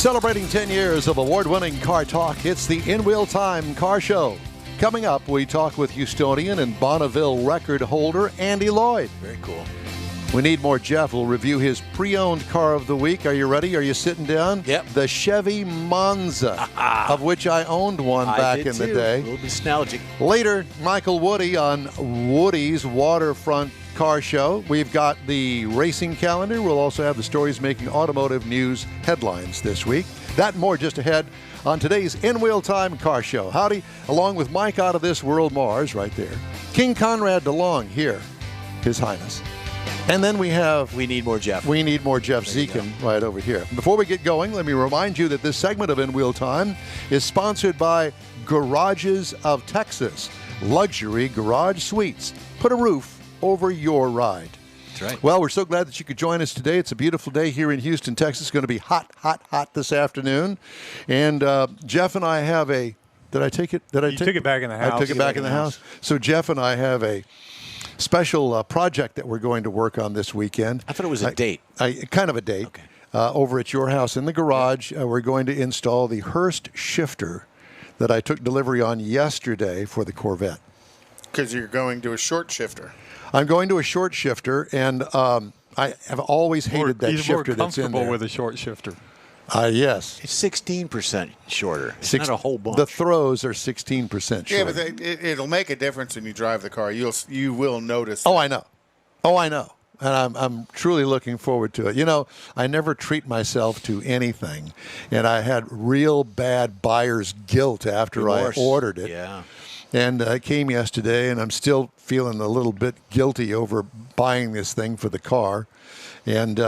Celebrating 10 years of award-winning car talk, it's the In Wheel Time Car Show. Coming up, we talk with Houstonian and Bonneville record holder Andy Loyd. Very cool. We Need More Jeff will review his pre-owned car of the week. Are you ready? Are you sitting down? Yep. The Chevy Monza, of which I owned one back in the day. A little nostalgic. Later, Michael Woody on Woody's Waterfront Car Show. We've got the racing calendar. We'll also have the stories making automotive news headlines this week. That and more just ahead on today's In Wheel Time Car Show. Howdy, along with Mike out of this world Mars right there. King Conrad DeLong here, His Highness. And then we have... We Need More Jeff. We Need More Jeff Zekin right over here. Before we get going, let me remind you that this segment of In Wheel Time is sponsored by Garages of Texas. Luxury garage suites. Put a roof over your ride. That's right. Well, we're so glad that you could join us today. It's a beautiful day here in Houston, Texas. It's going to be hot, hot, hot this afternoon. And Jeff and I have a... Did I take it? You took it back in the house. I took it back in the house. So Jeff and I have a special project that we're going to work on this weekend. I thought it was a date. Kind of a date. Okay. Over at your house in the garage, we're going to install the Hurst shifter that I took delivery on yesterday for the Corvette. Because you're going to a short shifter. I'm going to a short shifter, and I have always hated that shifter that's in there. He's more comfortable with a short shifter. Yes. It's 16% shorter. It's not a whole bunch. The throws are 16% shorter. Yeah, but it'll make a difference when you drive the car. You will notice. Oh, I know. And I'm truly looking forward to it. You know, I never treat myself to anything, and I had real bad buyer's guilt after I ordered it. Yeah. And I came yesterday, and I'm still feeling a little bit guilty over buying this thing for the car. And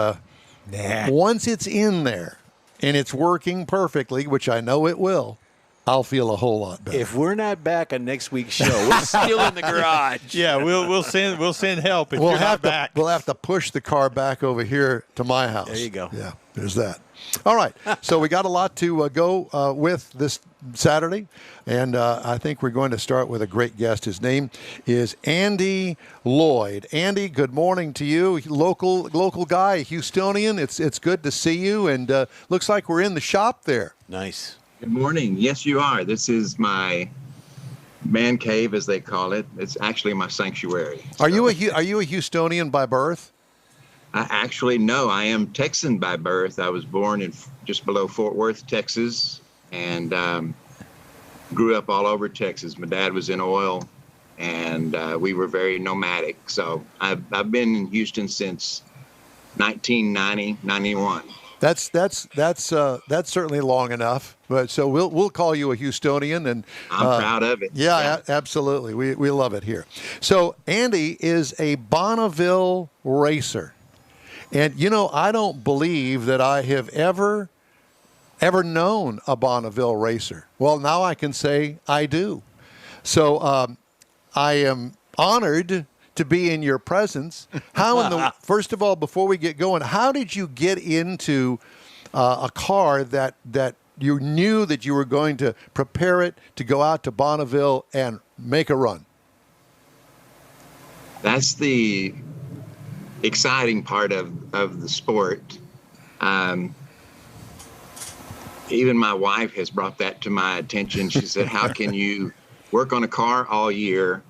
once it's in there and it's working perfectly, which I know it will, I'll feel a whole lot better. If we're not back on next week's show, we're still in the garage. Yeah, we'll send help if you're not back. We'll have to push the car back over here to my house. There you go. Yeah, there's that. All right, so we got a lot to go with this Saturday, and I think we're going to start with a great guest. His name is Andy Loyd. Andy, good morning to you. Local guy, Houstonian. It's good to see you, and looks like we're in the shop there. Nice. Good morning. Yes, you are. This is my man cave, as they call it. It's actually my sanctuary. Are you a Houstonian by birth? No, I am Texan by birth. I was born in just below Fort Worth, Texas, and grew up all over Texas. My dad was in oil, and we were very nomadic. So I've been in Houston since 1990, 91. That's certainly long enough. But so we'll call you a Houstonian, and I'm proud of it. Yeah, absolutely. We love it here. So Andy is a Bonneville racer. And, you know, I don't believe that I have ever known a Bonneville racer. Well, now I can say I do. So I am honored to be in your presence. First of all, before we get going, how did you get into a car that you knew that you were going to prepare it to go out to Bonneville and make a run? That's the exciting part of the sport. Even my wife has brought that to my attention. She said, how can you work on a car all year,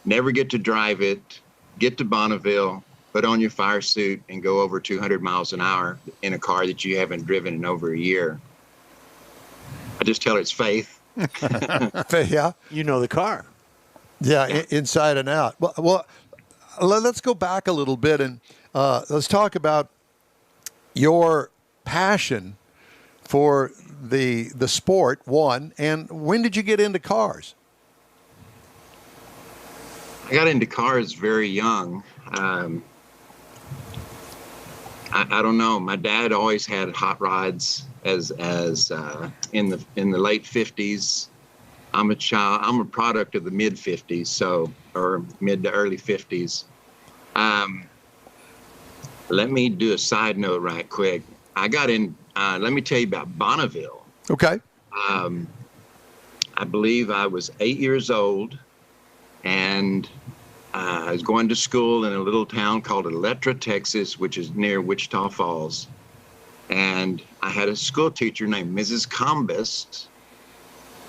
never get to drive it, get to Bonneville, put on your fire suit, and go over 200 miles an hour in a car that you haven't driven in over a year? I just tell her it's faith. Yeah. You know the car. Yeah, inside and out. Well, let's go back a little bit and let's talk about your passion for the sport, one, and when did you get into cars? I got into cars very young. I don't know. My dad always had hot rods as in the late 50s. I'm a product of the mid 50s, or mid to early 50s. Let me do a side note right quick. I got in, let me tell you about Bonneville. Okay. I believe I was 8 years old, and I was going to school in a little town called Electra, Texas, which is near Wichita Falls. And I had a school teacher named Mrs. Kamins,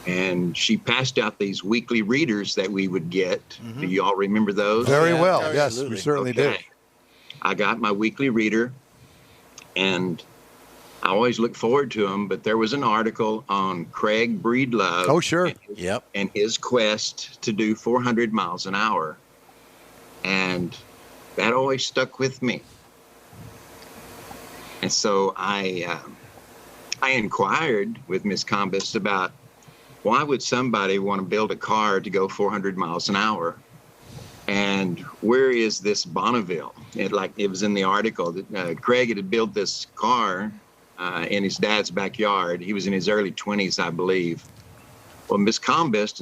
and she passed out these weekly readers that we would get. Do you all remember those? Very well. Oh, Yes, absolutely. we certainly do. I got my weekly reader, and I always look forward to them, but there was an article on Craig Breedlove. Oh, sure. Yep. And his quest to do 400 miles an hour. And that always stuck with me. And so I inquired with Miss Kamins about why would somebody want to build a car to go 400 miles an hour? And where is this Bonneville? It was in the article that Craig had built this car in his dad's backyard. He was in his early 20s, I believe. Well, Miss Kamins,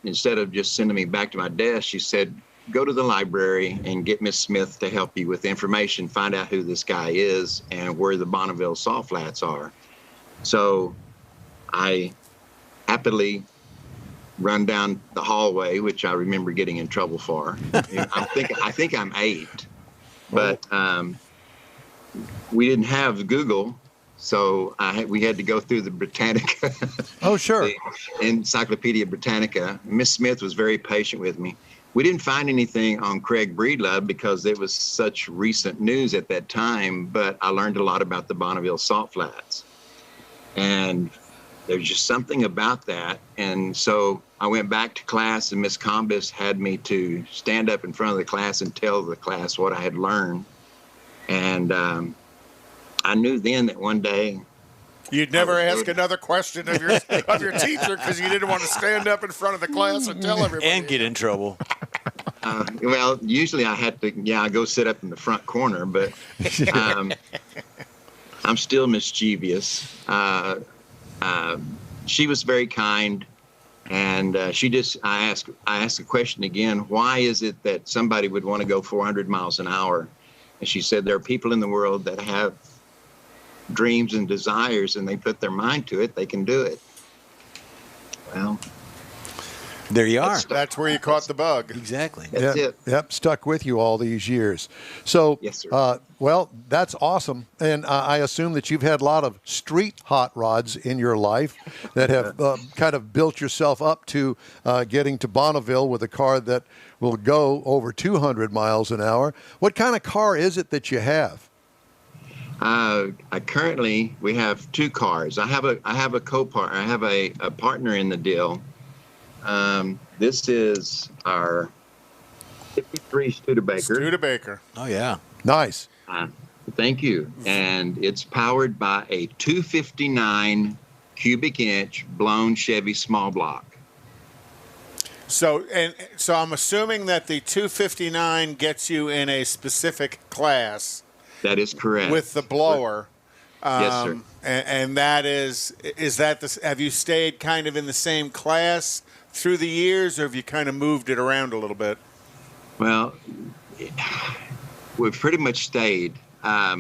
instead of just sending me back to my desk, she said, go to the library and get Miss Smith to help you with information, find out who this guy is and where the Bonneville salt flats are. So I happily run down the hallway, which I remember getting in trouble for. I think I'm 8, but we didn't have Google, so we had to go through the Britannica. Oh, sure. The Encyclopedia Britannica. Miss Smith was very patient with me. We didn't find anything on Craig Breedlove because it was such recent news at that time, but I learned a lot about the Bonneville salt flats. And there's just something about that. And so I went back to class, and Miss Kamins had me to stand up in front of the class and tell the class what I had learned. And I knew then that one day You'd never ask another question of your teacher because you didn't want to stand up in front of the class and tell everybody. And get in trouble. Well, usually I had to, I go sit up in the front corner, but I'm still mischievous. She was very kind, and I asked the question again, why is it that somebody would want to go 400 miles an hour? And she said, there are people in the world that have dreams and desires, and they put their mind to it, they can do it. Well, There you are. That's where you caught the bug. Exactly. that's it. Yep, stuck with you all these years. So, Yes, sir. well, that's awesome. And I assume that you've had a lot of street hot rods in your life that have kind of built yourself up to getting to Bonneville with a car that will go over 200 miles an hour. What kind of car is it that you have? We have 2 cars. I have a co-partner. I have a partner in the deal. This is our 53 Studebaker. Studebaker. Oh, yeah. Nice. Thank you. And it's powered by a 259 cubic inch blown Chevy small block. So I'm assuming that the 259 gets you in a specific class. That is correct. With the blower. Yes, sir. And that is that this? Have you stayed kind of in the same class through the years, or have you kind of moved it around a little bit? Well, we've pretty much stayed. A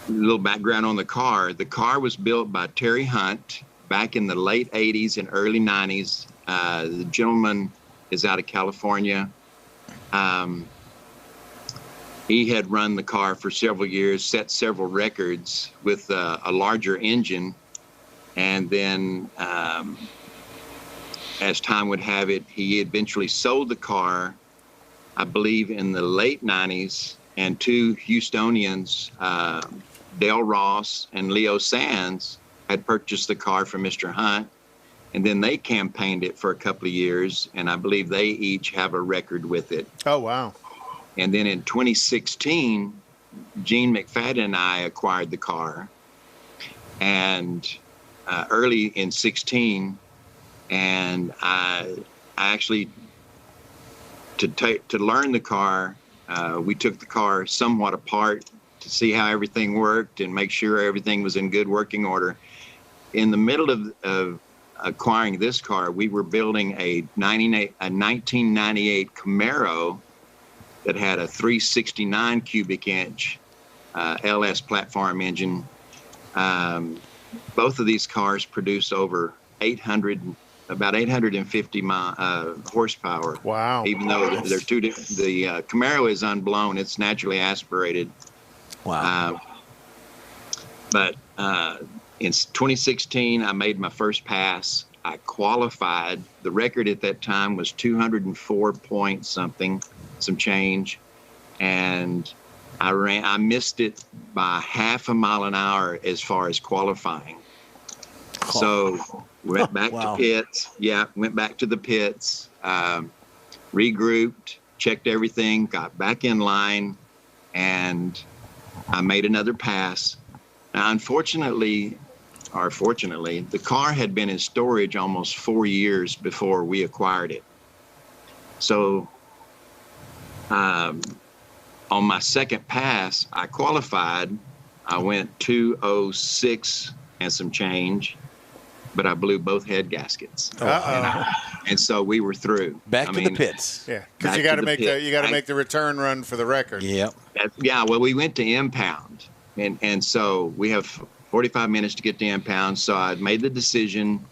little background on the car. The car was built by Terry Hunt back in the late 80s and early 90s. The gentleman is out of California. He had run the car for several years, set several records with a larger engine. And then, as time would have it, he eventually sold the car, I believe, in the late 90s. And 2 Houstonians, Dale Ross and Leo Sands, had purchased the car from Mr. Hunt. And then they campaigned it for a couple of years. And I believe they each have a record with it. Oh, wow. And then in 2016, Gene McFadden and I acquired the car. And early in 16, and I actually, to learn the car, we took the car somewhat apart to see how everything worked and make sure everything was in good working order. In the middle of acquiring this car, we were building a 1998 Camaro that had a 369 cubic inch LS platform engine. Both of these cars produce over about 850 horsepower. Wow. Even though they're two different, the Camaro is unblown, it's naturally aspirated. Wow. But in 2016, I made my first pass. I qualified. The record at that time was 204 point something, some change. And I missed it by half a mile an hour as far as qualifying. So went back to pits. Yeah, went back to the pits, regrouped, checked everything, got back in line, and I made another pass. Now, unfortunately, or fortunately, the car had been in storage almost 4 years before we acquired it. So on my second pass, I qualified. I went 206 and some change, but I blew both head gaskets. And so we were through. Back to the pits. Yeah, because you got to make the return run for the record. Yep. Yeah, well, we went to impound, and so we have 45 minutes to get to impound. So I made the decision,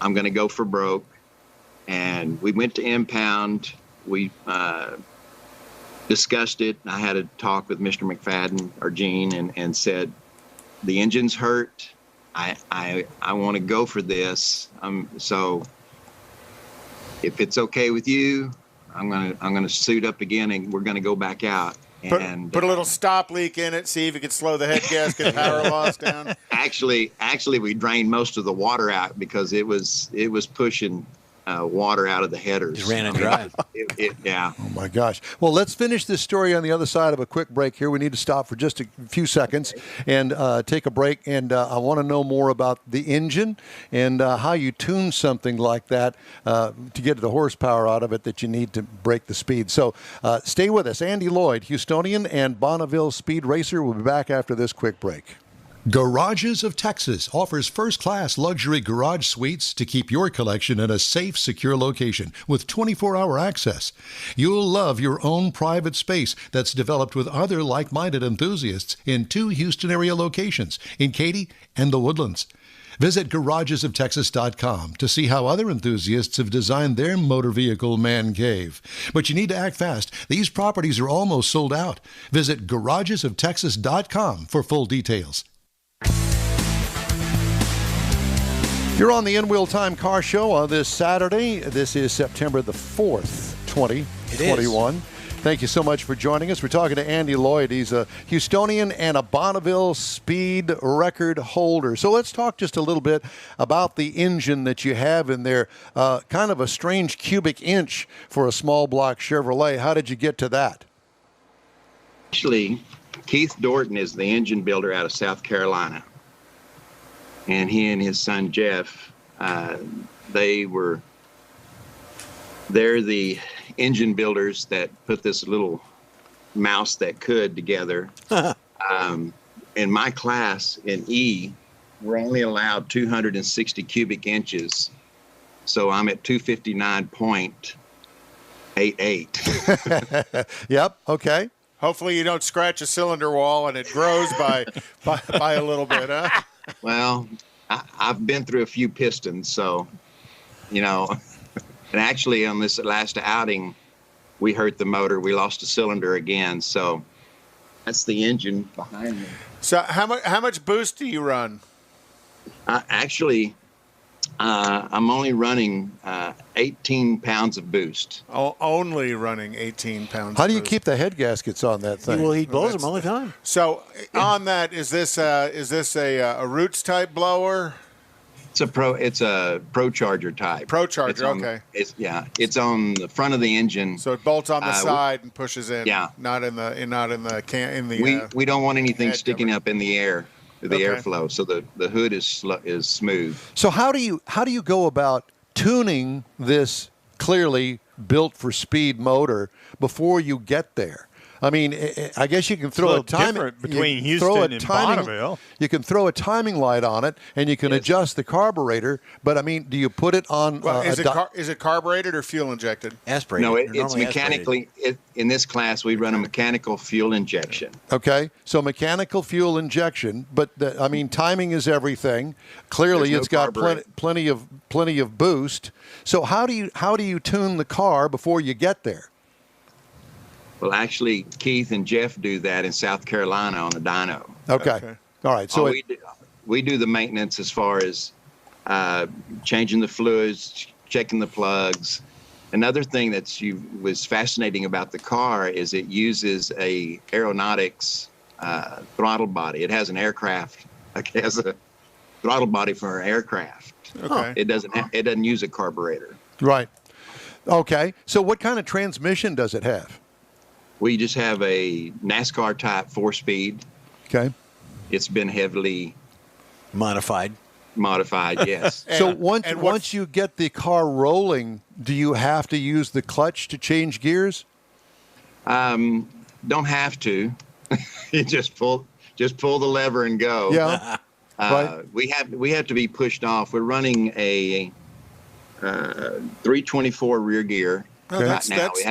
I'm going to go for broke, and we went to impound. We discussed it. I had a talk with Mr. McFadden or Gene, and said, the engine's hurt. I want to go for this. So if it's okay with you, I'm gonna suit up again, and we're gonna go back out. And put a little stop leak in it. See if you can slow the head gasket power loss down. Actually, we drained most of the water out because it was pushing water out of the headers. Just ran it dry. Yeah. Oh, my gosh. Well, let's finish this story on the other side of a quick break here. We need to stop for just a few seconds and take a break. And I want to know more about the engine and how you tune something like that to get the horsepower out of it that you need to break the speed. So stay with us. Andy Loyd, Houstonian and Bonneville speed racer. We'll be back after this quick break. Garages of Texas offers first-class luxury garage suites to keep your collection in a safe, secure location with 24-hour access. You'll love your own private space that's developed with other like-minded enthusiasts in 2 Houston area locations, in Katy and the Woodlands. Visit garagesoftexas.com to see how other enthusiasts have designed their motor vehicle man cave. But you need to act fast. These properties are almost sold out. Visit garagesoftexas.com for full details. You're on the In-Wheel Time Car Show on this Saturday. This is September the 4th, 2021. Thank you so much for joining us. We're talking to Andy Loyd. He's a Houstonian and a Bonneville speed record holder. So let's talk just a little bit about the engine that you have in there. Kind of a strange cubic inch for a small block Chevrolet. How did you get to that? Actually, Keith Dorton is the engine builder out of South Carolina. And he and his son Jeff, they're the engine builders that put this little mouse that could together. In my class in E, we're only allowed 260 cubic inches. So I'm at 259.88. Yep. Okay. Hopefully you don't scratch a cylinder wall and it grows by a little bit, huh? Well, I've been through a few pistons, so, and actually on this last outing, we hurt the motor. We lost a cylinder again, so that's the engine behind me. So how much boost do you run? Actually, I'm only running 18 pounds of boost. Only running 18 pounds. How do you boost. keep the head gaskets on that thing? Well, he blows them all the time. So on that, is this a Roots type blower? It's a Pro Charger type. Pro Charger, okay. It's on the front of the engine. So it bolts on the side and pushes in. Yeah. Not in the. We don't want anything sticking up in the air. The airflow, so the hood is smooth. So how do you go about tuning this clearly built for speed motor before you get there? I mean, I guess you can throw a timing between Houston and Bonneville. You can throw a timing light on it, and you can adjust the carburetor. But I mean, do you put it on? Is it carbureted or fuel injected? Aspirated. No, it's mechanically. In this class, we run a mechanical fuel injection. Okay, so mechanical fuel injection, but timing is everything. Clearly, it's got plenty of boost. So how do you tune the car before you get there? Well, actually, Keith and Jeff do that in South Carolina on the dyno. Okay. All right. So we do the maintenance as far as changing the fluids, checking the plugs. Another thing was fascinating about the car is it uses a aeronautics throttle body. It has an aircraft. It has a throttle body for an aircraft. Okay. It doesn't use a carburetor. Right. Okay. So what kind of transmission does it have? We just have a NASCAR type 4-speed. Okay. It's been heavily Modified. yes. So once you get the car rolling, do you have to use the clutch to change gears? Don't have to. You just pull the lever and go. Yeah. Right. We have to be pushed off. We're running a 324 rear gear right now. It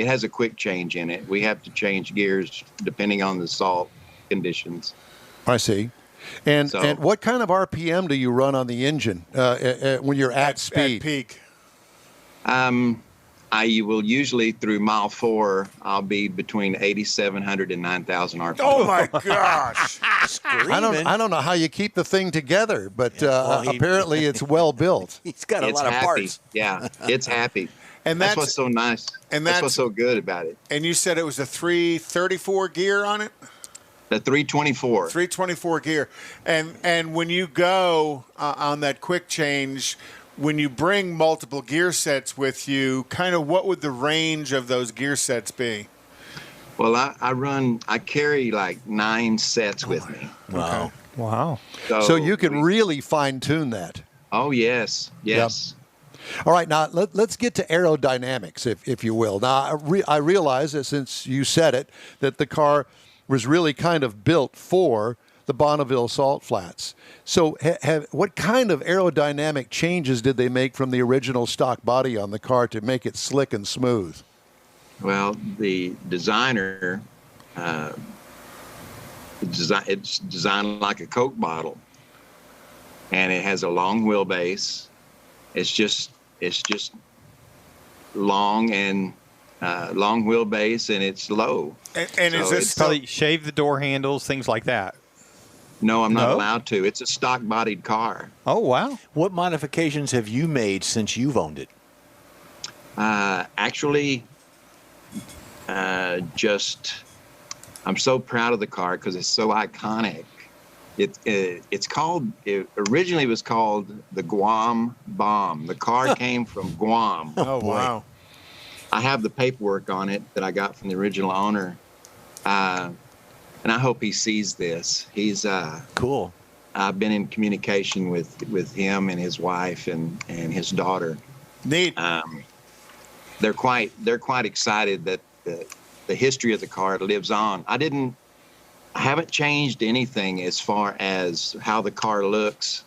has a quick change in it. We have to change gears depending on the salt conditions. I see. And what kind of RPM do you run on the engine when you're at speed? At peak. I will usually through mile 4, I'll be between 8,700 and 9,000 RPM. Oh my gosh! I don't know how you keep the thing together, but apparently it's well built. He's got a lot of parts. Yeah, it's happy. And that's what's so nice. And that's what's so good about it. And you said it was a 334 gear on it? The 324. 324 gear. And when you go on that quick change, when you bring multiple gear sets with you, kind of what would the range of those gear sets be? Well, I carry like 9 sets with me. Wow. Okay. Wow. So you can really fine tune that. Oh, yes. Yes. Yep. All right, now let's get to aerodynamics, if you will. Now, I realize that since you said it, that the car was really kind of built for the Bonneville salt flats. So what kind of aerodynamic changes did they make from the original stock body on the car to make it slick and smooth? Well, the designer, it's designed like a Coke bottle, and it has a long wheelbase. It's just long and long wheelbase, and it's low. And is this probably shave the door handles, things like that? No, I'm not allowed to. It's a stock-bodied car. Oh, wow. What modifications have you made since you've owned it? Actually, I'm so proud of the car because it's so iconic. It originally was called the Guam Bomb. The car came from Guam. Oh, wow. I have the paperwork on it that I got from the original owner. And I hope he sees this. He's cool. I've been in communication with him and his wife and his daughter. Neat. They're quite excited that the history of the car lives on. I haven't changed anything as far as how the car looks,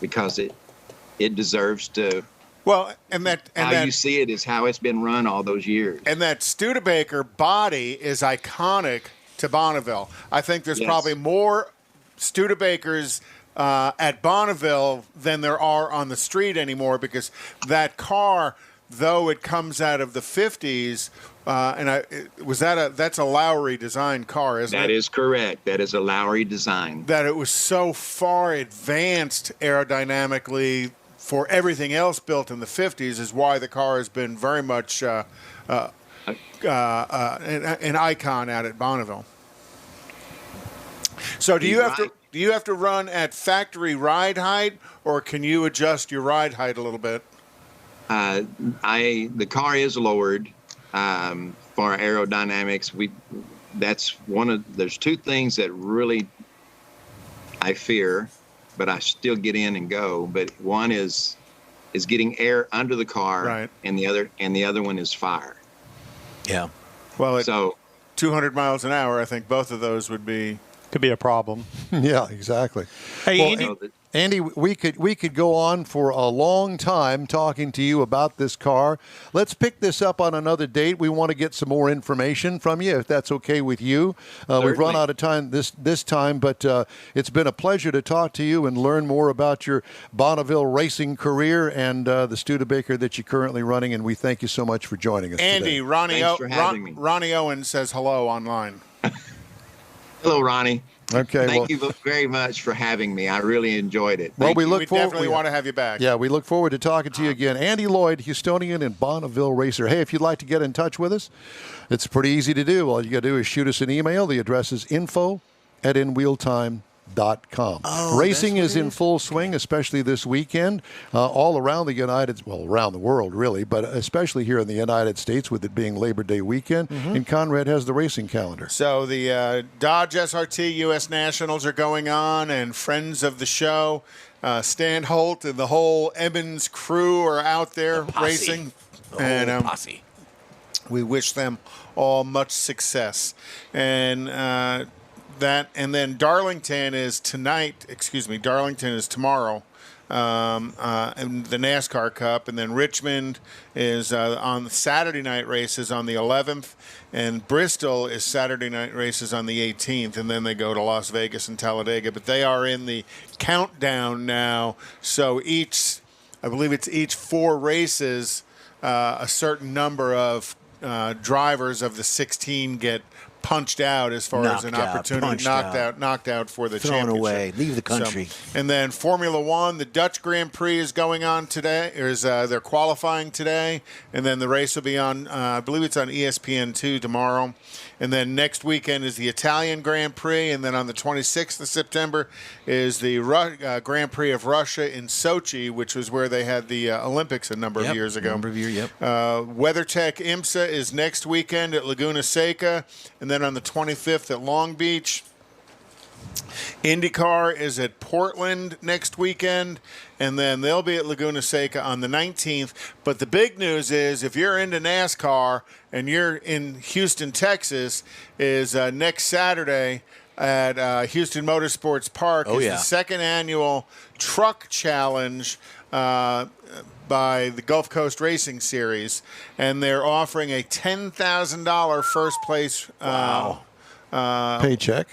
because it deserves to. Well, and you see it is how it's been run all those years. And that Studebaker body is iconic to Bonneville. I think there's probably more Studebakers at Bonneville than there are on the street anymore, because that car, though it comes out of the 50s, that's a Lowry design car, isn't it? That is correct. That is a Lowry design. That it was so far advanced aerodynamically for everything else built in the 50s is why the car has been very much an icon out at Bonneville. So do you have to run at factory ride height, or can you adjust your ride height a little bit? The car is lowered for aerodynamics. There's 2 things that really I fear, but I still get in and go. But one is getting air under the car, right, and the other one is fire. Yeah. Well, at 200 miles an hour, I think both of those could be a problem. Yeah, exactly. Hey, well, Andy, we could go on for a long time talking to you about this car. Let's pick this up on another date. We want to get some more information from you, if that's okay with you. We've run out of time this time, but it's been a pleasure to talk to you and learn more about your Bonneville racing career and the Studebaker that you're currently running, and we thank you so much for joining us Andy, today. Ronnie Owen says hello online. Hello, Ronnie. Okay. Thank you very much for having me. I really enjoyed it. Well, Thank we you. look We forward. definitely want to have you back. Yeah, we look forward to talking to you again. Andy Loyd, Houstonian and Bonneville racer. Hey, if you'd like to get in touch with us, it's pretty easy to do. All you got to do is shoot us an email. The address is info@inwheeltime.com. Racing is in full swing, especially this weekend, all around the around the world, really, but especially here in the United States with it being Labor Day weekend. And Conrad has the racing calendar. So the Dodge SRT U.S. Nationals are going on, and friends of the show, Stan Holt and the whole Emmons crew are out there racing. And Posse. we wish them all much success. And and then Darlington is tonight. Excuse me, Darlington is tomorrow. And the NASCAR Cup, and then Richmond is on the Saturday night races on the 11th, and Bristol is Saturday night races on the 18th, and then they go to Las Vegas and Talladega. But they are in the countdown now, so I believe it's each 4 races, a certain number of drivers of the 16 get punched out as far as an opportunity, knocked out for the Thrown championship. away, leave the country. So, and then Formula One, the Dutch Grand Prix is going on today. They're qualifying today, and then the race will be on. I believe it's on ESPN2 tomorrow. And then next weekend is the Italian Grand Prix, and then on the 26th of September is the Grand Prix of Russia in Sochi, which was where they had the Olympics a number of years ago. WeatherTech IMSA is next weekend at Laguna Seca, and then on the 25th at Long Beach. IndyCar is at Portland next weekend, and then they'll be at Laguna Seca on the 19th. But the big news is, if you're into NASCAR and you're in Houston, Texas, is next Saturday at Houston Motorsports Park is the second annual Truck Challenge by the Gulf Coast Racing Series, and they're offering a $10,000 first place paycheck,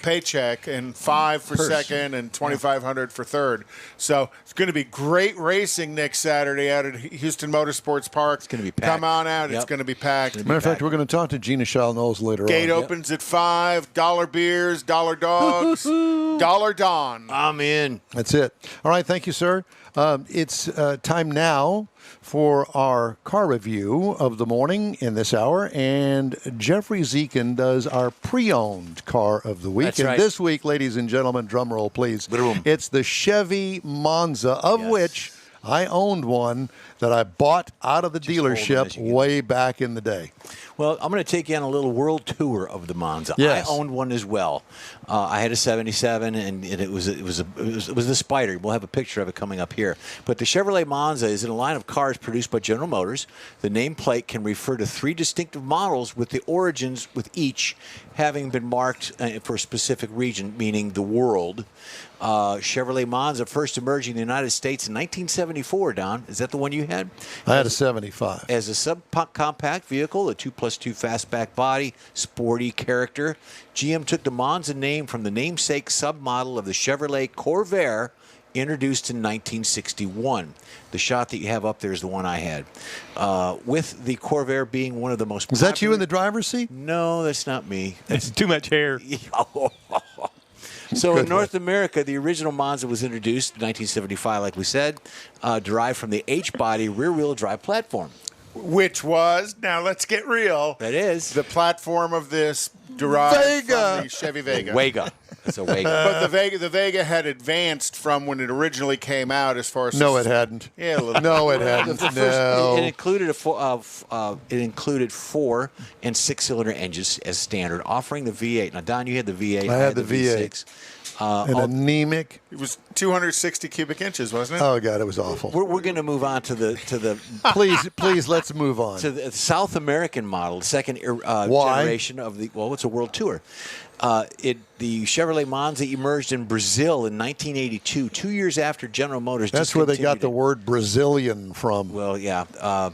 and $5,000 for second and $2,500 for third. So it's going to be great racing next Saturday out at Houston Motorsports Park. It's going to be packed. Come on out. It's going to be packed. Matter of fact, we're going to talk to Gina, Schild, Knowles later Gate on. opens at 5. $1 beers, $1 dogs, $1 Dawn. I'm in. That's it. All right, thank you, sir. It's time now for our car review of the morning in this hour, and Jeffrey Zekin does our pre-owned car of the week. That's and right. this week, ladies and gentlemen, drum roll, please. It's the Chevy Monza, of which I owned one that I bought out of the dealership way back in the day. Well, I'm going to take you on a little world tour of the Monza. Yes. I owned one as well. I had a 77, and it was the Spider. We'll have a picture of it coming up here. But the Chevrolet Monza is in a line of cars produced by General Motors. The nameplate can refer to 3 distinctive models, with the origins with each having been marked for a specific region, meaning the world. Chevrolet Monza first emerged in the United States in 1974, Don. Is that the one you had? I had a 75. As a subcompact vehicle, a 2+2 fastback body, sporty character, GM took the Monza name from the namesake submodel of the Chevrolet Corvair, introduced in 1961. The shot that you have up there is the one I had. With the Corvair being one of the most popular... Is that you in the driver's seat? No, that's not me. That's too much hair. So in North America, the original Monza was introduced in 1975, like we said, derived from the H-body rear-wheel drive platform. Which was, now let's get real. That is. The platform of this derived from the Chevy Vega. Wega. It's a Wega. But the Vega had advanced from when it originally came out as far as... No, it hadn't. Yeah, a little No, it hadn't. No. It included 4 and 6-cylinder engines as standard, offering the V8. Now, Don, you had the V8. I had the V8. V6. An anemic. It was 260 cubic inches, wasn't it? Oh God, it was awful. We're going to move on to the please, let's move on to the South American model, the second generation of the. Well, it's a world tour. The Chevrolet Monza emerged in Brazil in 1982, 2 years after General Motors. That's where they got the word Brazilian from. Well, yeah.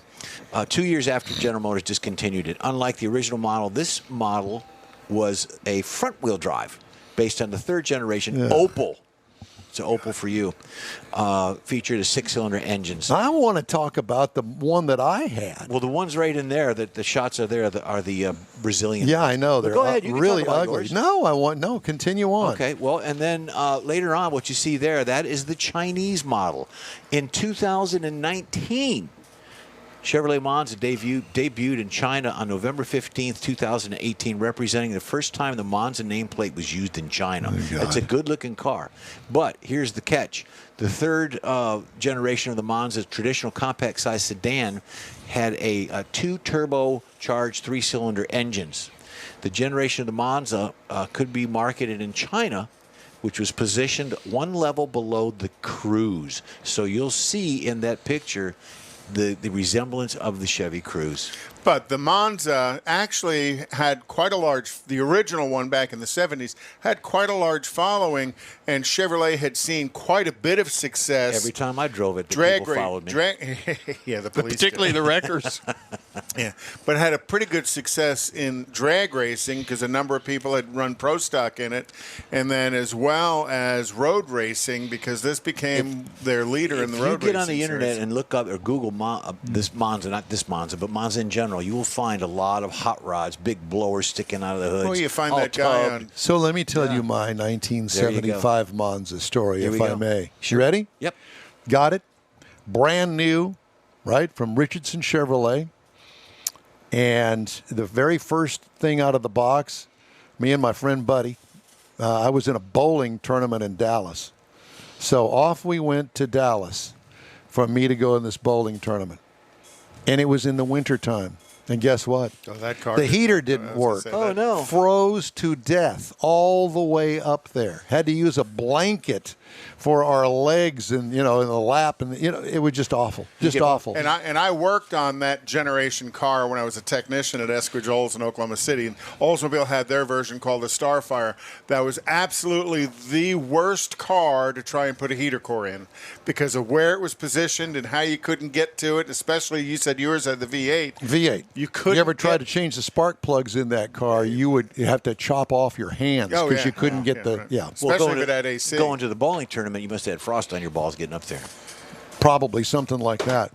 2 years after General Motors discontinued it. Unlike the original model, this model was a front-wheel drive based on the third generation Opel. It's an Opal for you. Featured a 6-cylinder engines. I want to talk about the one that I had. Well, the ones right in there, that the shots are there, are the Brazilian. Yeah, ones. I know. But They're go ahead. You can really talk about ugly. yours. No, continue on. Okay, well, and then later on, what you see there, that is the Chinese model. In 2019, Chevrolet Monza debuted in China on November 15th, 2018, representing the first time the Monza nameplate was used in China. It's a good-looking car. But here's the catch. The third generation of the Monza traditional compact-size sedan had a 2 turbocharged 3-cylinder engines. The generation of the Monza could be marketed in China, which was positioned one level below the Cruze. So you'll see in that picture the resemblance of the Chevy Cruze. But the Monza actually had quite a large, the original one back in the 70s, had quite a large following, and Chevrolet had seen quite a bit of success. Every time I drove it, the people followed me. Yeah, the police Particularly the wreckers. Yeah, but it had a pretty good success in drag racing because a number of people had run pro stock in it, and then as well as road racing because this became their leader in the road racing. If you get on the internet and look up or Google this Monza, not this Monza, but Monza in general, you will find a lot of hot rods, big blowers sticking out of the hoods. Oh, you find all that guy tubbed. on. So let me tell you my 1975 Monza story, Here if we I go. may. Sure. You ready? Yep. Got it. Brand new, right, from Richardson Chevrolet. And the very first thing out of the box, me and my friend Buddy, I was in a bowling tournament in Dallas. So off we went to Dallas for me to go in this bowling tournament. And it was in the wintertime. And guess what? Oh, that car the didn't heater work. didn't I was gonna work. say Oh, that. no. Froze to death all the way up there. Had to use a blanket for our legs and, in the lap. And, it was just awful. Just awful. And I worked on that generation car when I was a technician at Eskridge Olds in Oklahoma City. And Oldsmobile had their version called the Starfire. That was absolutely the worst car to try and put a heater core in because of where it was positioned and how you couldn't get to it. Especially, you said yours had the V8. V8. You couldn't. You ever tried to change the spark plugs in that car, you have to chop off your hands Oh, because yeah, you couldn't yeah, get yeah, the, right. yeah. Especially if it had AC. Going to the bowling tournament, you must have had frost on your balls getting up there. Probably something like that.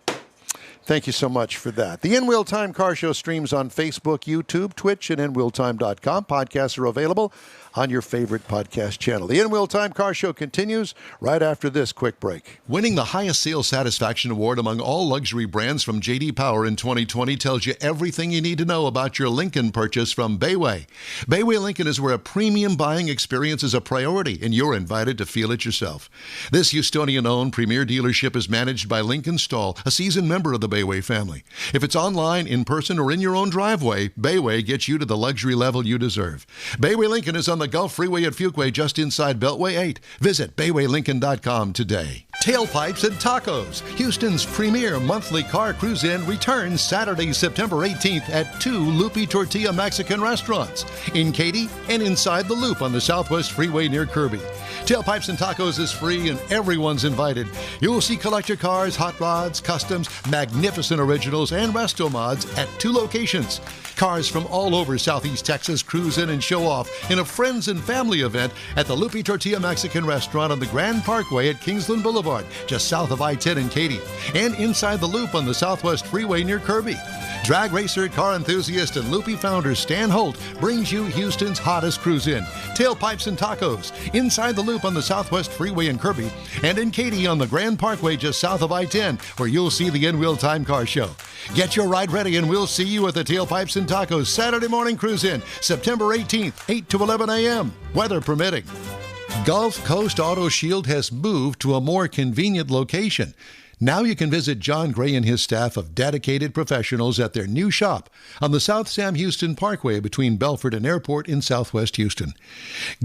Thank you so much for that. The In Wheel Time Car Show streams on Facebook, YouTube, Twitch, and InWheelTime.com. Podcasts are available on your favorite podcast channel. The In Wheel Time Car Show continues right after this quick break. Winning the highest sales satisfaction award among all luxury brands from J.D. Power in 2020 tells you everything you need to know about your Lincoln purchase from Bayway. Bayway Lincoln is where a premium buying experience is a priority, and you're invited to feel it yourself. This Houstonian-owned premier dealership is managed by Lincoln Stahl, a seasoned member of the Bayway family. If it's online, in person, or in your own driveway, Bayway gets you to the luxury level you deserve. Bayway Lincoln is on the Gulf Freeway at Fuquay, just inside Beltway 8. Visit BaywayLincoln.com today. Tailpipes and Tacos, Houston's premier monthly car cruise-in, returns Saturday, September 18th at 2 Loopy Tortilla Mexican restaurants in Katy and inside the Loop on the Southwest Freeway near Kirby. Tailpipes and Tacos is free and everyone's invited. You will see collector cars, hot rods, customs, magnificent originals, and resto mods at 2 locations. Cars from all over Southeast Texas cruise in and show off in a friends and family event at the Loopy Tortilla Mexican Restaurant on the Grand Parkway at Kingsland Boulevard, just south of I-10 in Katy, and inside the Loop on the Southwest Freeway near Kirby. Drag racer, car enthusiast, and Loopy founder Stan Holt brings you Houston's hottest cruise-in, Tailpipes and Tacos, inside the Loop on the Southwest Freeway in Kirby, and in Katy on the Grand Parkway just south of I-10, where you'll see the In Wheel Time Car Show. Get your ride ready, and we'll see you at the Tailpipes and Tacos Saturday morning cruise-in, September 18th, 8 to 11 a.m., weather permitting. Gulf Coast Auto Shield has moved to a more convenient location. Now you can visit John Gray and his staff of dedicated professionals at their new shop on the South Sam Houston Parkway between Belford and Airport in Southwest Houston.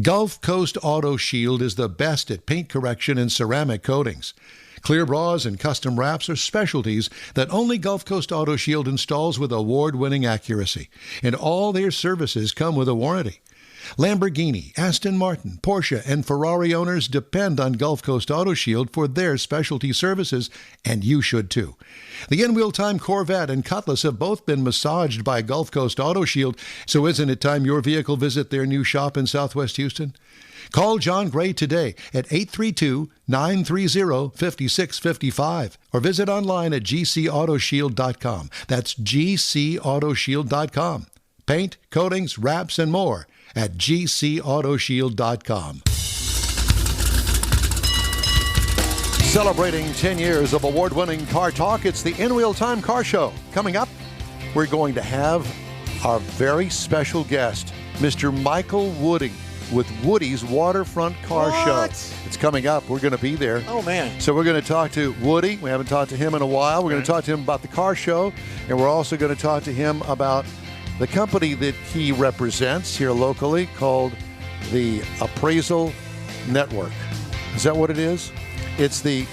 Gulf Coast Auto Shield is the best at paint correction and ceramic coatings. Clear bras and custom wraps are specialties that only Gulf Coast Auto Shield installs with award-winning accuracy, and all their services come with a warranty. Lamborghini, Aston Martin, Porsche, and Ferrari owners depend on Gulf Coast Auto Shield for their specialty services, and you should too. The in-wheel time Corvette and Cutlass have both been massaged by Gulf Coast Auto Shield, so isn't it time your vehicle visit their new shop in Southwest Houston? Call John Gray today at 832-930-5655 or visit online at gcautoshield.com. That's gcautoshield.com. Paint, coatings, wraps, and more at gcautoshield.com. Celebrating 10 years of award-winning car talk, it's the In Wheel Time Car Show. Coming up, we're going to have our very special guest, Mr. Micheal Woody, with Woody's Waterfront Car Show. It's coming up. We're going to be there. Oh, man. So we're going to talk to Woody. We haven't talked to him in a while. We're going to talk to him about the car show, and we're also going to talk to him about the company that he represents here locally called the Appraisal Network. Is that what it is? It's the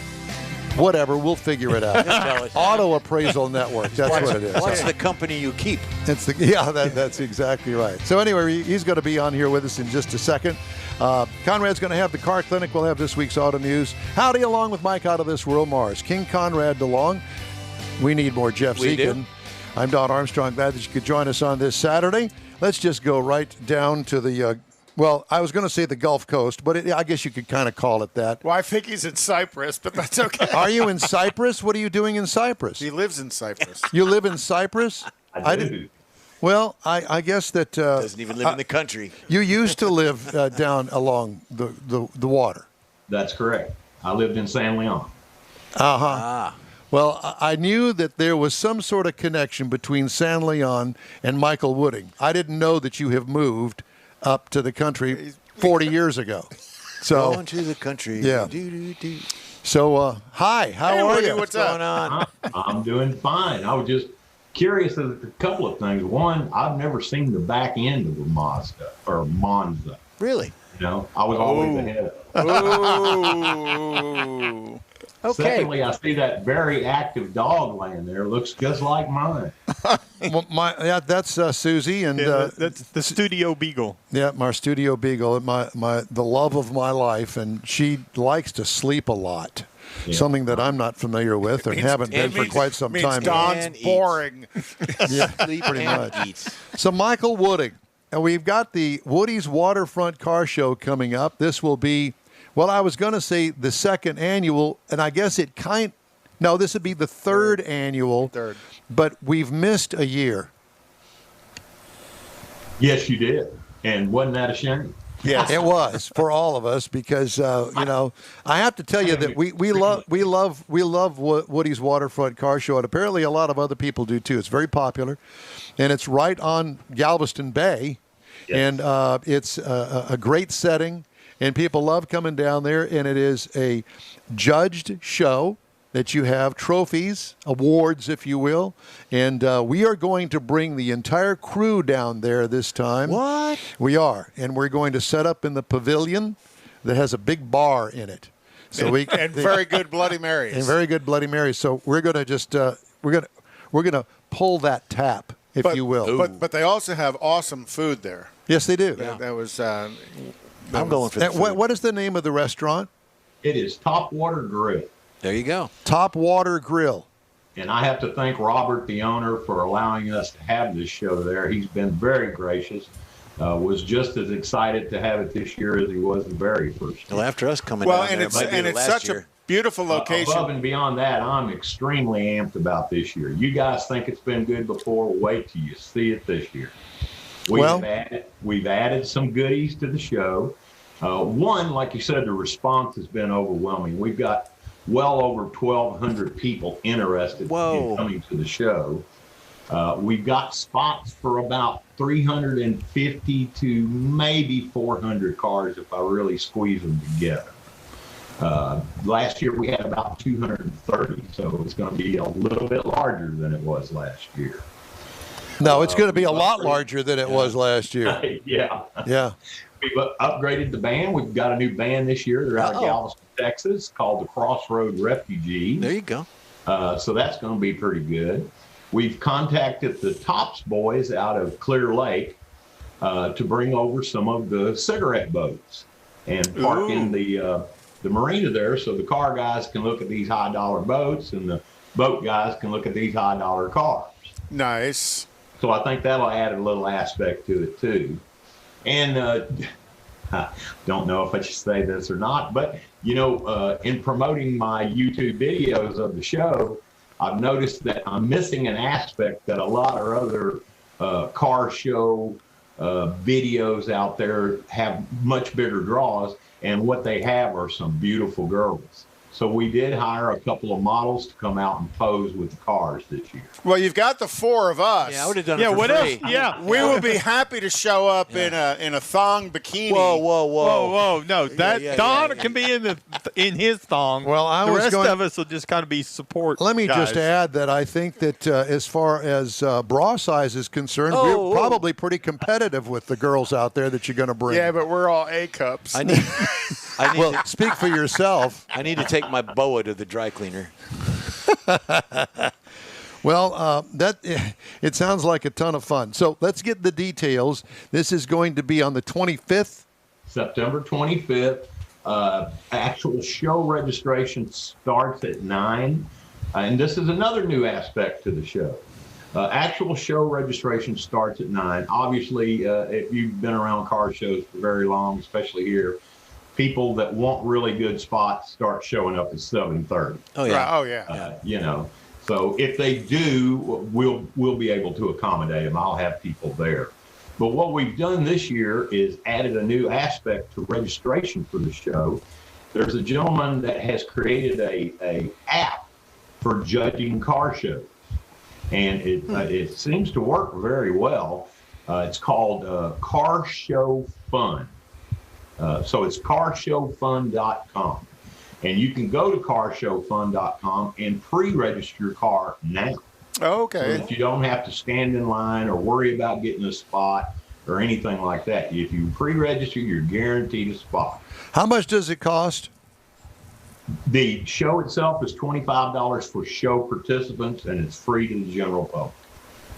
whatever. We'll figure it out. Auto Appraisal Network. That's what it is. What's the company you keep? It's that's exactly right. So anyway, he's going to be on here with us in just a second. Conrad's going to have the car clinic. We'll have this week's auto news. Howdy, along with Mike out of this world, Mars. King Conrad DeLong. We need more Jeff Zekin. I'm Don Armstrong. Glad that you could join us on this Saturday. Let's just go right down to the well, I was going to say the Gulf Coast, but I guess you could kind of call it that. Well, I think he's in Cyprus, but that's okay. Are you in Cyprus? What are you doing in Cyprus? He lives in Cyprus. You live in Cyprus? I do. Well, I guess that... Doesn't even live in the country. You used to live down along the water. That's correct. I lived in San Leon. Uh-huh. Ah. Well, I knew that there was some sort of connection between San Leon and Micheal Wooding. I didn't know that you have moved up to the country 40 years ago. So Going to the country. Yeah. Do. So, hi, how are Woody, you? what's Going on? I'm doing fine. I was just curious of a couple of things. One, I've never seen the back end of a Mazda or Monza. Really? You know, I was always ahead of it. Ooh. Okay. Secondly, I see that very active dog laying there. Looks just like mine. Well, that's Susie and That's the Studio Beagle. my studio beagle, the love of my life, and she likes to sleep a lot. Yeah. Something that I'm not familiar with or haven't been for quite some time. Don's And eats. boring. Yeah, Sleep pretty and much. eats. So Micheal Wooding, and we've got the Woody's Waterfront Car Show coming up. This will be, well, I was going to say the second annual, and I guess this would be the third annual. Third. But we've missed a year. Yes, you did. And wasn't that a shame? Yes, it was for all of us because I have to tell you that we love Woody's Waterfront Car Show, and apparently a lot of other people do too. It's very popular, and it's right on Galveston Bay, and it's a great setting, and people love coming down there. And it is a judged show that you have trophies, awards, if you will. And we are going to bring the entire crew down there this time. What? We are. And we're going to set up in the pavilion that has a big bar in it. So And very good Bloody Marys. and very good Bloody Marys. So we're going to just we're going to pull that tap, if you will. But they also have awesome food there. Yes, they do. That was. I'm going for the And what food. what is the name of the restaurant? It is Topwater Grill. There you go. Top Water Grill. And I have to thank Robert, the owner, for allowing us to have this show there. He's been very gracious. Was just as excited to have it this year as he was the very first year. Well, after us coming Well, down and there, it's it might be and the it's last such year. a beautiful location. Above and beyond that, I'm extremely amped about this year. You guys think it's been good before? Wait till you see it this year. We've added some goodies to the show. One, like you said, the response has been overwhelming. We've got well over 1,200 people interested in coming to the show. We've got spots for about 350 to maybe 400 cars if I really squeeze them together. Last year we had about 230, so it's going to be a little bit larger than it was last year. No, it's going to be a lot larger than it was last year. Yeah. Yeah. We've upgraded the band. We've got a new band this year. They're out of Galveston, Texas, called the Crossroad Refugees. There you go. So that's going to be pretty good. We've contacted the Tops boys out of Clear Lake. to bring over some of the cigarette boats and park in the marina there, so the car guys can look at these high dollar boats and the boat guys can look at these high dollar cars. Nice. So I think that'll add a little aspect to it too. And I don't know if I should say this or not, but in promoting my YouTube videos of the show, I've noticed that I'm missing an aspect that a lot of other car show videos out there have much bigger draws, and what they have are some beautiful girls. So we did hire a couple of models to come out and pose with the cars this year. Well, you've got the four of us. Yeah, I would have done it for free. We will be happy to show up in a thong bikini. Whoa! No, Don yeah. can be in his thong. Well, the rest of us will just kind of be support. Let me guys. just add that I think that as far as bra size is concerned, we're probably pretty competitive with the girls out there that you're going to bring. Yeah, but we're all A cups. Well, speak for yourself. I need to take my boa to the dry cleaner. Well, it sounds like a ton of fun. So let's get the details. This is going to be on the 25th. September 25th. Actual show registration starts at 9. And this is another new aspect to the show. Actual show registration starts at 9. Obviously, if you've been around car shows for very long, especially here, people that want really good spots start showing up at 7:30. Oh yeah. Right. Oh yeah. So if they do, we'll be able to accommodate them. I'll have people there. But what we've done this year is added a new aspect to registration for the show. There's a gentleman that has created a app for judging car shows, and it seems to work very well. It's called Car Show Fun. So it's carshowfun.com. And you can go to carshowfun.com and pre-register your car now. Okay. So that you don't have to stand in line or worry about getting a spot or anything like that. If you pre-register, you're guaranteed a spot. How much does it cost? The show itself is $25 for show participants, and it's free to the general public.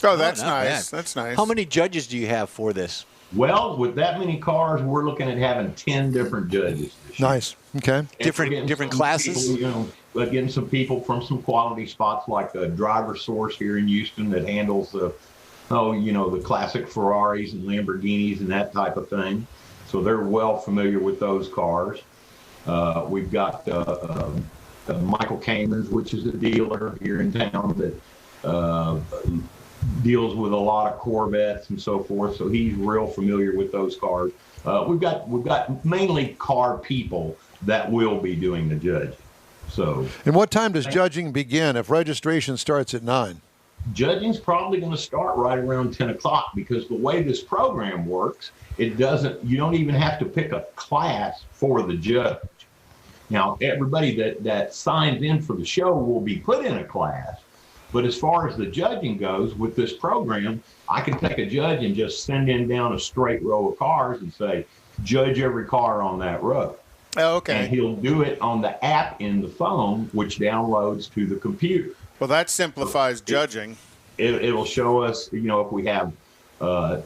Oh, that's not nice. bad. That's nice. How many judges do you have for this? Well, with that many cars, we're looking at having 10 different judges this year. Nice. Okay. And Different some classes? People, getting some people from some quality spots like the Driver Source here in Houston that handles the classic Ferraris and Lamborghinis and that type of thing. So they're well familiar with those cars. We've got Micheal Kamins, which is a dealer here in town that deals with a lot of Corvettes and so forth. So he's real familiar with those cars. We've got mainly car people that will be doing the judging. So. And what time does judging begin if registration starts at 9? Judging's probably going to start right around 10 o'clock because the way this program works, you don't even have to pick a class for the judge. Now, everybody that signs in for the show will be put in a class. But as far as the judging goes, with this program, I can take a judge and just send in down a straight row of cars and say, judge every car on that row. Oh, okay. And he'll do it on the app in the phone, which downloads to the computer. Well, that simplifies judging. It'll show us, if we have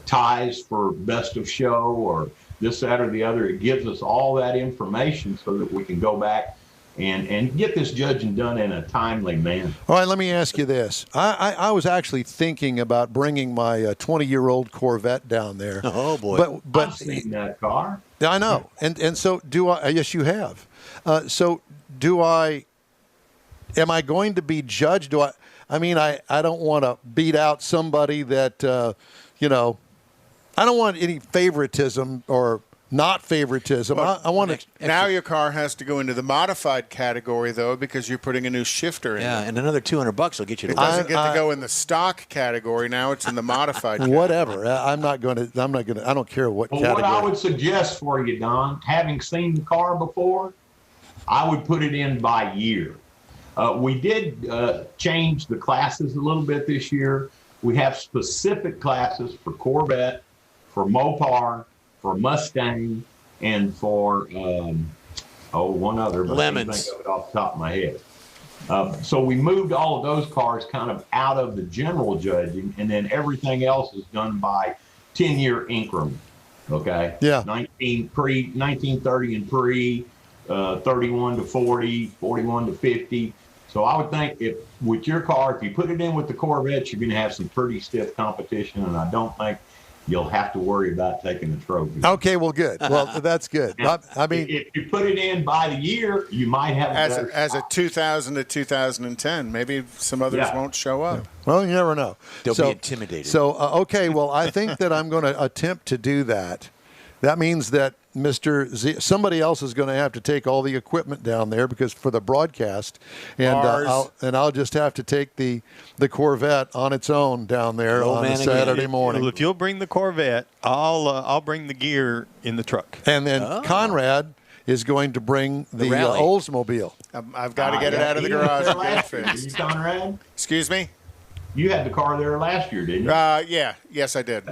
ties for best of show or this, that, or the other. It gives us all that information so that we can go back and get this judging done in a timely manner. All right, let me ask you this. I was actually thinking about bringing my 20-year-old Corvette down there. Oh, boy. But I've seen that car. I know. And so do I. Yes, you have. So am I going to be judged? I don't want to beat out somebody that, I don't want any favoritism or not favoritism. I want to. Now your car has to go into the modified category, though, because you're putting a new shifter in. Yeah, and another $200 will get you to It doesn't get to go in the stock category. Now it's in the modified category. Whatever. I'm not going to. I don't care what category. What I would suggest for you, Don, having seen the car before, I would put it in by year. We did change the classes a little bit this year. We have specific classes for Corvette, for Mopar, for Mustang, and for one other, but Lemons. I can't think of it off the top of my head. So we moved all of those cars kind of out of the general judging, and then everything else is done by 10-year increment. Okay. Yeah. 1930 and pre, 31 to 40, 41 to 50. So I would think if with your car, if you put it in with the Corvettes, you're going to have some pretty stiff competition, and I don't think you'll have to worry about taking the trophy. Okay, well, good. Well, that's good. I mean, if you put it in by the year, you might have as a 2000 to 2010. Maybe some others won't show up. well, you never know. They'll be intimidated. So, okay, well, I think that I'm going to attempt to do that. That means that Mr. Z, somebody else is going to have to take all the equipment down there because for the broadcast, and I'll just have to take the Corvette on its own down there on a Saturday morning. Well, if you'll bring the Corvette, I'll bring the gear in the truck. And then Conrad is going to bring the Oldsmobile. I've got to get it out of the garage and get it fixed. You, Conrad? Excuse me? You had the car there last year, didn't you? Yeah. Yes, I did.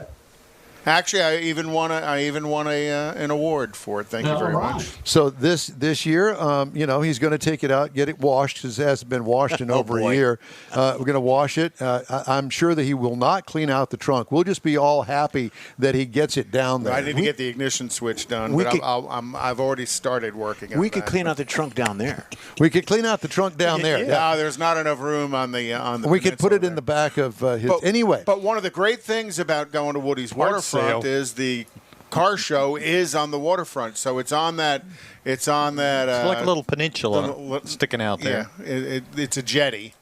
Actually, I even won an award for it. Thank you very much. So this year, he's going to take it out, get it washed because it hasn't been washed in over a year. We're going to wash it. I'm sure that he will not clean out the trunk. We'll just be all happy that he gets it down there. I need to get the ignition switch done, but I've already started working on that. We could clean out the trunk down there. We could clean out the trunk down there. Yeah, there's not enough room on the. We could put it in the back of his. Anyway, but one of the great things about going to Woody's Waterfront is the car show is on the waterfront, so it's on that. It's like a little peninsula sticking out there. Yeah, it's a jetty.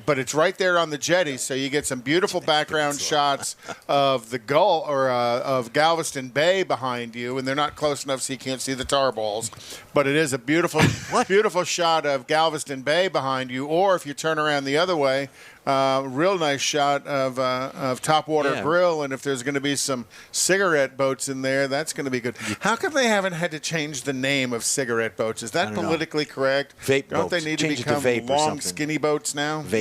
But it's right there on the jetty, so you get some beautiful background shots of the Gull or of Galveston Bay behind you, and they're not close enough so you can't see the tar balls. But it is a beautiful, beautiful shot of Galveston Bay behind you. Or if you turn around the other way, real nice shot of Topwater Grill, and if there's going to be some cigarette boats in there, that's going to be good. How come they haven't had to change the name of cigarette boats? Is that politically correct? Vape Don't boats. they need Change to become it to vape long, skinny boats now? Vape.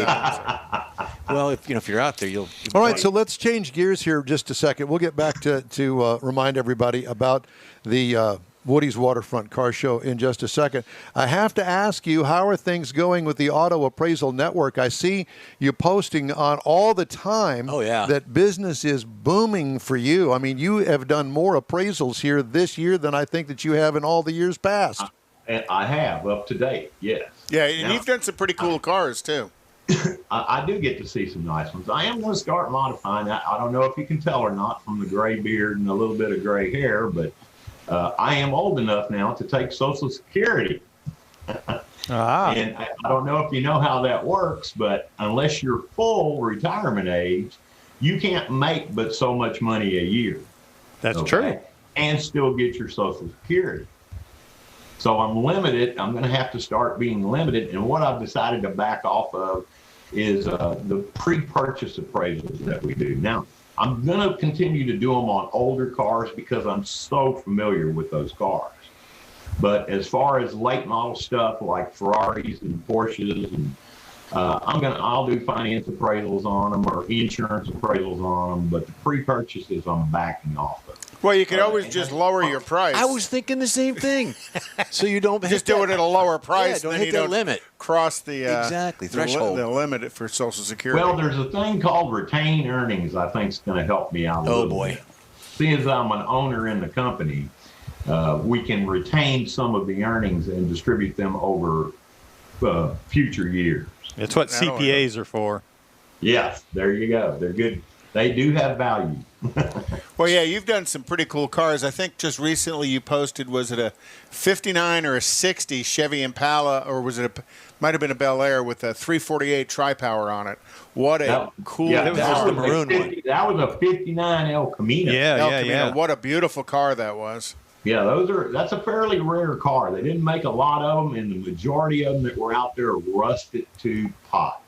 Well, if you're out there, you'll. All right, so let's change gears here just a second. We'll get back to remind everybody about the Woody's Waterfront Car Show in just a second. I have to ask you, how are things going with the Auto Appraisal Network? I see you posting on all the time that business is booming for you. I mean, you have done more appraisals here this year than I think that you have in all the years past. I have, up to date, yes. Yeah, and you've done some pretty cool cars, too. I do get to see some nice ones. I am going to start modifying that. I don't know if you can tell or not from the gray beard and a little bit of gray hair, but I am old enough now to take Social Security. And I don't know if you know how that works, but unless you're full retirement age, you can't make but so much money a year. That's true. And still get your Social Security. So I'm limited. I'm going to have to start being limited. And what I've decided to back off of is the pre-purchase appraisals that we do. Now, I'm going to continue to do them on older cars because I'm so familiar with those cars. But as far as late model stuff like Ferraris and Porsches, and I'll do finance appraisals on them or insurance appraisals on them. But the pre-purchases I'm backing off of. Well, you could always just lower your price. I was thinking the same thing. So you don't just do it at a lower price. Don't hit the limit. Cross the threshold. The limit for Social Security. Well, there's a thing called retained earnings. I think is going to help me out a little bit. Seeing as I'm an owner in the company, we can retain some of the earnings and distribute them over future years. That's what CPAs are for. Yes, there you go. They're good. They do have value. Well, yeah, you've done some pretty cool cars. I think just recently you posted, was it a 59 or a 60 Chevy Impala, or was it might have been a Bel Air with a 348 tri-power on it. What a cool. Yeah, that was the maroon one. That was a 59 El Camino. Yeah. What a beautiful car that was. Yeah, that's a fairly rare car. They didn't make a lot of them, and the majority of them that were out there rusted to pot.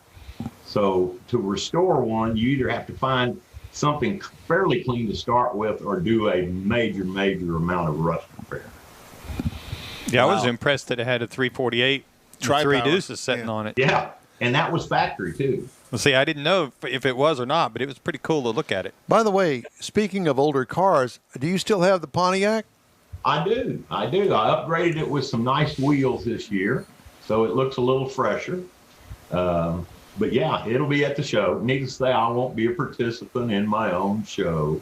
So to restore one, you either have to find something fairly clean to start with or do a major amount of rust repair. Yeah, I was impressed that it had a 348 3 deuces sitting on it. Yeah, and that was factory too. Well, see, I didn't know if it was or not, but it was pretty cool to look at it. By the way, speaking of older cars, do you still have the Pontiac? I do. I upgraded it with some nice wheels this year, so it looks a little fresher. But yeah, it'll be at the show. Needless to say, I won't be a participant in my own show.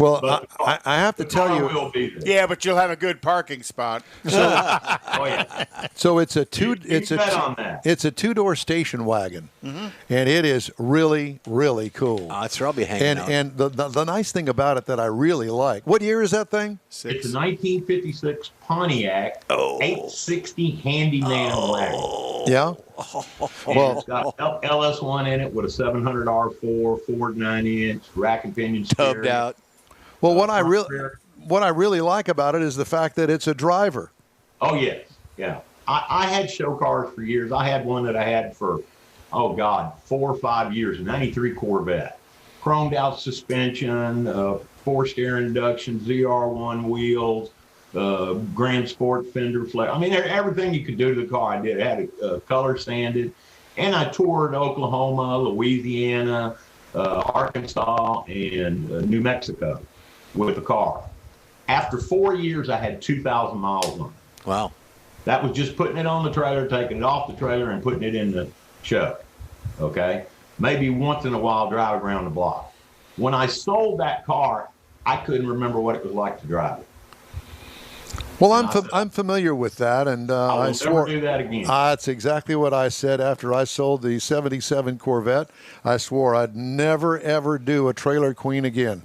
Well, I have to tell you. Will be there. Yeah, but you'll have a good parking spot. Oh yeah. So it's a it's a two-door station wagon, and it is really, really cool. That's where I'll be hanging out. And the nice thing about it that I really like. What year is that thing? It's a 1956 Pontiac 860 handyman wagon. Yeah. Well, it's got LS1 in it with a 700 R4, Ford 9-inch rack and pinion steering. Tubbed out. Well, what I really like about it is the fact that it's a driver. Oh yes, yeah. I had show cars for years. I had one that I had for 4 or 5 years, a '93 Corvette, chromed out suspension, 4-stair induction, ZR1 wheels, Grand Sport fender flare. I mean, everything you could do to the car, I did. I had it color sanded, and I toured Oklahoma, Louisiana, Arkansas, and New Mexico with the car. After 4 years, I had 2,000 miles on it. Wow. That was just putting it on the trailer, taking it off the trailer, and putting it in the show. Okay? Maybe once in a while, drive around the block. When I sold that car, I couldn't remember what it was like to drive it. Well, I'm familiar with that, and I will never do that again. That's exactly what I said after I sold the '77 Corvette. I swore I'd never ever do a trailer queen again,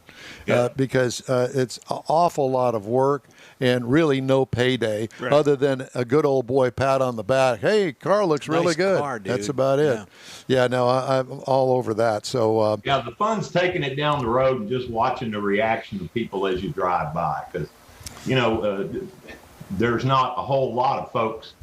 because it's an awful lot of work and really no payday other than a good old boy pat on the back. Hey, car looks really Nice good. car, dude. That's about it. Yeah, no, I'm all over that. So the fun's taking it down the road and just watching the reaction of people as you drive by, because there's not a whole lot of folks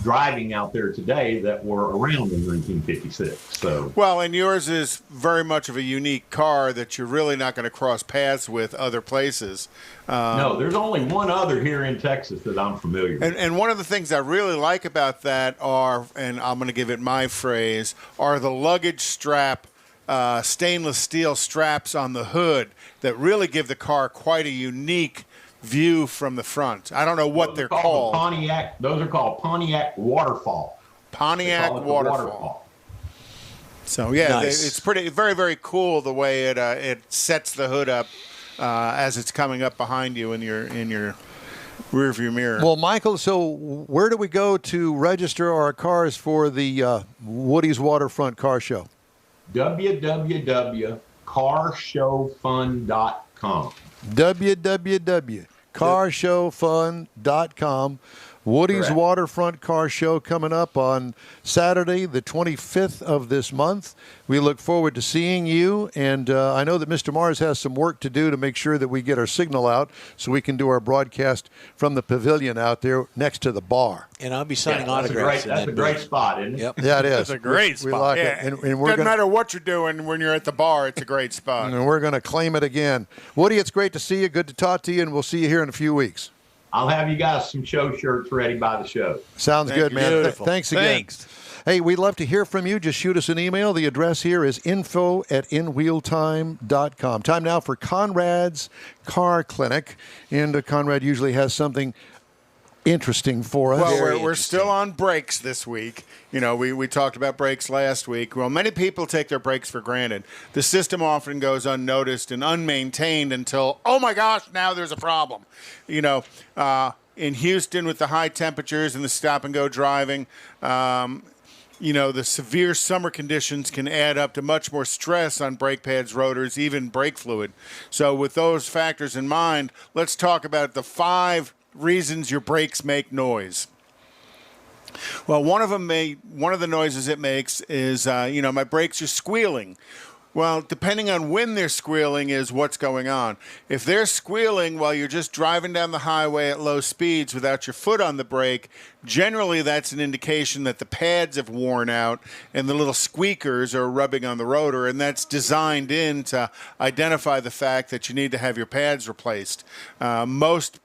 driving out there today that were around in 1956. So well, and yours is very much of a unique car that you're really not going to cross paths with other places. No, there's only one other here in Texas that I'm familiar with. And one of the things I really like about that are, and I'm going to give it my phrase, are the luggage strap stainless steel straps on the hood that really give the car quite a unique view from the front. I don't know what they're called. Pontiac. Those are called Pontiac Waterfall. Pontiac Waterfall. So yeah, nice. It's very, very cool the way it sets the hood up as it's coming up behind you in your rearview mirror. Well, Michael, so where do we go to register our cars for the Woody's Waterfront Car Show? www.carshowfun.com. www.carshowfun.com. Woody's Correct. Waterfront Car Show coming up on Saturday, the 25th of this month. We look forward to seeing you, and I know that Mr. Mars has some work to do to make sure that we get our signal out so we can do our broadcast from the pavilion out there next to the bar. And I'll be signing autographs. That's a great spot, isn't it? Yep. Yeah, it is. It's a great spot. We like Yeah, it. And we're doesn't matter what you're doing when you're at the bar, it's a great spot. And we're going to claim it again. Woody, it's great to see you. Good to talk to you, and we'll see you here in a few weeks. I'll have you guys some show shirts ready by the show. Sounds good, man. Thanks again. Thanks. Hey, we'd love to hear from you. Just shoot us an email. The address here is info@inwheeltime.com. Time now for Conrad's Car Clinic. And Conrad usually has something interesting for us. Well, we're still on brakes this week. You know, we talked about brakes last week. Well, many people take their brakes for granted. The system often goes unnoticed and unmaintained until, oh my gosh, now there's a problem. You know, in Houston with the high temperatures and the stop-and-go driving, you know, the severe summer conditions can add up to much more stress on brake pads, rotors, even brake fluid. So with those factors in mind, let's talk about the 5 reasons your brakes make noise. Well, one of the noises it makes is, my brakes are squealing. Well, depending on when they're squealing is what's going on. If they're squealing while you're just driving down the highway at low speeds without your foot on the brake, generally that's an indication that the pads have worn out and the little squeakers are rubbing on the rotor, and that's designed in to identify the fact that you need to have your pads replaced. Most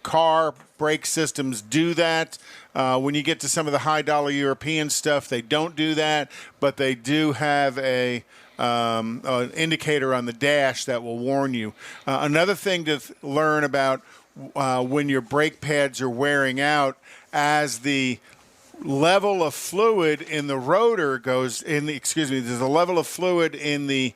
car brake systems do that. When you get to some of the high-dollar European stuff, they don't do that, but they do have an indicator on the dash that will warn you. Another thing to learn about when your brake pads are wearing out as the level of fluid in the rotor goes in the, there's a level of fluid in the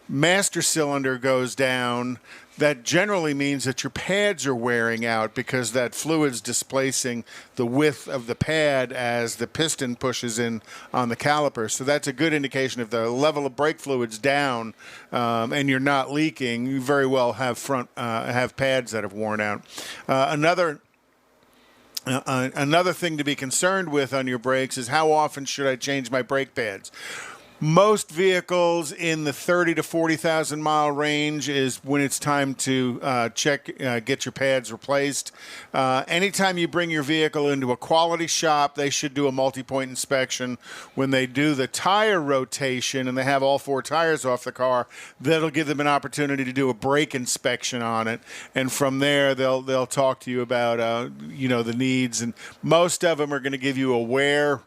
master cylinder goes down, that generally means that your pads are wearing out because that fluid's displacing the width of the pad as the piston pushes in on the caliper. So that's a good indication. If the level of brake fluid's down and you're not leaking, you very well have have pads that have worn out. Another thing to be concerned with on your brakes is how often should I change my brake pads? Most vehicles in the 30 to 40,000 mile range is when it's time to get your pads replaced. Anytime you bring your vehicle into a quality shop, they should do a multi-point inspection. When they do the tire rotation and they have all 4 tires off the car, that'll give them an opportunity to do a brake inspection on it. And from there, they'll talk to you about the needs. And most of them are going to give you a wear.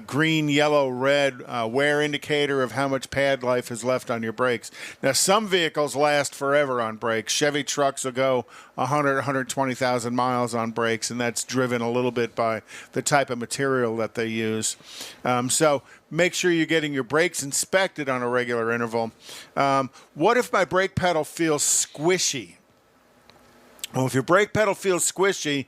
Green, yellow, red wear indicator of how much pad life is left on your brakes. Now, some vehicles last forever on brakes. Chevy trucks will go 120,000 miles on brakes, and that's driven a little bit by the type of material that they use. So make sure you're getting your brakes inspected on a regular interval. What if my brake pedal feels squishy? Well, if your brake pedal feels squishy,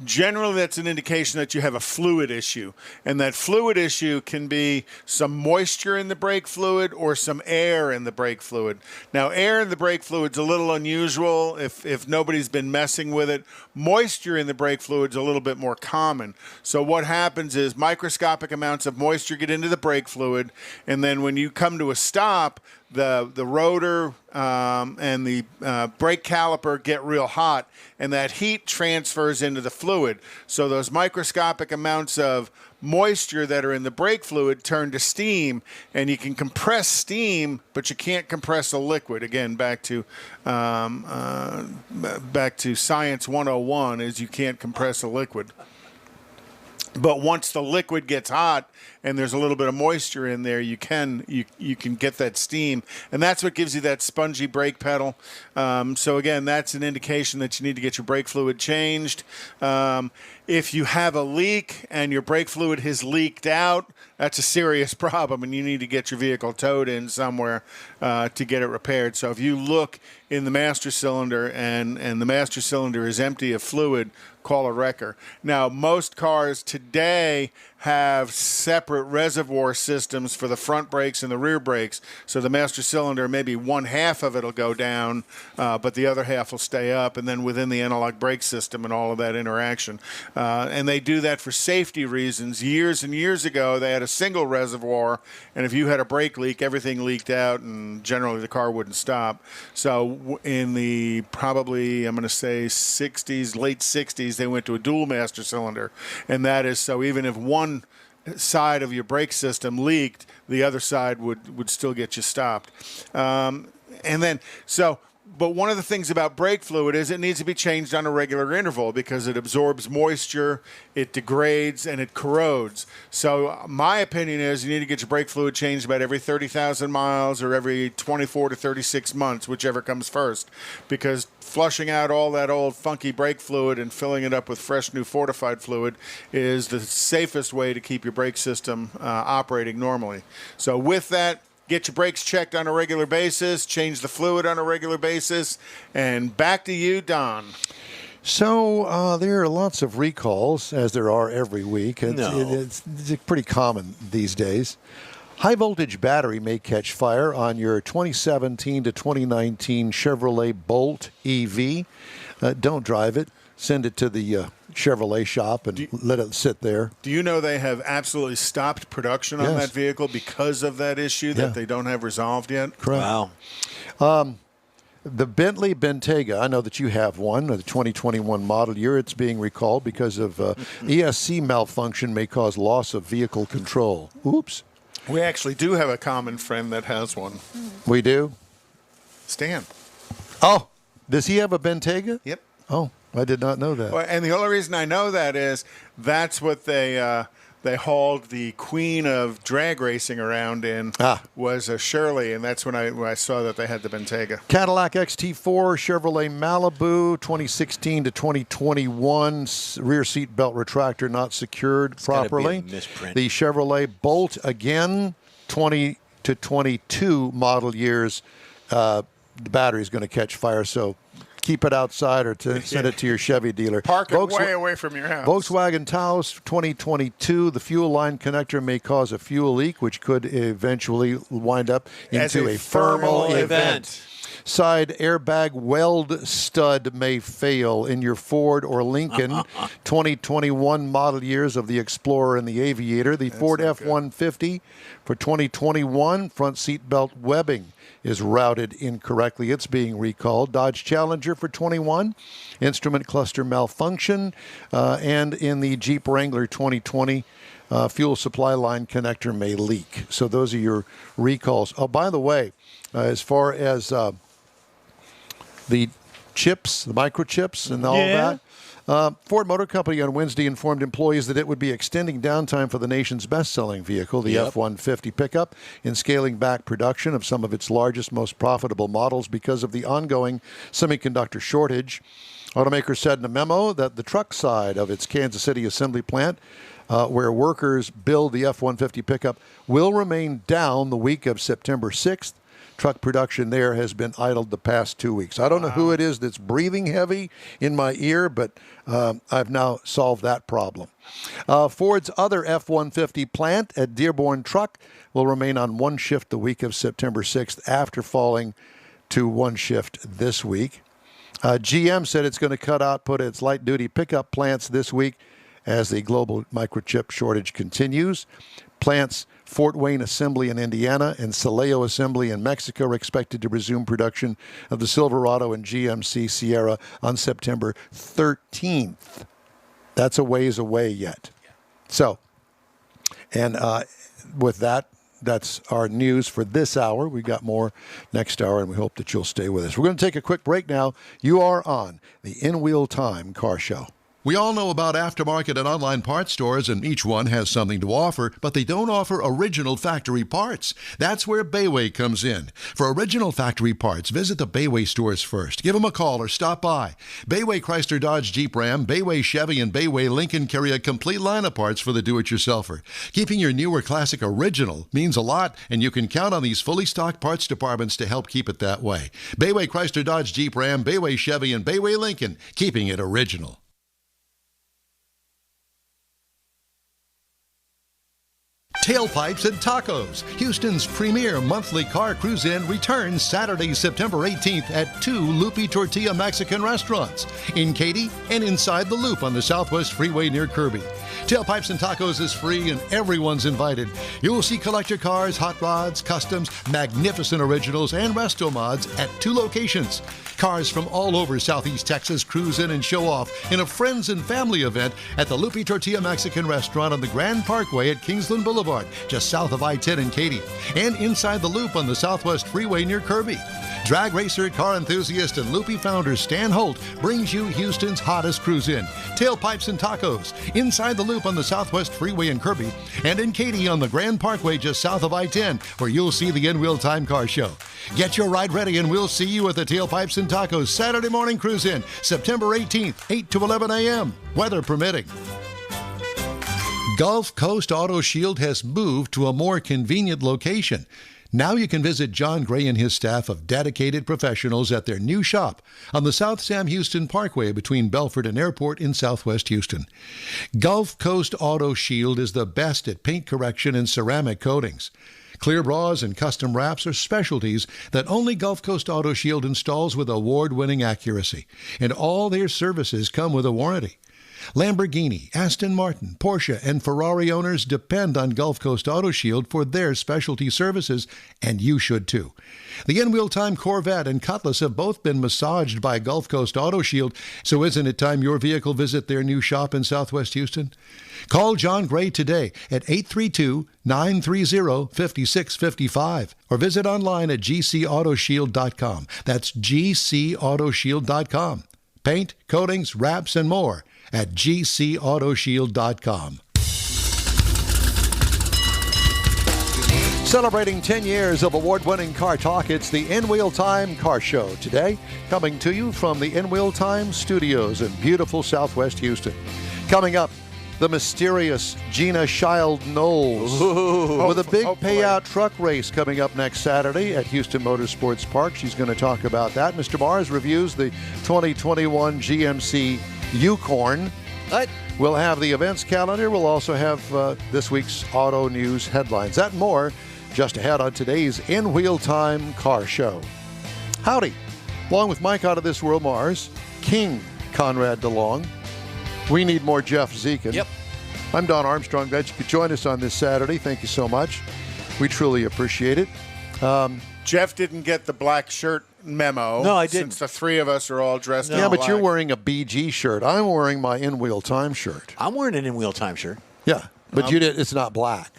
generally that's an indication that you have a fluid issue. And that fluid issue can be some moisture in the brake fluid or some air in the brake fluid. Now, air in the brake fluid's a little unusual if nobody's been messing with it. Moisture in the brake fluid's a little bit more common. So what happens is microscopic amounts of moisture get into the brake fluid, and then when you come to a stop, the rotor and the brake caliper get real hot, and that heat transfers into the fluid. So those microscopic amounts of moisture that are in the brake fluid turn to steam, and you can compress steam, but you can't compress a liquid. Again, back to Science 101 is you can't compress a liquid. But once the liquid gets hot and there's a little bit of moisture in there, you can get that steam, and that's what gives you that spongy brake pedal. So again, that's an indication that you need to get your brake fluid changed. If you have a leak and your brake fluid has leaked out, that's a serious problem, and you need to get your vehicle towed in somewhere to get it repaired. So if you look in the master cylinder and the master cylinder is empty of fluid, call a wrecker. Now, most cars today have separate reservoir systems for the front brakes and the rear brakes. So the master cylinder, maybe one half of it will go down, but the other half will stay up, and then within the analog brake system and all of that interaction. And they do that for safety reasons. Years and years ago, they had a single reservoir, and if you had a brake leak, everything leaked out, and generally the car wouldn't stop. So in the probably, I'm going to say 60s, late 60s, they went to a dual master cylinder, and that is so even if one side of your brake system leaked, the other side would still get you stopped. But one of the things about brake fluid is it needs to be changed on a regular interval because it absorbs moisture, it degrades, and it corrodes. So my opinion is you need to get your brake fluid changed about every 30,000 miles or every 24 to 36 months, whichever comes first, because flushing out all that old funky brake fluid and filling it up with fresh new fortified fluid is the safest way to keep your brake system operating normally. So with that, get your brakes checked on a regular basis, change the fluid on a regular basis, and back to you, Don. So there are lots of recalls, as there are every week. It's pretty common these days. High voltage battery may catch fire on your 2017 to 2019 Chevrolet Bolt EV. Don't drive it. Send it to the Chevrolet shop and let it sit there. Do you know they have absolutely stopped production on that vehicle because of that issue that they don't have resolved yet? Correct. Wow. The Bentley Bentayga, I know that you have one, the 2021 model year. It's being recalled because of ESC malfunction may cause loss of vehicle control. Oops. We actually do have a common friend that has one. We do? Stan. Oh, does he have a Bentayga? Yep. Oh, I did not know that. Well, and the only reason I know that is that's what they they hauled the queen of drag racing around in was a Shirley, and that's when I saw that they had the Bentayga. Cadillac XT4, Chevrolet Malibu, 2016 to 2021, rear seat belt retractor not secured properly. The Chevrolet Bolt, again, 20 to 22 model years. The battery is going to catch fire, so keep it outside or send it to your Chevy dealer. Park it way away from your house. Volkswagen Taos 2022. The fuel line connector may cause a fuel leak, which could eventually wind up into a thermal event. Side airbag weld stud may fail in your Ford or Lincoln 2021 model years of the Explorer and the Aviator. The Ford F-150 for 2021 front seat belt webbing is routed incorrectly. It's being recalled. Dodge Challenger for 21, instrument cluster malfunction, and in the Jeep Wrangler 2020, fuel supply line connector may leak. So those are your recalls. Oh, by the way, as far as the chips, the microchips and all of that, Ford Motor Company on Wednesday informed employees that it would be extending downtime for the nation's best-selling vehicle, the F-150 pickup, in scaling back production of some of its largest, most profitable models because of the ongoing semiconductor shortage. Automaker said in a memo that the truck side of its Kansas City assembly plant, where workers build the F-150 pickup, will remain down the week of September 6th. Truck production there has been idled the past 2 weeks. I don't know who it is that's breathing heavy in my ear, but I've now solved that problem. Ford's other F-150 plant at Dearborn Truck will remain on one shift the week of September 6th after falling to one shift this week. GM said it's going to cut output at its light-duty pickup plants this week as the global microchip shortage continues. Plants Fort Wayne Assembly in Indiana and Silao Assembly in Mexico are expected to resume production of the Silverado and GMC Sierra on September 13th. That's a ways away yet. So, and with that, that's our news for this hour. We've got more next hour, and we hope that you'll stay with us. We're going to take a quick break now. You are on the In Wheel Time Car Show. We all know about aftermarket and online parts stores, and each one has something to offer, but they don't offer original factory parts. That's where Bayway comes in. For original factory parts, visit the Bayway stores first. Give them a call or stop by. Bayway Chrysler Dodge Jeep Ram, Bayway Chevy, and Bayway Lincoln carry a complete line of parts for the do-it-yourselfer. Keeping your newer classic original means a lot, and you can count on these fully stocked parts departments to help keep it that way. Bayway Chrysler Dodge Jeep Ram, Bayway Chevy, and Bayway Lincoln, keeping it original. Tailpipes and Tacos, Houston's premier monthly car cruise-in, returns Saturday, September 18th at 2 Loopy Tortilla Mexican restaurants in Katy and inside the Loop on the Southwest Freeway near Kirby. Tailpipes and Tacos is free and everyone's invited. You will see collector cars, hot rods, customs, magnificent originals, and resto mods at 2 locations. Cars from all over Southeast Texas cruise in and show off in a friends and family event at the Loopy Tortilla Mexican Restaurant on the Grand Parkway at Kingsland Boulevard, just south of I-10 in Katy, and inside the Loop on the Southwest Freeway near Kirby. Drag racer, car enthusiast, and Loopy founder Stan Holt brings you Houston's hottest cruise-in, Tailpipes and Tacos, inside the Loop on the Southwest Freeway in Kirby, and in Katy on the Grand Parkway just south of I-10, where you'll see the In Wheel Time Car Show. Get your ride ready, and we'll see you at the Tailpipes and Tacos Saturday morning cruise-in, September 18th, 8 to 11 a.m., weather permitting. Gulf Coast Auto Shield has moved to a more convenient location. Now you can visit John Gray and his staff of dedicated professionals at their new shop on the South Sam Houston Parkway between Belford and Airport in Southwest Houston. Gulf Coast Auto Shield is the best at paint correction and ceramic coatings. Clear bras and custom wraps are specialties that only Gulf Coast Auto Shield installs with award-winning accuracy, and all their services come with a warranty. Lamborghini, Aston Martin, Porsche, and Ferrari owners depend on Gulf Coast Auto Shield for their specialty services, and you should too. The In-Wheel Time Corvette and Cutlass have both been massaged by Gulf Coast Auto Shield, so isn't it time your vehicle visit their new shop in Southwest Houston? Call John Gray today at 832-930-5655 or visit online at gcautoshield.com. That's gcautoshield.com. Paint, coatings, wraps, and more at gcautoshield.com. Celebrating 10 years of award-winning car talk, it's the In Wheel Time Car Show today, coming to you from the In Wheel Time studios in beautiful Southwest Houston. Coming up, the mysterious Gina Schild Knowles with a big payout truck race coming up next Saturday at Houston Motorsports Park. She's going to talk about that. Mr. Mars reviews the 2021 GMC Unicorn. What? We'll have the events calendar. We'll also have this week's auto news headlines. That and more just ahead on today's In Wheel Time Car Show. Howdy. Along with Mike Out of This World Mars, King Conrad DeLong. We need more Jeff Zekin. Yep. I'm Don Armstrong. Glad you could join us on this Saturday. Thank you so much. We truly appreciate it. Jeff didn't get the black shirt memo. No, I didn't. Since the three of us are all dressed in Yeah, but black. you're wearing a BG shirt. I'm wearing my In Wheel Time shirt. I'm wearing an In Wheel Time shirt. Yeah, but you did. It's not black.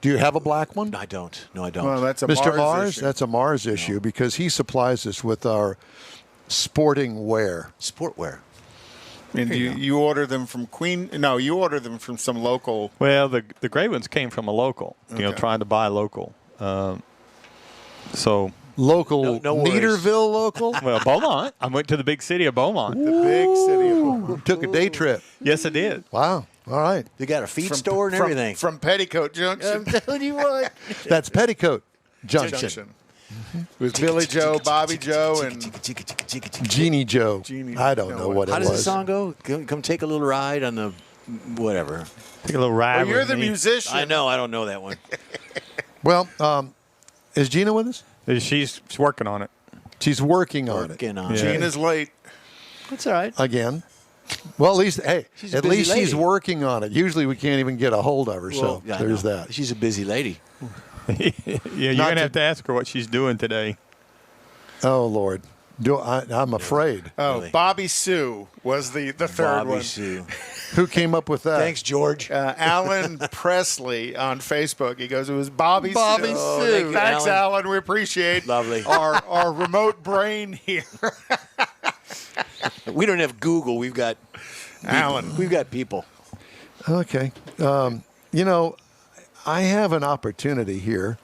Do you have a black one? I don't. No, I don't. Well, that's a Mr. Mars, issue. that's a Mars issue because he supplies us with our sporting wear. Sportwear. And you order them from Queen? No, you order them from some local. Well, the gray ones came from a local. Okay. Trying to buy local. So Local, No worries. Neaterville local. well, Beaumont. I went to the big city of Beaumont. The big city of Took a day trip. Yes, I did. Wow. All right. They got a feed store and everything. From Petticoat Junction. I'm telling you what. That's Petticoat Junction. Junction. With Billy Joe, Bobby Joe, and Jeannie Joe. Jeannie- I don't know what How it does the was. song go? Come take a little ride on the whatever. Take a little ride. well, you're with the me. musician. I know. I don't know that one. Well, is Gina with us? She's working on it. She's working on it Working on Yeah. it. Gina's late. That's all right. again. Well, at least, hey, She's a at busy least she's lady. working on it. Usually we can't even get a hold of her, so Yeah, I there's know. that. She's a busy lady. Yeah, you're Not gonna to- have to ask her what she's doing today. Oh, Lord. I'm afraid. Oh, Really? Bobby Sue was the third Bobby one. Sue. Who came up with that? Thanks, George. Alan Presley on Facebook. He goes, it was Bobby Sue. Bobby Oh, Sue. thank you, Thanks, Alan. Alan. We appreciate Lovely. our remote brain here. We don't have Google. We've got Alan. We've got people. Okay. I have an opportunity here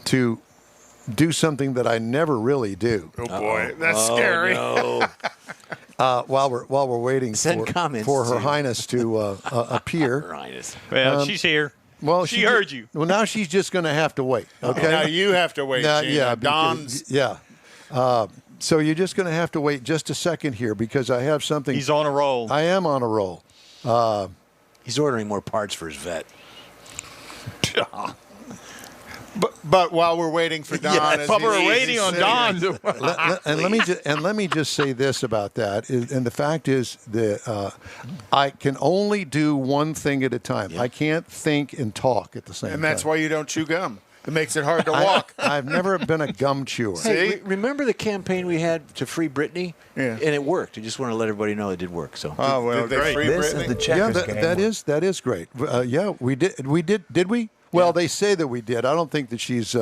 to do something that I never really do. Oh, boy. That's scary. No. While we're waiting Send for comments Her to- Highness to appear. Her Highness. Well, she's here. Well, She heard you. Well, now she's just going to have to wait. Okay. Now you have to wait, Now, Gina. yeah, Don's. yeah. So you're just going to have to wait just a second here because I have something. He's on a roll. I am on a roll. He's ordering more parts for his vet. But while we're waiting for Don, as But he's we're waiting on sitting Don. here- Let me just say this about that. And the fact is that I can only do one thing at a time. I can't think and talk at the same time. And that's why you don't chew gum. It makes it hard to walk. I've never been a gum chewer. Hey, See? remember the campaign we had to free Britney? Yeah. And it worked. I just want to let everybody know it did work. So. Oh, well, Did they great. free This Britney? is the Yeah, checkers game. that is great. Yeah, we did. We did. Did we? Well, they say that we did. I don't think that she's. There.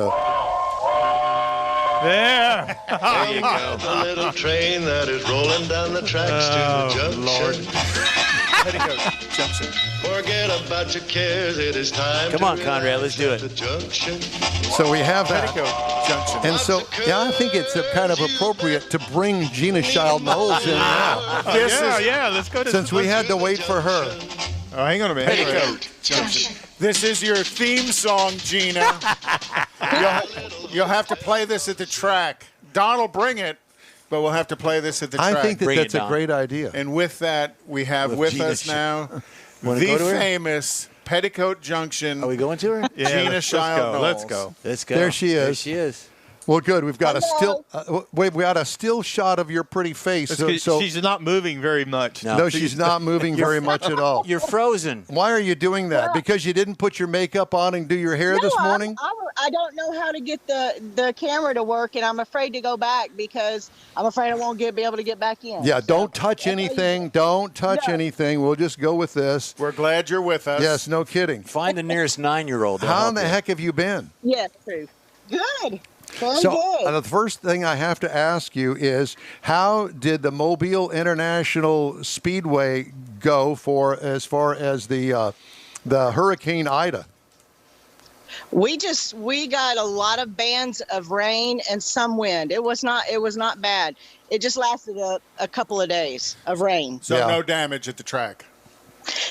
There you go. The little train that is rolling down the tracks to the junction. Petticoat Junction. Forget about your cares. It is time. Come to on, Conrad, let's do relax it. at the junction. So we have that. Petticoat Junction. And so, yeah, I think it's kind of appropriate to bring Gina Schild Knowles in now, This is Let's go to since we had to wait for her. Oh, hang on a minute. Petticoat Junction. This is your theme song, Gina. You'll have to play this at the track. Don will bring it, but we'll have to play this at the track. I think that Bring it, that's a Don. great idea. And with that, we have With with Gina us now Wanna the go to her? famous Petticoat Junction. Are we going to her? Yeah, Gina let's Schild go. Knowles. Let's go. Let's go. There she There is. she is. Well, good. We've got a still. We got a still shot of your pretty face. That's So, 'cause so she's not moving very much. No. no, she's not moving very much at all. You're frozen. Why are you doing that? Because you didn't put your makeup on and do your hair this morning? I don't know how to get the camera to work, and I'm afraid to go back because I'm afraid I won't be able to get back in. Yeah, So, don't touch anything. Don't touch No. anything. We'll just go with this. We're glad you're with us. Yes, no kidding. Find the nearest 9-year-old. They'll How help in the you. heck have you been? Yes, true. Good. Very So good. the first thing I have to ask you is, how did the Mobile International Speedway go for as far as the Hurricane Ida? We got a lot of bands of rain and some wind. It was not bad. It just lasted a couple of days of rain. So no damage at the track.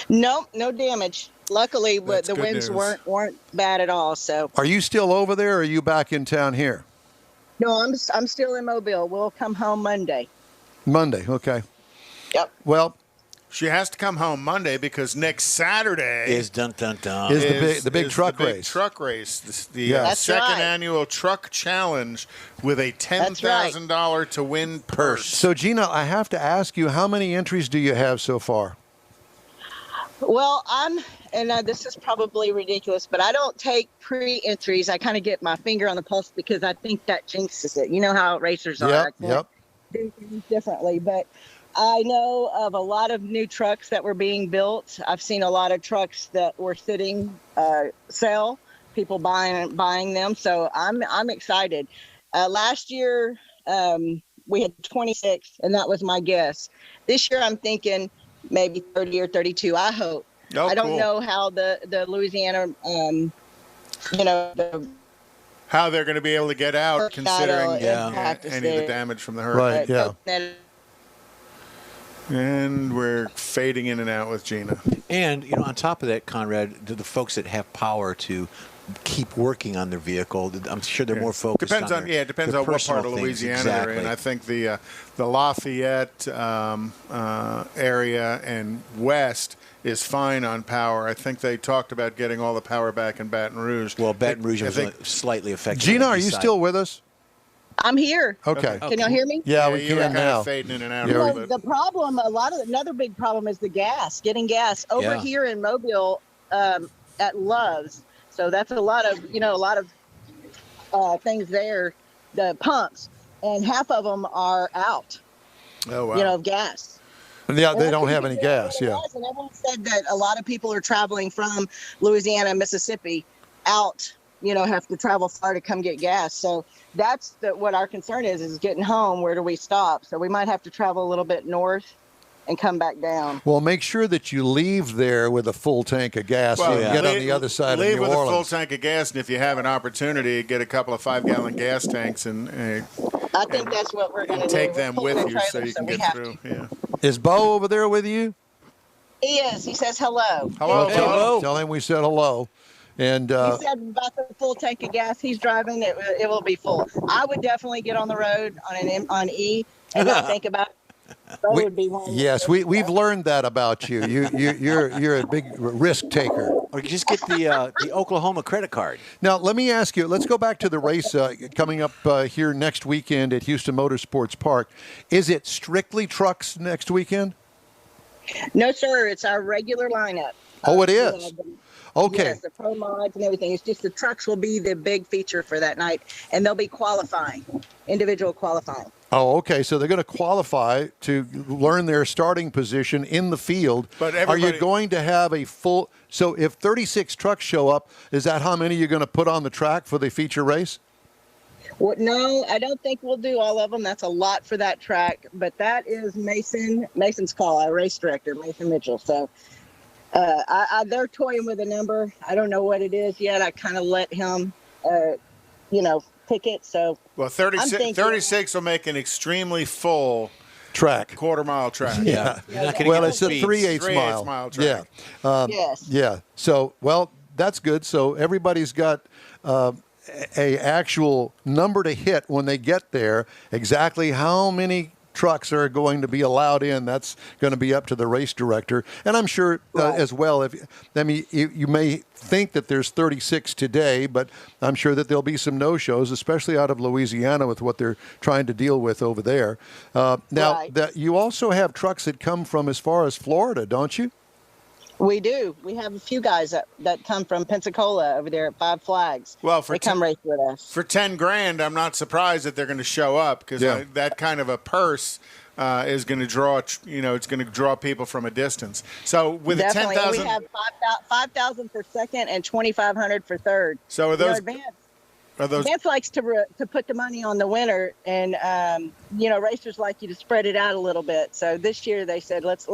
No damage. Luckily, the winds weren't bad at all. So, are you still over there, or are you back in town here? No, I'm still in Mobile. We'll come home Monday. Monday, okay. Yep. Well, she has to come home Monday because next Saturday is the big truck race. Truck race, the second annual truck challenge with a $10,000 to win purse. So, Gina, I have to ask you, how many entries do you have so far? Well, this is probably ridiculous, but I don't take pre-entries. I kind of get my finger on the pulse because I think that jinxes it. You know how racers are. Yep. Do things differently, but I know of a lot of new trucks that were being built. I've seen a lot of trucks that were sitting sell, people buying them. So I'm excited. Last year we had 26, and that was my guess. This year I'm thinking maybe 30 or 32. I hope. Oh, I don't know how the Louisiana, how they're going to be able to get out considering any of the damage from the hurricane. Right. Yeah. And we're fading in and out with Gina. And, on top of that, Conrad, the folks that have power to keep working on their vehicle, I'm sure they're more focused depends on what part of Louisiana they're in. I think the Lafayette area and west is fine on power. I think they talked about getting all the power back in Baton Rouge. Well, Baton Rouge was slightly affected. Gina, are you still with us? I'm here. Okay. Can y'all hear me? Yeah, we can now. Kind of fading in and out a little bit. The problem, another big problem is the gas, getting gas over here in Mobile at Love's. So that's a lot of things there, the pumps, and half of them are out. Oh, wow. Of gas. Yeah, they don't have any gas. Yeah. And everyone said that a lot of people are traveling from Louisiana, Mississippi out, have to travel far to come get gas. So that's what our concern is getting home. Where do we stop? So we might have to travel a little bit north and come back down. Well, make sure that you leave there with a full tank of gas and get on the other side of New Orleans. Leave with a full tank of gas, and if you have an opportunity, get a couple of 5-gallon gas tanks and I think that's what we're going to do. Take them with you so you can get through. Yeah. Is Bo over there with you? He is. He says hello. Hello. Tell him we said hello. And he said about the full tank of gas he's driving, it will be full. I would definitely get on the road on E and not think about it. Would be one. Yes, we've learned that about you. You're a big risk taker. Or you just get the Oklahoma credit card. Now, let me ask you. Let's go back to the race coming up here next weekend at Houston Motorsports Park. Is it strictly trucks next weekend? No, sir. It's our regular lineup. Oh, it is. Okay. Yes, the pro mods and everything. It's just the trucks will be the big feature for that night, and they'll be qualifying, individual qualifying. Oh, okay. So they're going to qualify to learn their starting position in the field. But are you going to have a full? So if 36 trucks show up, is that how many you're going to put on the track for the feature race? Well, no, I don't think we'll do all of them. That's a lot for that track. But that is Mason's call, our race director, Mason Micheal. So they're toying with a number. I don't know what it is yet. I kind of let him, pick it. So 36 will make an extremely full track, quarter-mile track. Yeah. Well, it's a 3/8 mile track. Yeah. Yes. Yeah. So, that's good. So everybody's got a actual number to hit when they get there. Exactly how many trucks are going to be allowed in, that's going to be up to the race director. And I'm sure as well, you may think that there's 36 today, but I'm sure that there'll be some no-shows, especially out of Louisiana with what they're trying to deal with over there. That you also have trucks that come from as far as Florida, don't you? We do. We have a few guys that come from Pensacola over there at Five Flags. Well, they come race with us. For $10,000, I'm not surprised that they're going to show up because that kind of a purse is going to draw. It's going to draw people from a distance. So with a 10,000, we have 5,000 for second and 2,500 for third. So are those? Advance likes to put the money on the winner, and racers like you to spread it out a little bit. So this year they said let's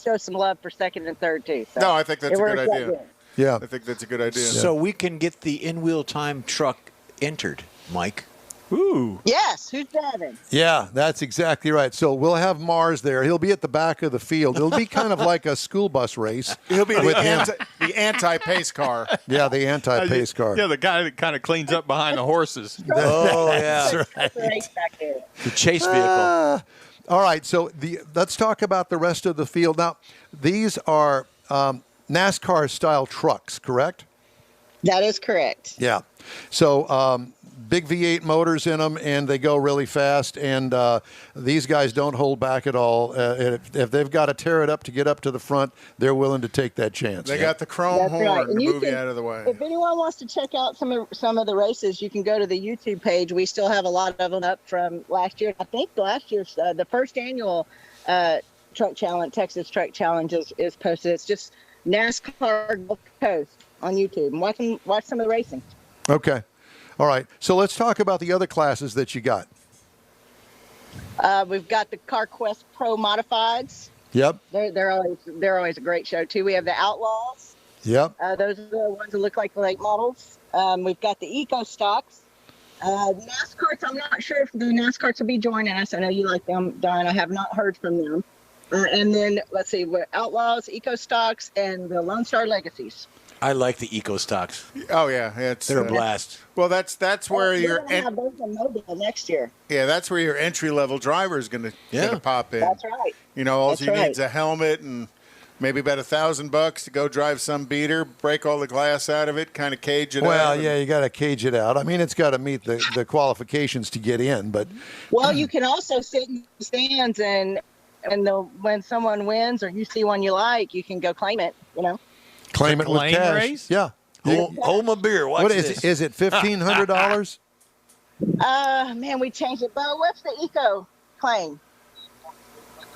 show some love for second and third too. So no, I think that's a good idea. Yeah. I think that's a good idea. So we can get the in-wheel time truck entered, Mike. Ooh. Yes, who's driving? Yeah, that's exactly right. So we'll have Mars there. He'll be at the back of the field. It'll be kind of like a school bus race. He'll be with the anti-pace car. Yeah, the anti-pace car. Yeah, the guy that kind of cleans up behind the horses. Oh, yeah. That's right. Race back there. The chase vehicle. All right, so let's talk about the rest of the field. Now, these are NASCAR-style trucks, correct? That is correct. Yeah. So big V8 motors in them, and they go really fast, and these guys don't hold back at all. If they've got to tear it up to get up to the front, they're willing to take that chance. They got the chrome That's horn right. to And you move you can- out of the way. If anyone wants to check out some of the races, you can go to the YouTube page. We still have a lot of them up from last year. I think last year's the first annual truck challenge, Texas Truck Challenge, is posted. It's just NASCAR Gulf Coast on YouTube, and watch some of the racing. Okay. All right. So let's talk about the other classes that you got. We've got the CarQuest Pro Modifieds. Yep. They're always a great show too. We have the Outlaws. Yep. Those are the ones that look like late models. We've got the Eco Stocks. NASCARs, I'm not sure if the NASCARs will be joining us. I know you like them, Don. I have not heard from them. And then, let's see, we're Outlaws, Eco Stocks, and the Lone Star Legacies. I like the eco stocks. Oh yeah, They're a blast. Well, that's where We're your going to have those in Mobile next year. that's where your entry level driver is going to pop in. That's right. You know, all That's you right. need is a helmet and maybe about $1,000 to go drive some beater, break all the glass out of it, kind of cage it out. Well, yeah, you got to cage it out. I mean, it's got to meet the qualifications to get in, but Well, you can also sit in the stands and when someone wins or you see one you like, you can go claim it. You know. claim it with claim cash. race? Yeah. Hold my beer. Watch What this. is it? $1,500? Man, we changed it. But what's the eco claim?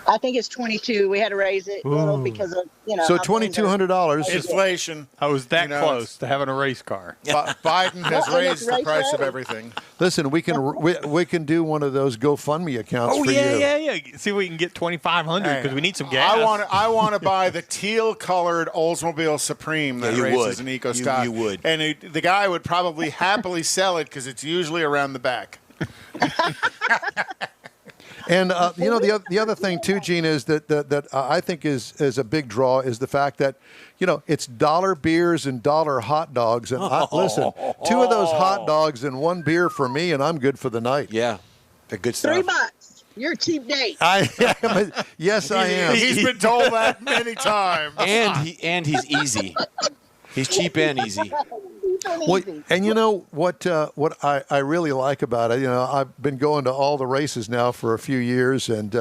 I think it's 22. We had to raise it a little because of So how things are- $2,200. Inflation. I was that You know, close to having a race car. Biden has Well, and raised it's the race price of ready. everything. Listen, we can do one of those GoFundMe accounts Oh for yeah, you. yeah. See if we can get 2,500 because we need some gas. I want to buy the teal colored Oldsmobile Supreme that Yeah, you races would. in Eco You- Stock. you would. And the guy would probably happily sell it because it's usually around the back. And the other thing too, Gina, is that I think is a big draw is the fact that it's dollar beers and dollar hot dogs. And listen, 2 of those hot dogs and 1 beer for me, and I'm good for the night. Yeah, they're good stuff. $3. You're a cheap date. Yes, I am. He's been told that many times. And he's easy. He's cheap and easy. Well, and you know what I really like about it, I've been going to all the races now for a few years, and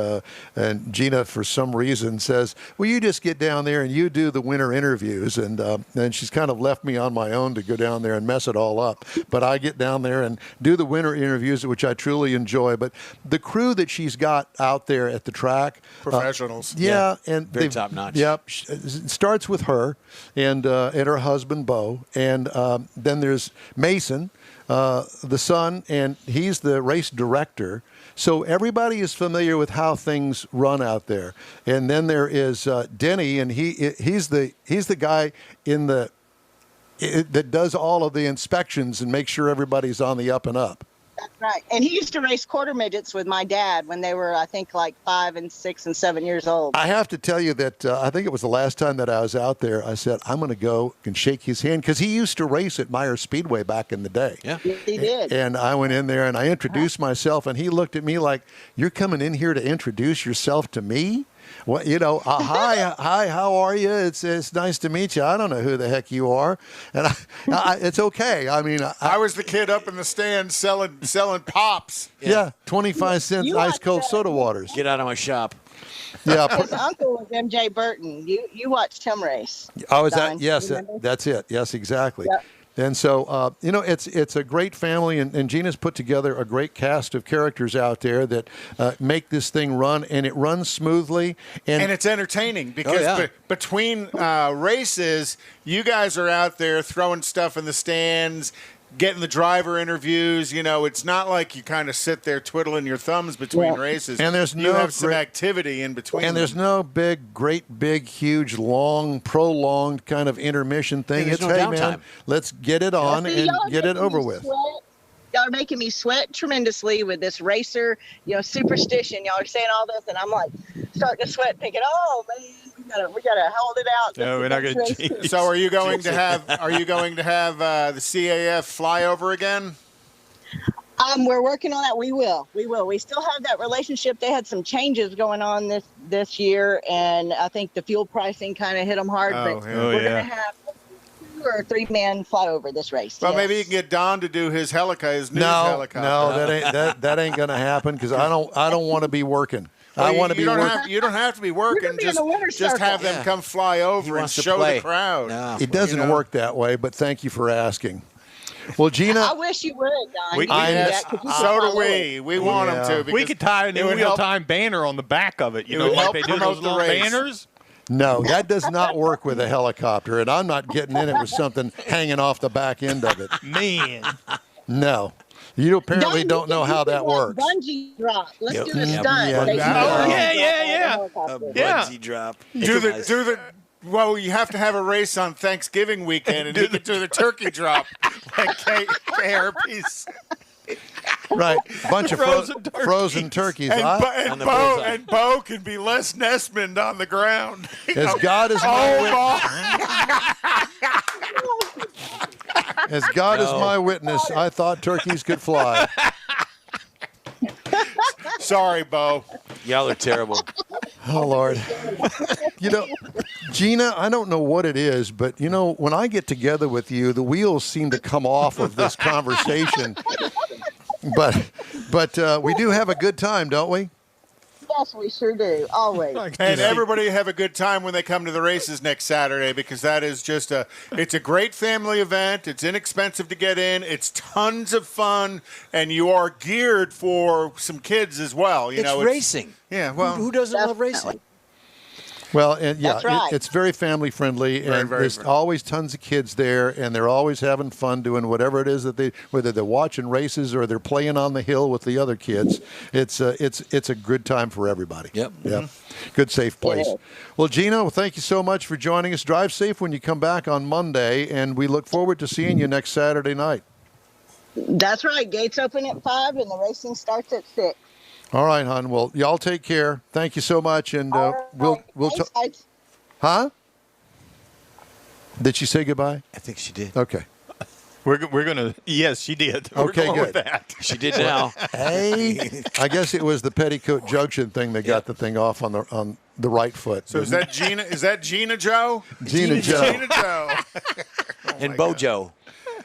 Gina, for some reason, says, well, you just get down there and you do the winter interviews, and she's kind of left me on my own to go down there and mess it all up. But I get down there and do the winter interviews, which I truly enjoy. But the crew that she's got out there at the track, Professionals. and Very top-notch. Yep, it starts with her and her husband Bo, and then there's Mason, the son, and he's the race director. So everybody is familiar with how things run out there. And then there is Denny, and he's the guy that does all of the inspections and makes sure everybody's on the up and up. That's right. And he used to race quarter midgets with my dad when they were, I think, like 5 and 6 and 7 years old. I have to tell you that I think it was the last time that I was out there, I said, I'm going to go and shake his hand because he used to race at Myers Speedway back in the day. Yeah. Yes, he did. And I went in there and I introduced myself, and he looked at me like, you're coming in here to introduce yourself to me? Well, hi, how are you? It's nice to meet you. I don't know who the heck you are, and it's okay. I mean, I was the kid up in the stand selling pops. yeah, 25 cents You ice cold watch, soda waters. Get out of my shop. Yeah. His uncle was M.J. Burton. You watched him race. Oh, is that? Don, Yes, remember? that's it. Yes, exactly. Yep. And so, it's a great family, and Gina's put together a great cast of characters out there that make this thing run, and it runs smoothly. And it's entertaining because between races, you guys are out there throwing stuff in the stands, getting the driver interviews. You know, it's not like you kind of sit there twiddling your thumbs between races. And there's you no have some activity in between. And there's no great big, huge, long, prolonged kind of intermission thing. Yeah, It's, there's no hey, downtime. man, let's get it on and get it over with. Y'all are making me sweat tremendously with this racer, superstition. Y'all are saying all this, and I'm like starting to sweat, thinking, "Oh man, we gotta hold it out." No, we're not gonna. So, are you going to have the CAF flyover again? We're working on that. We will. We still have that relationship. They had some changes going on this year, and I think the fuel pricing kind of hit them hard. But we're gonna have 2 or 3 man flyover this race. Well, maybe you can get Don to do his helicopter. No, that ain't gonna happen because I don't want to be working. Well, I want to be working. You don't have to be working. Just have them come fly over and show the crowd. No. It doesn't work that way, but thank you for asking. Well, Gina, I wish you would, Don. So do we. We want them to. We could tie a new real-time banner on the back of it. Like they do those little banners. No, that does not work with a helicopter, and I'm not getting in it with something hanging off the back end of it. Man. No. You apparently don't know how that works. Bungee drop. Let's do the stunt. Yeah. Bungee drop. Well, you have to have a race on Thanksgiving weekend, and you can do the turkey drop like KRP's. Right, bunch of frozen turkeys. And Bo can be Les Nessman on the ground. As God is my witness, I thought turkeys could fly. Sorry, Bo. Y'all are terrible. Oh, Lord. Gina, I don't know what it is, but, when I get together with you, the wheels seem to come off of this conversation. But we do have a good time, don't we? Yes, we sure do. Always. And everybody have a good time when they come to the races next Saturday, because that is it's a great family event. It's inexpensive to get in. It's tons of fun, and you are geared for some kids as well. It's racing. Yeah, well. Who doesn't love racing? Well, and That's right. it's very family friendly, and there's always tons of kids there, and they're always having fun doing whatever it is that whether they're watching races or they're playing on the hill with the other kids. It's a good time for everybody. Yep. Good, safe place. Well, Gina, thank you so much for joining us. Drive safe when you come back on Monday, and we look forward to seeing you next Saturday night. That's right. Gates open at 5, and the racing starts at 6. All right, hon. Well, y'all take care. Thank you so much, and we'll Huh? Did she say goodbye? I think she did. Okay. We're gonna. Yes, she did. Okay, good. good. With that. She did now. Hey, I guess it was the Petticoat Junction thing that got the thing off on the right foot. So is that Gina? Is that Gina Joe? Gina Joe. Gina Joe. And Bojo.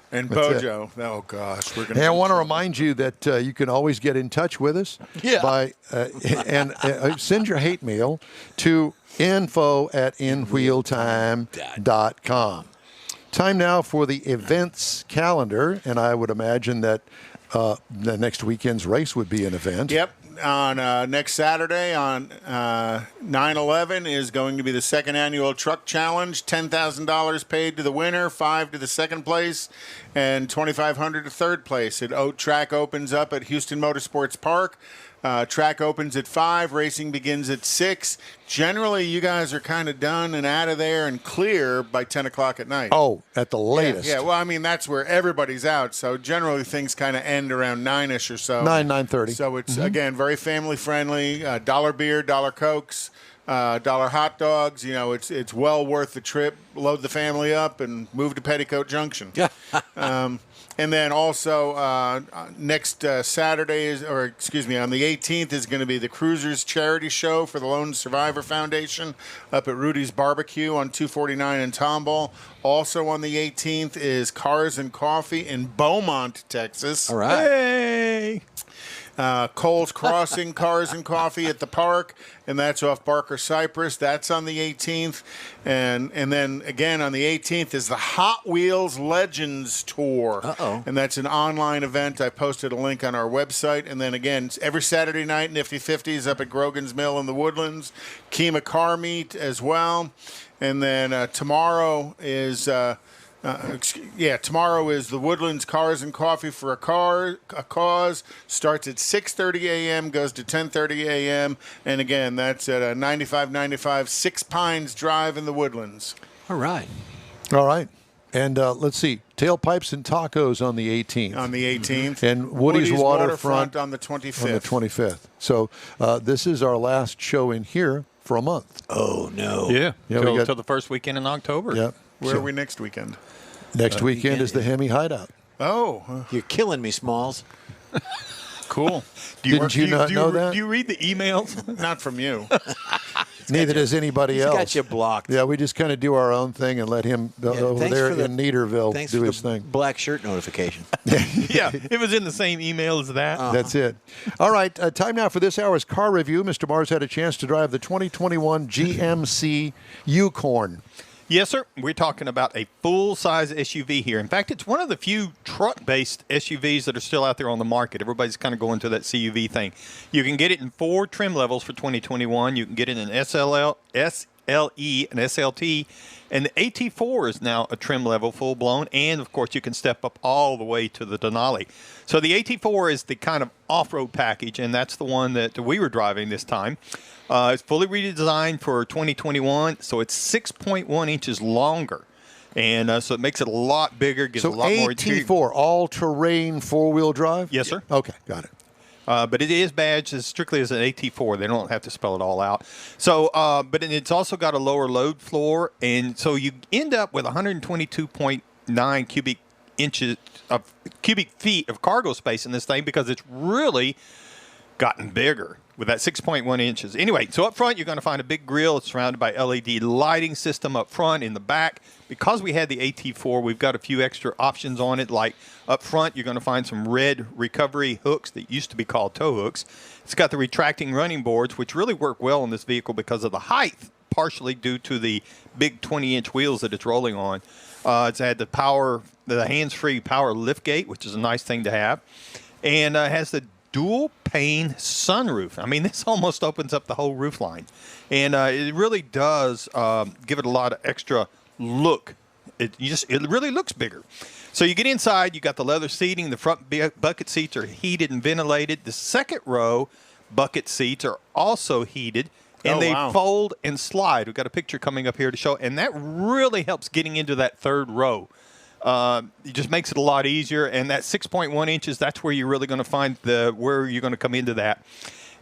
And Bojo. Oh gosh, we're gonna. Hey, I want to remind you that you can always get in touch with us by and send your hate mail to info@inwheeltime.com. Time now for the events calendar, and I would imagine that the next weekend's race would be an event. Yep. On next Saturday on 9/11 is going to be the second annual truck challenge. $10,000 paid to the winner, $5,000 to the second place, and $2,500 to third place. Track opens up at Houston Motorsports Park. Track opens at 5. Racing begins at 6. Generally, you guys are kind of done and out of there and clear by 10 o'clock at night. Oh, at the latest. Yeah, well, I mean, that's where everybody's out. So generally, things kind of end around 9-ish or so. 9:30. So it's, again, very family-friendly. $1 beer, $1 Cokes, $1 hot dogs. It's well worth the trip. Load the family up and move to Petticoat Junction. Yeah. And then also next Saturday on the 18th is going to be the Cruisers Charity Show for the Lone Survivor Foundation up at Rudy's Barbecue on 249 in Tomball. Also on the 18th is Cars and Coffee in Beaumont, Texas. All right. Hey. Cole's Crossing Cars and Coffee at the park, and that's off Barker Cypress. That's on the 18th. And then again on the 18th is the Hot Wheels Legends Tour. Uh-oh. And that's an online event. I posted a link on our website. And then again, every Saturday night, Nifty 50s up at Grogan's Mill in the Woodlands. Kima Car Meet as well. And then tomorrow is Tomorrow is the Woodlands Cars and Coffee for a Cause. Starts at 6:30 a.m., goes to 10:30 a.m. And again, that's at 9595 Six Pines Drive in the Woodlands. All right. And let's see, Tailpipes and Tacos on the 18th. On the 18th. And Woody's Waterfront on the 25th. On the 25th. So this is our last show in here for a month. Oh, no. Yeah. Till the first weekend in October. Yep. Where are we next weekend? Next weekend is the Hemi Hideout. Oh. You're killing me, Smalls. Cool. Didn't you not know that? Do you read the emails? Not from you. Neither does anybody else. He's got you blocked. Yeah, we just kind of do our own thing and let him over there in Neaterville do his thing. Black shirt notification. Yeah, it was in the same email as that. That's it. All right, time now for this hour's car review. Mr. Mars had a chance to drive the 2021 GMC Yukon. Yes, sir. We're talking about a full-size SUV here. In fact, it's one of the few truck-based SUVs that are still out there on the market. Everybody's kind of going to that CUV thing. You can get it in 4 trim levels for 2021. You can get it in SLE, and SLT, and the AT4 is now a trim level, full-blown, and, of course, you can step up all the way to the Denali. So the AT4 is the kind of off-road package, and that's the one that we were driving this time. It's fully redesigned for 2021, so it's 6.1 inches longer. And so it makes it a lot bigger, gives a lot more interior. AT4, all-terrain four-wheel drive? Yes, sir. Okay, got it. But it is badged as strictly as an AT4. They don't have to spell it all out. So, but it's also got a lower load floor, and so you end up with 122.9 cubic feet of cargo space in this thing because it's really gotten bigger with that 6.1 inches. Anyway, so up front, you're going to find a big grille. It's surrounded by LED lighting system up front. In the back, because we had the AT4, we've got a few extra options on it. Like up front, you're going to find some red recovery hooks that used to be called tow hooks. It's got the retracting running boards, which really work well in this vehicle because of the height, partially due to the big 20-inch wheels that it's rolling on. It's had the hands-free power liftgate, which is a nice thing to have. And has the dual pane sunroof. I mean, this almost opens up the whole roof line. And it really does give it a lot of extra look. It really looks bigger. So you get inside, you got the leather seating. The front bucket seats are heated and ventilated. The second row bucket seats are also heated. And they fold and slide. We've got a picture coming up here to show. And that really helps getting into that third row. It just makes it a lot easier, and that 6.1 inches, that's where you're really going to find where you're going to come into that.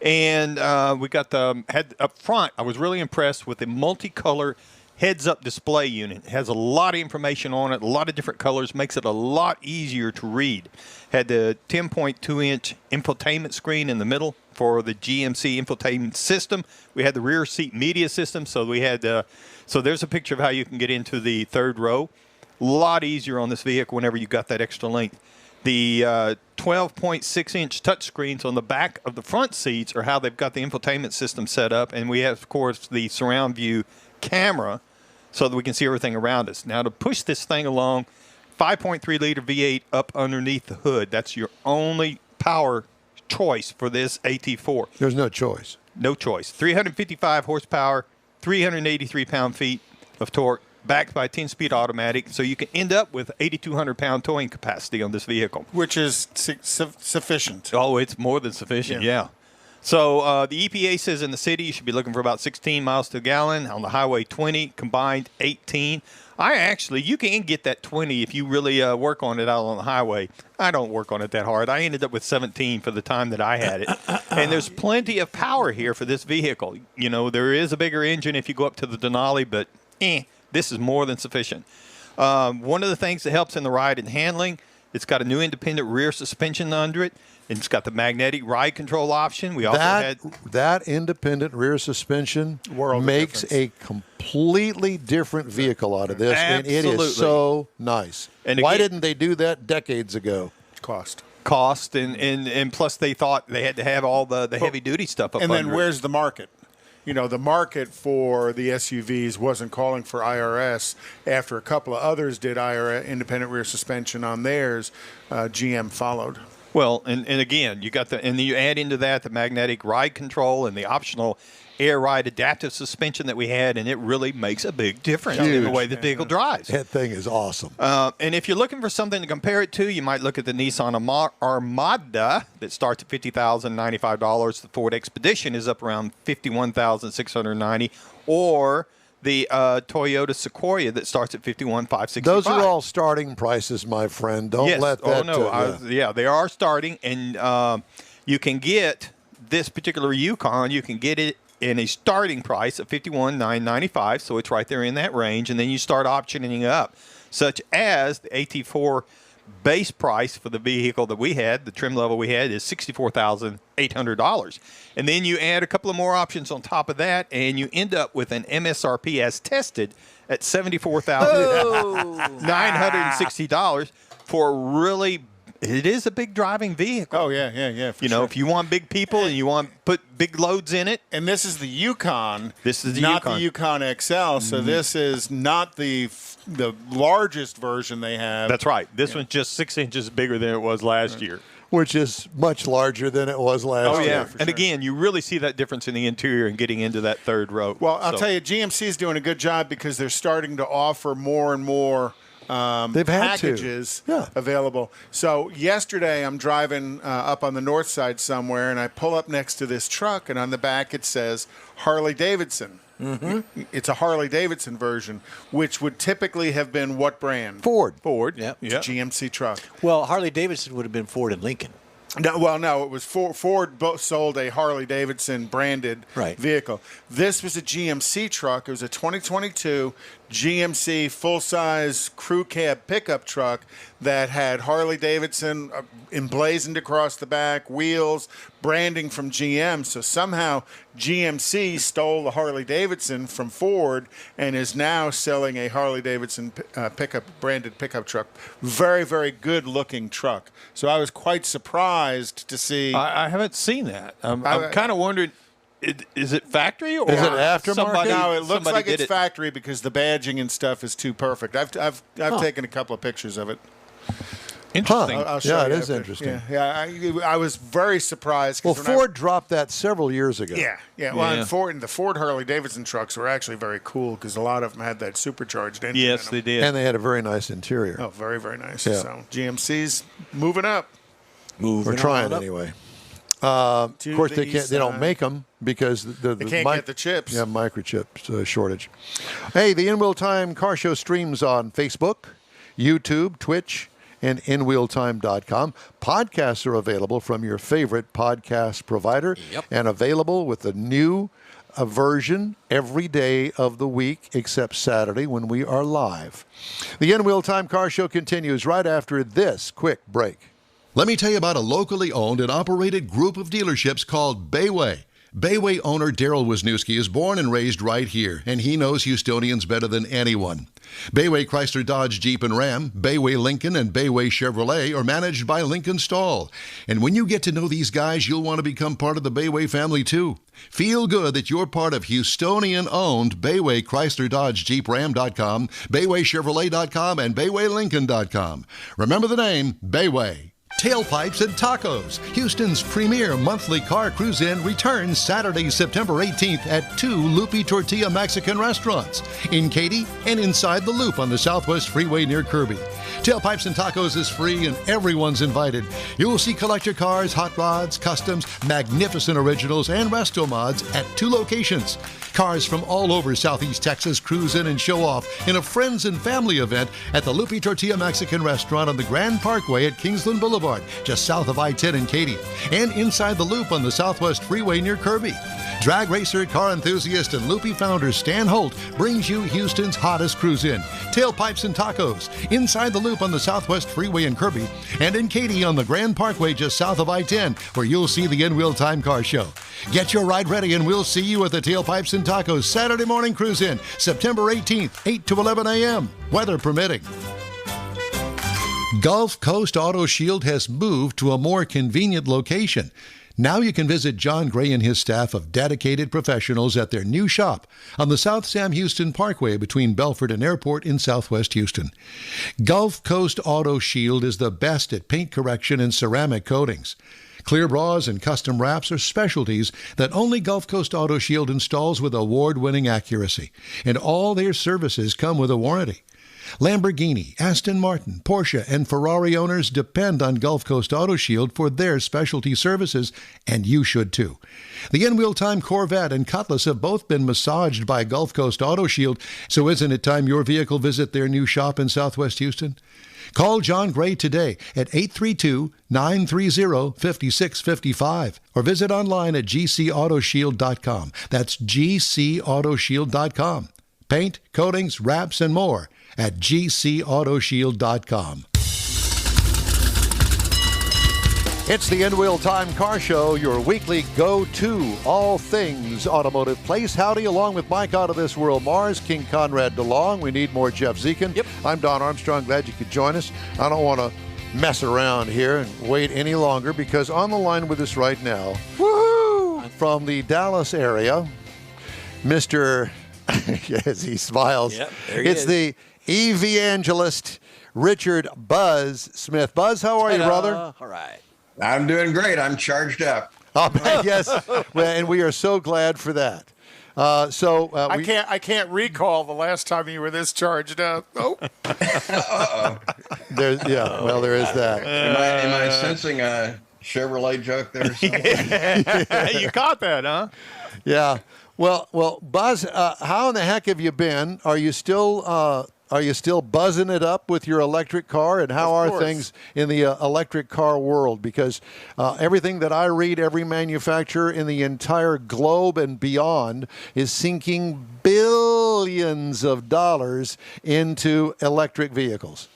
And we got the head up front. I was really impressed with the multicolor heads-up display unit. It has a lot of information on it, a lot of different colors, makes it a lot easier to read. Had the 10.2-inch infotainment screen in the middle for the GMC infotainment system. We had the rear seat media system, so we had so there's a picture of how you can get into the third row. A lot easier on this vehicle whenever you got that extra length. The 12.6-inch touchscreens on the back of the front seats are how they've got the infotainment system set up. And we have, of course, the surround view camera so that we can see everything around us. Now, to push this thing along, 5.3-liter V8 up underneath the hood. That's your only power choice for this AT4. There's no choice. No choice. 355 horsepower, 383 pound-feet of torque. Backed by a 10-speed automatic, so you can end up with 8,200-pound towing capacity on this vehicle. Which is sufficient. Oh, it's more than sufficient, yeah. So the EPA says in the city you should be looking for about 16 miles to the gallon. On the highway, 20. Combined, 18. You can get that 20 if you really work on it out on the highway. I don't work on it that hard. I ended up with 17 for the time that I had it. And there's plenty of power here for this vehicle. You know, there is a bigger engine if you go up to the Denali, but this is more than sufficient. One of the things that helps in the ride and handling, it's got a new independent rear suspension under it. And it's got the magnetic ride control option. We also had that independent rear suspension makes a completely different vehicle out of this, Absolutely. And it is so nice. And why didn't they do that decades ago? Cost, and plus they thought they had to have all the heavy duty stuff up. And then under where's the market? You know, the market for the SUVs wasn't calling for IRS. After a couple of others did IRS independent rear suspension on theirs, GM followed. Well, and again, you got and you add into that the magnetic ride control and the optional air ride adaptive suspension that we had, and it really makes a big difference in the way the vehicle drives. That thing is awesome. And if you're looking for something to compare it to, you might look at the Nissan Armada that starts at $50,095. The Ford Expedition is up around $51,690, or the Toyota Sequoia that starts at $51,565. Those are all starting prices, my friend. Don't let that. They are starting, and you can get this particular Yukon. You can get it in a starting price of $51,995, so it's right there in that range, and then you start optioning up, such as the AT4 base price for the vehicle that we had, the trim level we had, is $64,800. And then you add a couple of more options on top of that, and you end up with an MSRP as tested at $74,960 for really. It is a big driving vehicle. Oh, yeah. You know, if you want big people and you want to put big loads in it. And this is the Yukon. This is the not Yukon. the Yukon XL. So this is not the largest version they have. That's right. This one's just 6 inches bigger than it was last year. Which is much larger than it was last year. Oh, yeah. And again, you really see that difference in the interior and getting into that third row. Well, I'll tell you, GMC is doing a good job because they're starting to offer more and more They've had packages available. So yesterday I'm driving up on the north side somewhere, and I pull up next to this truck, and on the back it says Harley Davidson. Mm-hmm. It's a Harley Davidson version, which would typically have been what brand? Ford. Yep. It's a GMC truck. Well, Harley Davidson would have been Ford and Lincoln. No, it was Ford sold a Harley Davidson branded vehicle. This was a GMC truck. It was a 2022 GMC full-size crew cab pickup truck that had Harley Davidson emblazoned across the back, wheels, branding from GM. So somehow GMC stole the Harley Davidson from Ford and is now selling a Harley Davidson branded pickup truck. Very, very good-looking truck. So I was quite surprised to see. I haven't seen that. I'm kind of wondering. Is it factory or is it aftermarket? No, it looks like it's factory because the badging and stuff is too perfect. I've taken a couple of pictures of it. Interesting. I'll show you it is after. interesting. I was very surprised. Well, Ford dropped that several years ago. Well, and the Ford Harley Davidson trucks were actually very cool because a lot of them had that supercharged engine. Yes, they did, and they had a very nice interior. Oh, very, very nice. Yeah. So GMC's moving up. We're trying anyway. Of course, they don't make them because they can't get the chips. Yeah, microchip shortage. Hey, the In Wheel Time Car Show streams on Facebook, YouTube, Twitch, and InWheelTime.com. Podcasts are available from your favorite podcast provider and available with the new version every day of the week except Saturday when we are live. The In Wheel Time Car Show continues right after this quick break. Let me tell you about a locally owned and operated group of dealerships called Bayway. Bayway owner Daryl Wisniewski is born and raised right here, and he knows Houstonians better than anyone. Bayway Chrysler Dodge Jeep and Ram, Bayway Lincoln, and Bayway Chevrolet are managed by Lincoln Stahl. And when you get to know these guys, you'll want to become part of the Bayway family too. Feel good that you're part of Houstonian-owned Bayway Chrysler Dodge Jeep Ram.com, BaywayChevrolet.com, and BaywayLincoln.com. Remember the name, Bayway. Tailpipes and Tacos, Houston's premier monthly car cruise-in, returns Saturday, September 18th at 2 Loopy Tortilla Mexican restaurants in Katy and inside the Loop on the Southwest Freeway near Kirby. Tailpipes and Tacos is free and everyone's invited. You'll see collector cars, hot rods, customs, magnificent originals, and resto mods at 2 locations. Cars from all over Southeast Texas cruise in and show off in a friends and family event at the Loopy Tortilla Mexican Restaurant on the Grand Parkway at Kingsland Boulevard, just south of I-10 in Katy, and inside the Loop on the Southwest Freeway near Kirby. Drag racer, car enthusiast, and Loopy founder Stan Holt brings you Houston's hottest cruise-in, Tailpipes and Tacos, inside the Loop on the Southwest Freeway in Kirby, and in Katy on the Grand Parkway just south of I-10, where you'll see the In Wheel Time Car Show. Get your ride ready, and we'll see you at the Tailpipes and Tacos Saturday morning cruise-in, September 18th, 8 to 11 a.m., weather permitting. Gulf Coast Auto Shield has moved to a more convenient location. Now you can visit John Gray and his staff of dedicated professionals at their new shop on the South Sam Houston Parkway between Belford and Airport in Southwest Houston. Gulf Coast Auto Shield is the best at paint correction and ceramic coatings. Clear bras and custom wraps are specialties that only Gulf Coast Auto Shield installs with award-winning accuracy. And all their services come with a warranty. Lamborghini, Aston Martin, Porsche, and Ferrari owners depend on Gulf Coast Auto Shield for their specialty services, and you should too. The in-wheel time Corvette and Cutlass have both been massaged by Gulf Coast Auto Shield, so isn't it time your vehicle visit their new shop in Southwest Houston? Call John Gray today at 832-930-5655 or visit online at gcautoshield.com. That's gcautoshield.com. Paint, coatings, wraps, and more at gcautoshield.com. It's the In-Wheel Time Car Show, your weekly go-to all things automotive place. Howdy, along with Mike out of this world, Mars, King Conrad DeLong. We need more Jeff Zekin. Yep. I'm Don Armstrong. Glad you could join us. I don't want to mess around here and wait any longer because on the line with us right now, woohoo, from the Dallas area, Mr. Yes, he smiles. Yep, there he it's is. the EVangelist, Richard Buzz Smith. Buzz, how are you, brother? All right. I'm doing great. I'm charged up. Oh, yes, well, and we are so glad for that. I can't recall the last time you were this charged up. Oh, there is that. Am I sensing a Chevrolet joke there? Or something? You caught that, huh? Yeah. Well, Buzz, how in the heck have you been? Are you still buzzing it up with your electric car? And how are things in the electric car world? Because everything that I read, every manufacturer in the entire globe and beyond is sinking billions of dollars into electric vehicles.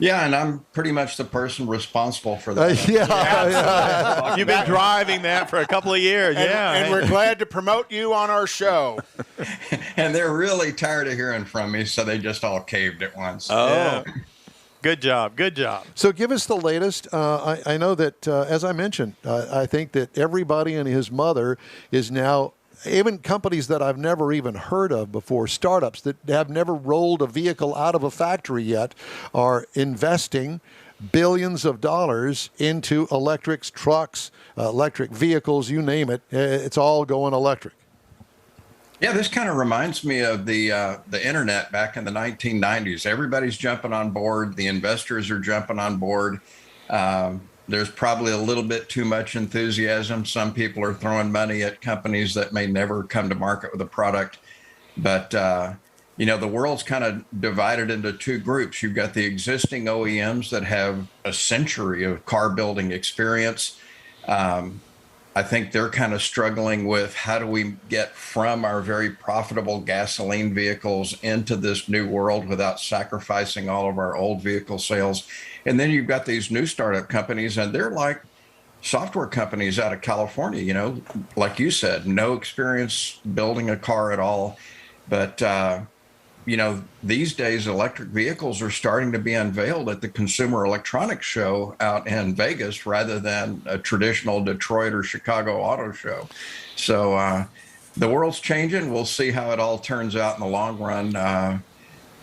Yeah, and I'm pretty much the person responsible for that. Yeah. You've been driving that for a couple of years. and we're glad to promote you on our show. And they're really tired of hearing from me, so they just all caved at once. Oh, yeah. Good job. Good job. So give us the latest. I know that, as I mentioned, I think that everybody and his mother is now, even companies that I've never even heard of before, startups that have never rolled a vehicle out of a factory yet, are investing billions of dollars into electrics, trucks, electric vehicles, you name it. It's all going electric. Yeah, this kind of reminds me of the internet back in the 1990s. Everybody's jumping on board. The investors are jumping on board. There's probably a little bit too much enthusiasm. Some people are throwing money at companies that may never come to market with a product. But, the world's kind of divided into two groups. You've got the existing OEMs that have a century of car building experience. I think they're kind of struggling with how do we get from our very profitable gasoline vehicles into this new world without sacrificing all of our old vehicle sales. And then you've got these new startup companies, and they're like software companies out of California, like you said, no experience building a car at all. But, these days electric vehicles are starting to be unveiled at the Consumer Electronics Show out in Vegas rather than a traditional Detroit or Chicago auto show. So the world's changing. We'll see how it all turns out in the long run.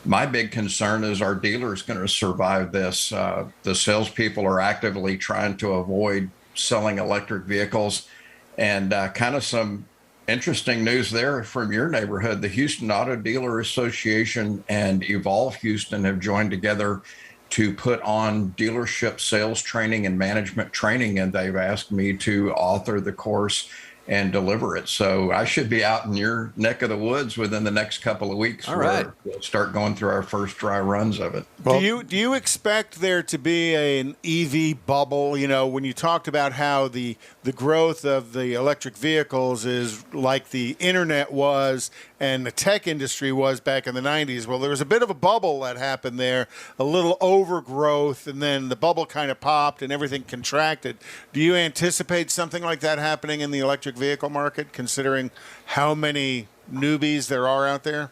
My big concern is our dealers going to survive this. The salespeople are actively trying to avoid selling electric vehicles, and kind of some interesting news there from your neighborhood. The Houston Auto Dealer Association and Evolve Houston have joined together to put on dealership sales training and management training, and they've asked me to author the course and deliver it. So I should be out in your neck of the woods within the next couple of weeks. All right. We'll start going through our first dry runs of it. Well, do you expect there to be an EV bubble? When you talked about how the growth of the electric vehicles is like the internet was and the tech industry was back in the 90s. Well, there was a bit of a bubble that happened there, a little overgrowth, and then the bubble kind of popped and everything contracted. Do you anticipate something like that happening in the electric vehicle market, considering how many newbies there are out there?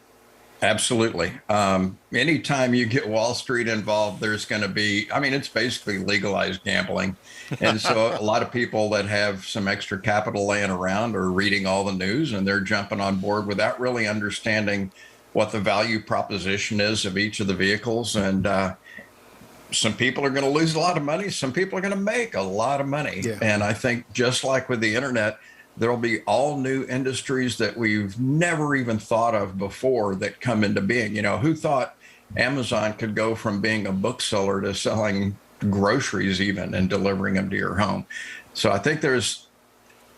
Absolutely. Anytime you get Wall Street involved, there's going to be, it's basically legalized gambling. And so a lot of people that have some extra capital laying around are reading all the news, and they're jumping on board without really understanding what the value proposition is of each of the vehicles. And, some people are going to lose a lot of money. Some people are going to make a lot of money. Yeah. And I think just like with the internet, there'll be all new industries that we've never even thought of before that come into being. Who thought Amazon could go from being a bookseller to selling groceries even and delivering them to your home? So I think there's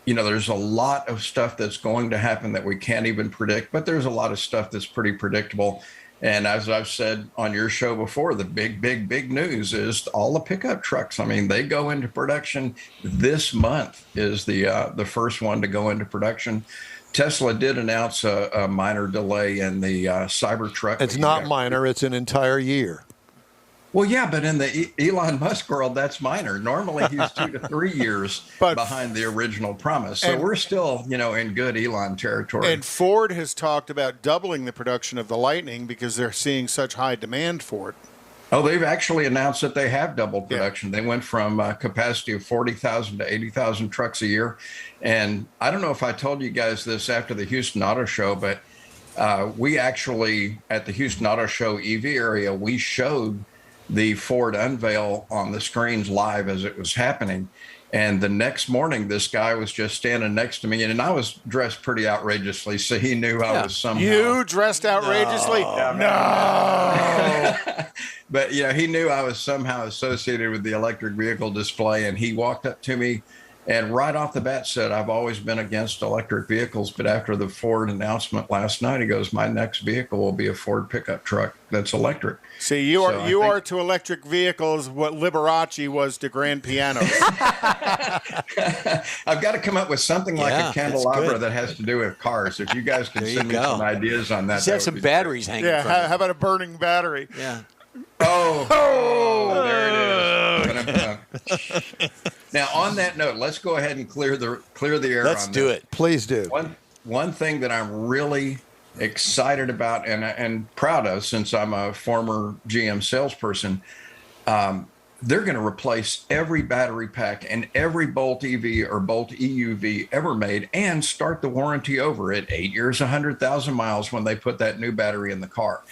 a lot of stuff that's going to happen that we can't even predict, but there's a lot of stuff that's pretty predictable. And as I've said on your show before, the big news is all the pickup trucks. I mean, they go into production this month is the first one to go into production. Tesla did announce a minor delay in the Cybertruck. It's not minor. It's an entire year. Well, yeah, but in the Elon Musk world, that's minor. Normally, he's 2 to 3 years behind the original promise. So we're still, in good Elon territory. And Ford has talked about doubling the production of the Lightning because they're seeing such high demand for it. Oh, they've actually announced that they have doubled production. Yeah. They went from a capacity of 40,000 to 80,000 trucks a year. And I don't know if I told you guys this after the Houston Auto Show, but we actually, at the Houston Auto Show EV area, we showed the Ford unveil on the screens live as it was happening. And the next morning, this guy was just standing next to me, and I was dressed pretty outrageously, so he knew I was somehow. You dressed outrageously? No. But, he knew I was somehow associated with the electric vehicle display, and he walked up to me and right off the bat said, I've always been against electric vehicles, but after the Ford announcement last night, he goes, my next vehicle will be a Ford pickup truck that's electric. See, you are to electric vehicles what Liberace was to grand pianos. I've got to come up with something like a candelabra that has to do with cars. If you guys can send me some ideas on that. You have some batteries hanging from it. How about a burning battery? Yeah. Oh, there it is. Now, on that note, let's go ahead and clear the air. Let's do it. Please do. One thing that I'm really excited about and proud of, since I'm a former GM salesperson, they're going to replace every battery pack and every Bolt EV or Bolt EUV ever made and start the warranty over at 8 years, 100,000 miles when they put that new battery in the car.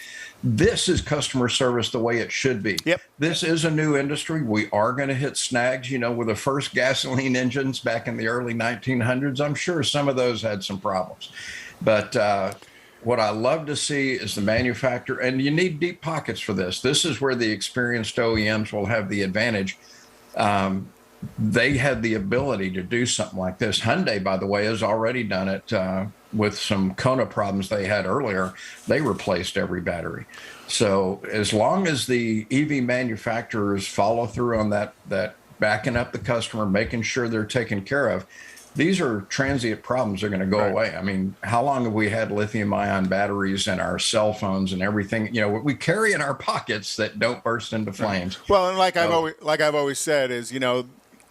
This is customer service the way it should be. Yep. This is a new industry. We are going to hit snags. With the first gasoline engines back in the early 1900s, I'm sure some of those had some problems. But what I love to see is the manufacturer, and you need deep pockets for this. This is where the experienced OEMs will have the advantage. They have the ability to do something like this. Hyundai, by the way, has already done it with some Kona problems they had earlier. They replaced every battery. So as long as the EV manufacturers follow through on that backing up the customer, making sure they're taken care of, these are transient problems that are going to go away. I mean, how long have we had lithium-ion batteries in our cell phones and everything? We carry in our pockets that don't burst into flames. Well, and like I've always said is,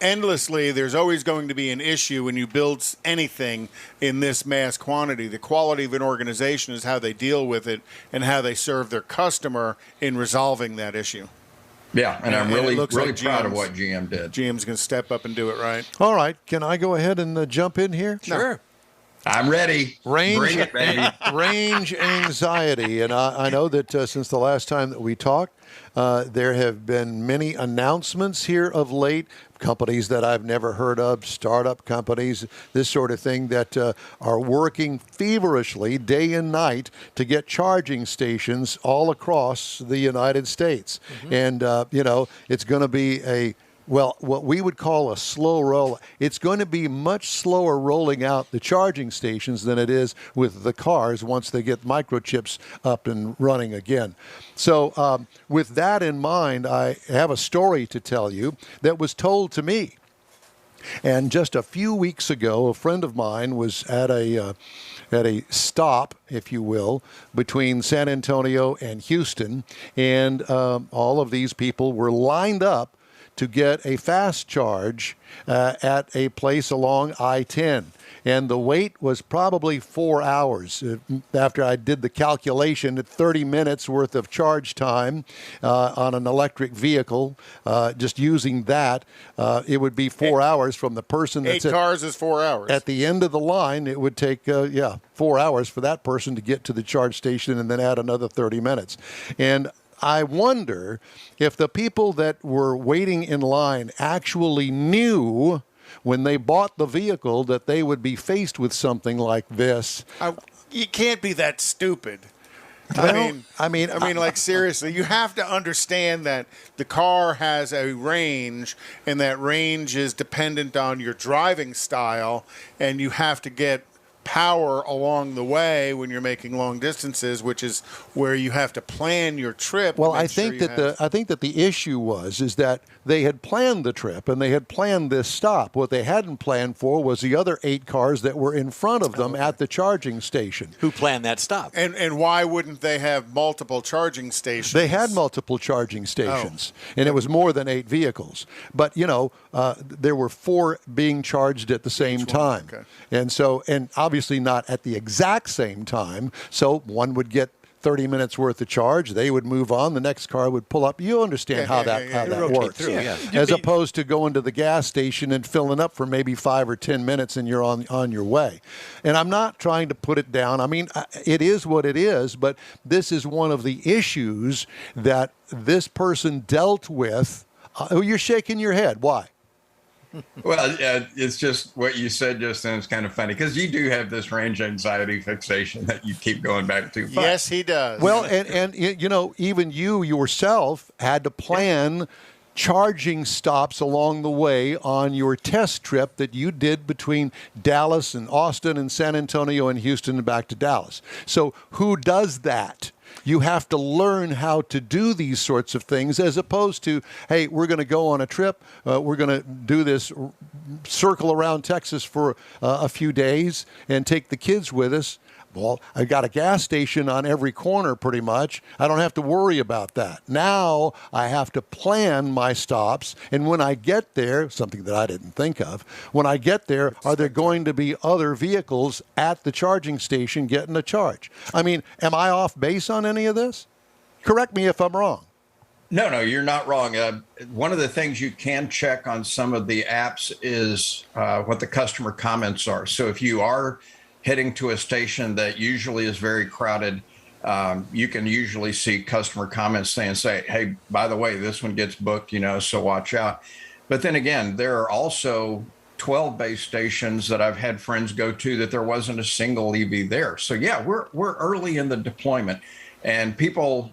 endlessly, there's always going to be an issue when you build anything in this mass quantity. The quality of an organization is how they deal with it and how they serve their customer in resolving that issue. Yeah, and I'm really like proud of what GM did. GM's going to step up and do it right. All right. Can I go ahead and jump in here? Sure. I'm ready. Range, Bring it, baby. Range anxiety. And I know that since the last time that we talked, there have been many announcements here of late, companies that I've never heard of, startup companies, this sort of thing, that are working feverishly day and night to get charging stations all across the United States. Mm-hmm. And, it's going to be what we would call a slow roll. It's going to be much slower rolling out the charging stations than it is with the cars once they get microchips up and running again. So with that in mind, I have a story to tell you that was told to me. And just a few weeks ago, a friend of mine was at a stop, if you will, between San Antonio and Houston, and all of these people were lined up to get a fast charge at a place along I-10. And the wait was probably 4 hours. After I did the calculation, at 30 minutes worth of charge time on an electric vehicle, just using that, it would be 4 hours from the person that's 8 cars is 4 hours. At the end of the line, it would take, 4 hours for that person to get to the charge station and then add another 30 minutes. And I wonder if the people that were waiting in line actually knew when they bought the vehicle that they would be faced with something like this. You can't be that stupid. Well, I mean, like seriously, you have to understand that the car has a range, and that range is dependent on your driving style, and you have to get power along the way when you're making long distances, which is where you have to plan your trip. Well, I think that the issue is that they had planned the trip and they had planned this stop. What they hadn't planned for was the other 8 cars that were in front of them at the charging station. Who planned that stop? And why wouldn't they have multiple charging stations? They had multiple charging stations, and it was more than 8 vehicles. But, there were 4 being charged at the same time. Okay. And obviously not at the exact same time. So one would get 30 minutes worth of charge. They would move on. The next car would pull up. You understand how that works. As opposed to going to the gas station and filling up for maybe 5 or 10 minutes and you're on your way. And I'm not trying to put it down. I mean, it is what it is, but this is one of the issues that this person dealt with. You're shaking your head. Why? Well, it's just what you said just then. It's kind of funny because you do have this range anxiety fixation that you keep going back to. But, yes, he does. Well, and even you yourself had to plan charging stops along the way on your test trip that you did between Dallas and Austin and San Antonio and Houston and back to Dallas. So who does that? You have to learn how to do these sorts of things as opposed to, hey, we're going to go on a trip. We're going to do this circle around Texas for a few days and take the kids with us. Well, I got a gas station on every corner pretty much. I don't have to worry about that. Now I have to plan my stops. And when I get there, something that I didn't think of, when I get there, are there going to be other vehicles at the charging station getting a charge? I mean, am I off base on any of this? Correct me if I'm wrong. No, you're not wrong. One of the things you can check on some of the apps is what the customer comments are. So if you are heading to a station that usually is very crowded, you can usually see customer comments saying, hey, by the way, this one gets booked, so watch out. But then again, there are also 12 base stations that I've had friends go to that there wasn't a single EV there. So yeah, we're early in the deployment, and people,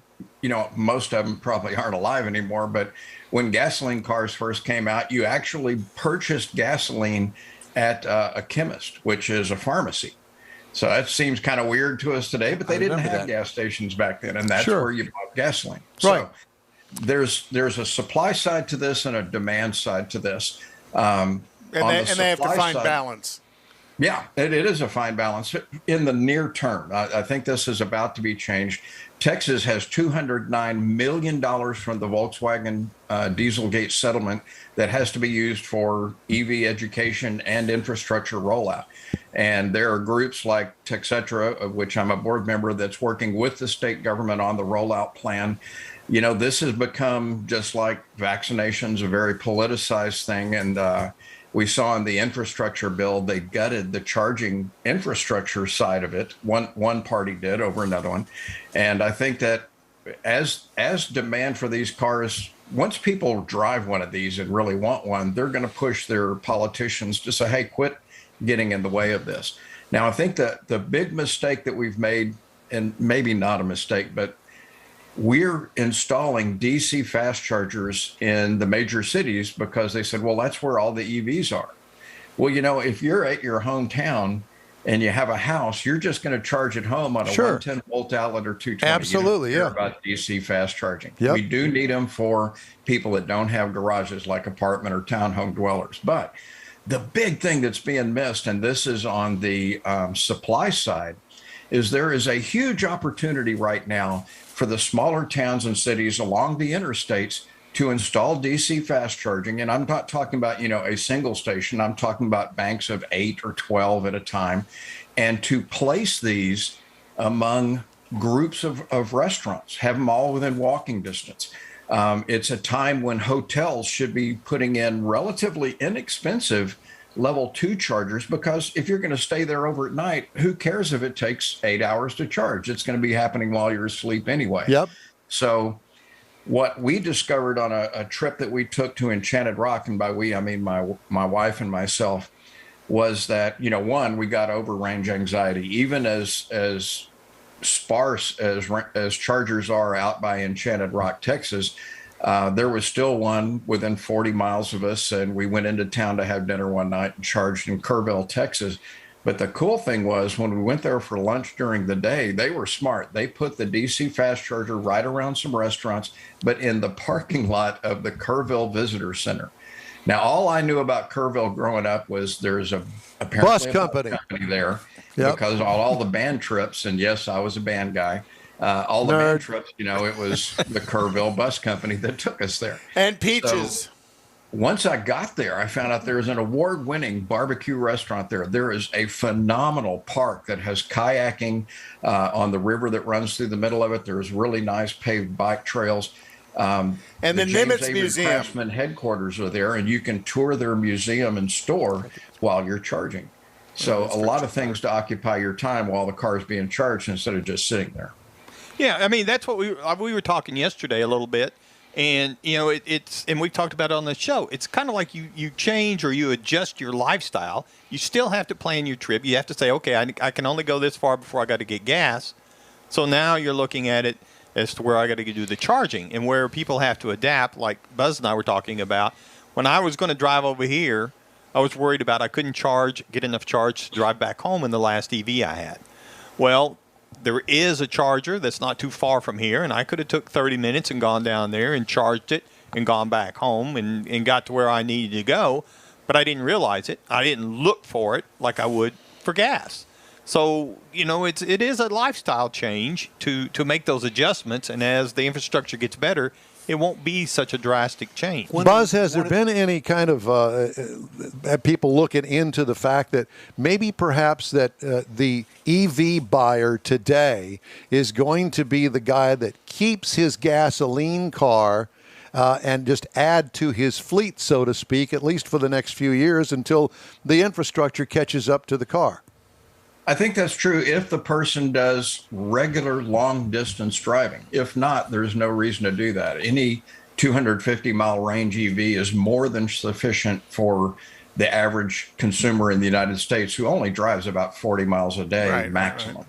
most of them probably aren't alive anymore, but when gasoline cars first came out, you actually purchased gasoline at a chemist, which is a pharmacy. So that seems kind of weird to us today, but they didn't have gas stations back then, and that's where you bought gasoline. Right. So there's a supply side to this and a demand side to this. And they have to find balance. Yeah, it is a fine balance in the near term. I think this is about to be changed. Texas has $209 million from the Volkswagen Dieselgate settlement that has to be used for EV education and infrastructure rollout. And there are groups like Texetra, of which I'm a board member, that's working with the state government on the rollout plan. This has become, just like vaccinations, a very politicized thing. And we saw in the infrastructure bill, they gutted the charging infrastructure side of it. One party did over another one. And I think that as demand for these cars, once people drive one of these and really want one, they're going to push their politicians to say, hey, quit getting in the way of this. Now, I think that the big mistake that we've made, and maybe not a mistake, but we're installing DC fast chargers in the major cities because they said, well, that's where all the EVs are. Well, if you're at your hometown and you have a house, you're just going to charge at home on a 110 volt outlet or 220. Absolutely, you don't care about DC fast charging. Yep. We do need them for people that don't have garages like apartment or townhome dwellers. But the big thing that's being missed, and this is on the supply side, is there is a huge opportunity right now for the smaller towns and cities along the interstates to install DC fast charging. And I'm not talking about, a single station. I'm talking about banks of 8 or 12 at a time, and to place these among groups of restaurants, have them all within walking distance. It's a time when hotels should be putting in relatively inexpensive level 2 chargers, because if you're going to stay there over at night, who cares if it takes 8 hours to charge? It's going to be happening while you're asleep anyway. Yep. So what we discovered on a trip that we took to Enchanted Rock, and by we, I mean my wife and myself, was that, one, we got over range anxiety. Even as sparse as chargers are out by Enchanted Rock, Texas, there was still one within 40 miles of us, and we went into town to have dinner one night and charged in Kerrville, Texas. But the cool thing was, when we went there for lunch during the day, they were smart. They put the DC fast charger right around some restaurants, but in the parking lot of the Kerrville Visitor Center. Now, all I knew about Kerrville growing up was there's apparently bus a company there, yep. because all the band trips, and yes, I was a band guy. All the band trips, it was the Kerrville bus company that took us there. And Peaches. So, once I got there, I found out there's an award-winning barbecue restaurant there. There is a phenomenal park that has kayaking on the river that runs through the middle of it. There's really nice paved bike trails. And the Nimitz James Museum. Craftsman headquarters are there, and you can tour their museum and store while you're charging. So a lot of things to occupy your time while the car is being charged instead of just sitting there. Yeah, I mean, that's what we were talking yesterday a little bit. And, it's and we've talked about it on the show. It's kind of like you change or you adjust your lifestyle. You still have to plan your trip. You have to say, okay, I can only go this far before I got to get gas. So now you're looking at it as to where I got to do the charging and where people have to adapt, like Buzz and I were talking about. When I was going to drive over here, I was worried about I couldn't get enough charge to drive back home in the last EV I had. Well, there is a charger that's not too far from here, and I could have took 30 minutes and gone down there and charged it and gone back home and got to where I needed to go, but I didn't realize it. I didn't look for it like I would for gas. So, it is a lifestyle change to make those adjustments, and as the infrastructure gets better, it won't be such a drastic change. Buzz, has there been any kind of people looking into the fact that maybe perhaps that the EV buyer today is going to be the guy that keeps his gasoline car and just add to his fleet, so to speak, at least for the next few years until the infrastructure catches up to the car? I think that's true if the person does regular long-distance driving. If not, there's no reason to do that. Any 250-mile range EV is more than sufficient for the average consumer in the United States, who only drives about 40 miles a day maximum. Right.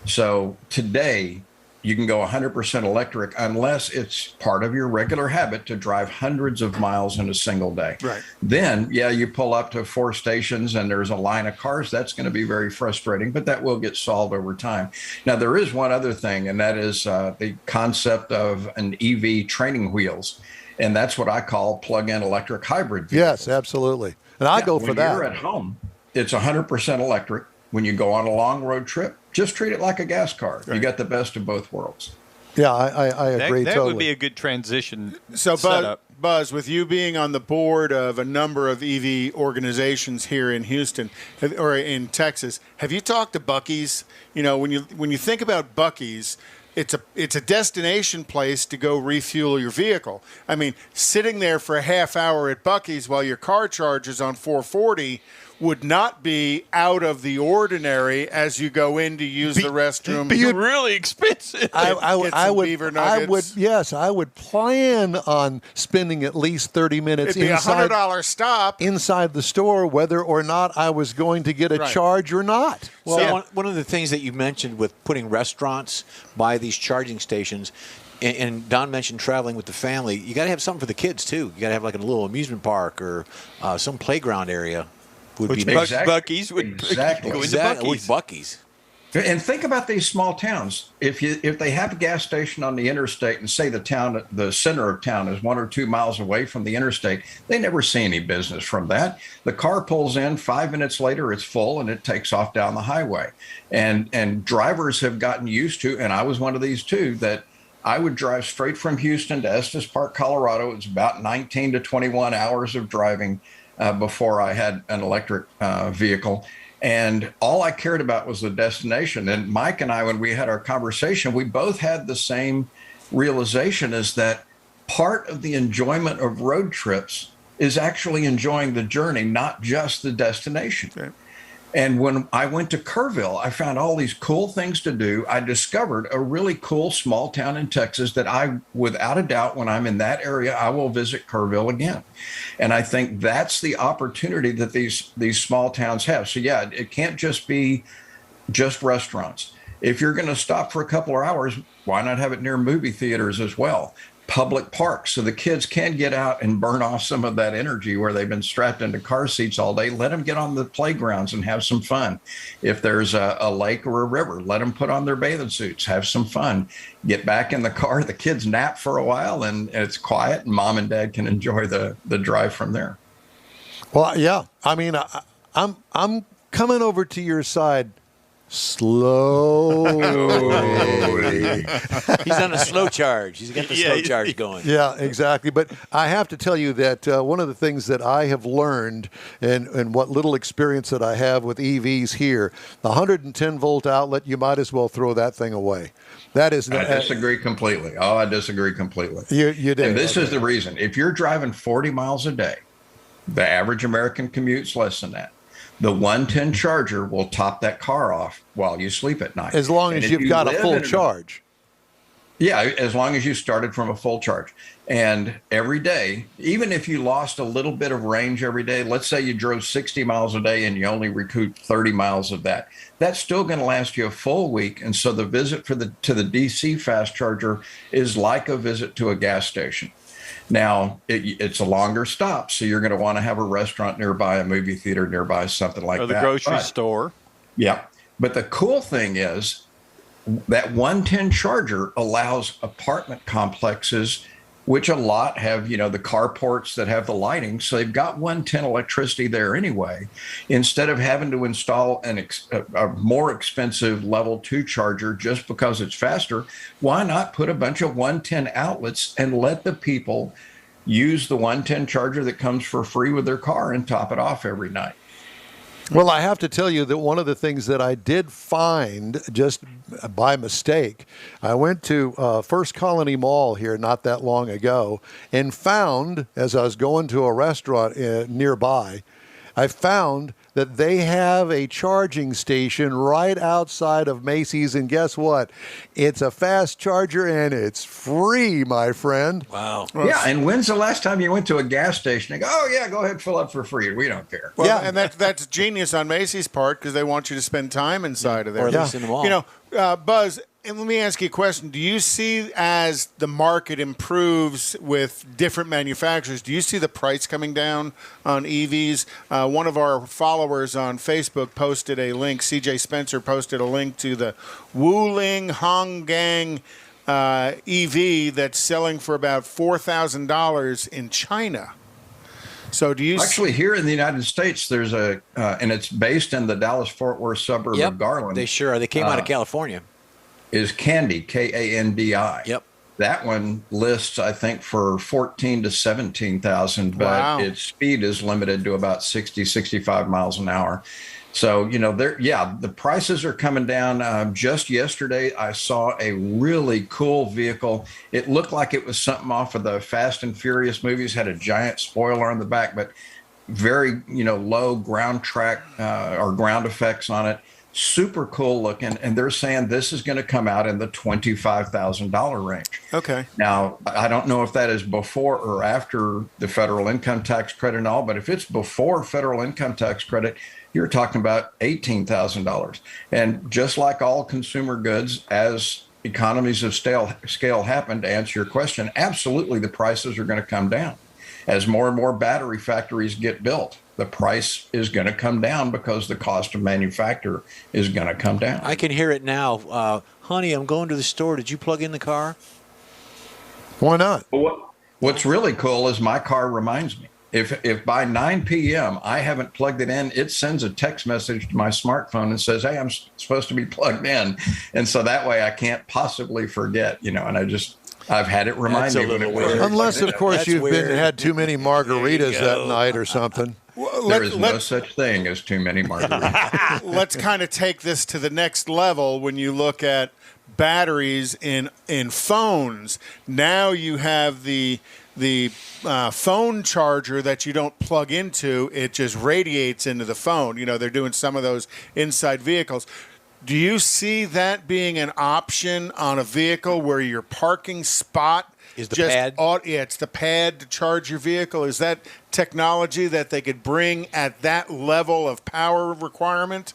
So today, you can go 100% electric unless it's part of your regular habit to drive hundreds of miles in a single day. Right. Then, you pull up to 4 stations and there's a line of cars. That's going to be very frustrating, but that will get solved over time. Now, there is one other thing, and that is the concept of an EV training wheels. And that's what I call plug-in electric hybrid vehicles. Yes, absolutely. And I go for that. When you're at home, it's 100% electric. When you go on a long road trip, just treat it like a gas car. Right. You got the best of both worlds. Yeah, I agree that totally. Would be a good transition. So, Buzz, with you being on the board of a number of EV organizations here in Houston or in Texas, have you talked to Buc-ee's? When you think about Buc-ee's, it's a destination place to go refuel your vehicle. I mean, sitting there for a half hour at Buc-ee's while your car charges on 440 would not be out of the ordinary as you go in to use the restroom. Be really expensive. I would plan on spending at least 30 minutes It'd be inside $100 stop inside the store, whether or not I was going to get a charge or not. Well, one of the things that you mentioned with putting restaurants by these charging stations, and Don mentioned traveling with the family, you got to have something for the kids too. You got to have like a little amusement park or some playground area. Buc-ee's would exactly. go into Buc-ee's. Buc-ee's. And think about these small towns. If they have a gas station on the interstate and say the center of town is 1 or 2 miles away from the interstate, they never see any business from that. The car pulls in, 5 minutes later it's full and it takes off down the highway. And drivers have gotten used to, and I was one of these too, that I would drive straight from Houston to Estes Park, Colorado. It was about 19 to 21 hours of driving before I had an electric vehicle. And all I cared about was the destination. And Mike and I, when we had our conversation, we both had the same realization, is that part of the enjoyment of road trips is actually enjoying the journey, not just the destination. Okay. And when I went to Kerrville, I found all these cool things to do. I discovered a really cool small town in Texas that I, without a doubt, when I'm in that area, I will visit Kerrville again. And I think that's the opportunity that these small towns have. So yeah, it can't just be just restaurants. If you're going to stop for a couple of hours, why not have it near movie theaters as well? Public parks, so the kids can get out and burn off some of that energy where they've been strapped into car seats all day. Let them get on the playgrounds and have some fun. If there's a lake or a river, let them put on their bathing suits, have some fun. Get back in the car, the kids nap for a while, and it's quiet, and mom and dad can enjoy the drive from there. Well, yeah. I mean, I'm coming over to your side slowly. He's on a slow charge. He's got the slow charge going. Yeah, exactly. But I have to tell you that one of the things that I have learned and what little experience that I have with EVs here, the 110-volt outlet, you might as well throw that thing away. That is. I disagree completely. I disagree completely. You did. And this is the reason. If you're driving 40 miles a day, the average American commutes less than that. The 110 charger will top that car off while you sleep at night. As long as you've got a full charge. Yeah, as long as you started from a full charge. And every day, even if you lost a little bit of range every day, let's say you drove 60 miles a day and you only recouped 30 miles of that, that's still going to last you a full week. And so the visit to the DC fast charger is like a visit to a gas station. Now, it's a longer stop, so you're going to want to have a restaurant nearby, a movie theater nearby, something like that. Or the grocery store. Yeah. But the cool thing is that 110 charger allows apartment complexes, which a lot have, the carports that have the lighting. So they've got 110 electricity there anyway. Instead of having to install a more expensive level 2 charger just because it's faster, why not put a bunch of 110 outlets and let the people use the 110 charger that comes for free with their car and top it off every night? Well, I have to tell you that one of the things that I did find just by mistake, I went to First Colony Mall here not that long ago and found, as I was going to a restaurant nearby, I found that they have a charging station right outside of Macy's, and guess what? It's a fast charger, and it's free, my friend. Wow. Yeah, and when's the last time you went to a gas station and go, oh, yeah, go ahead, fill up for free. We don't care. Well, yeah, and that's genius on Macy's part because they want you to spend time inside of there. Or at least in the mall. Buzz, and let me ask you a question. Do you see, as the market improves with different manufacturers, do you see the price coming down on EVs? One of our followers on Facebook posted a link, CJ Spencer posted a link to the Wuling Honggang EV that's selling for about $4,000 in China. So do you actually here in the United States? There's and it's based in the Dallas-Fort Worth suburb of Garland. They sure are. They came out of California. Is Candy, Kandi. Yep. That one lists, I think, for 14 to 17,000, but its speed is limited to about 60, 65 miles an hour. So, the prices are coming down. Just yesterday, I saw a really cool vehicle. It looked like it was something off of the Fast and Furious movies, had a giant spoiler on the back, but very, low ground track or ground effects on it. Super cool looking. And they're saying this is going to come out in the $25,000 range. Okay. Now, I don't know if that is before or after the federal income tax credit and all, but if it's before federal income tax credit, you're talking about $18,000. And just like all consumer goods, as economies of scale happen, to answer your question, absolutely the prices are going to come down. As more and more battery factories get built, the price is going to come down because the cost of manufacture is going to come down. I can hear it now. Honey, I'm going to the store. Did you plug in the car? Why not? What's really cool is my car reminds me. If by 9 p.m. I haven't plugged it in, it sends a text message to my smartphone and says, hey, I'm supposed to be plugged in. And so that way I can't possibly forget, and I've had it remind me. Unless, of course, you've had too many margaritas that night or something. There is no such thing as too many margaritas. Let's kind of take this to the next level when you look at batteries in phones. Now you have the phone charger that you don't plug into. It just radiates into the phone. You know, they're doing some of those inside vehicles. Do you see that being an option on a vehicle where your parking spot is the pad? Yeah, it's the pad to charge your vehicle. Is that technology that they could bring at that level of power requirement?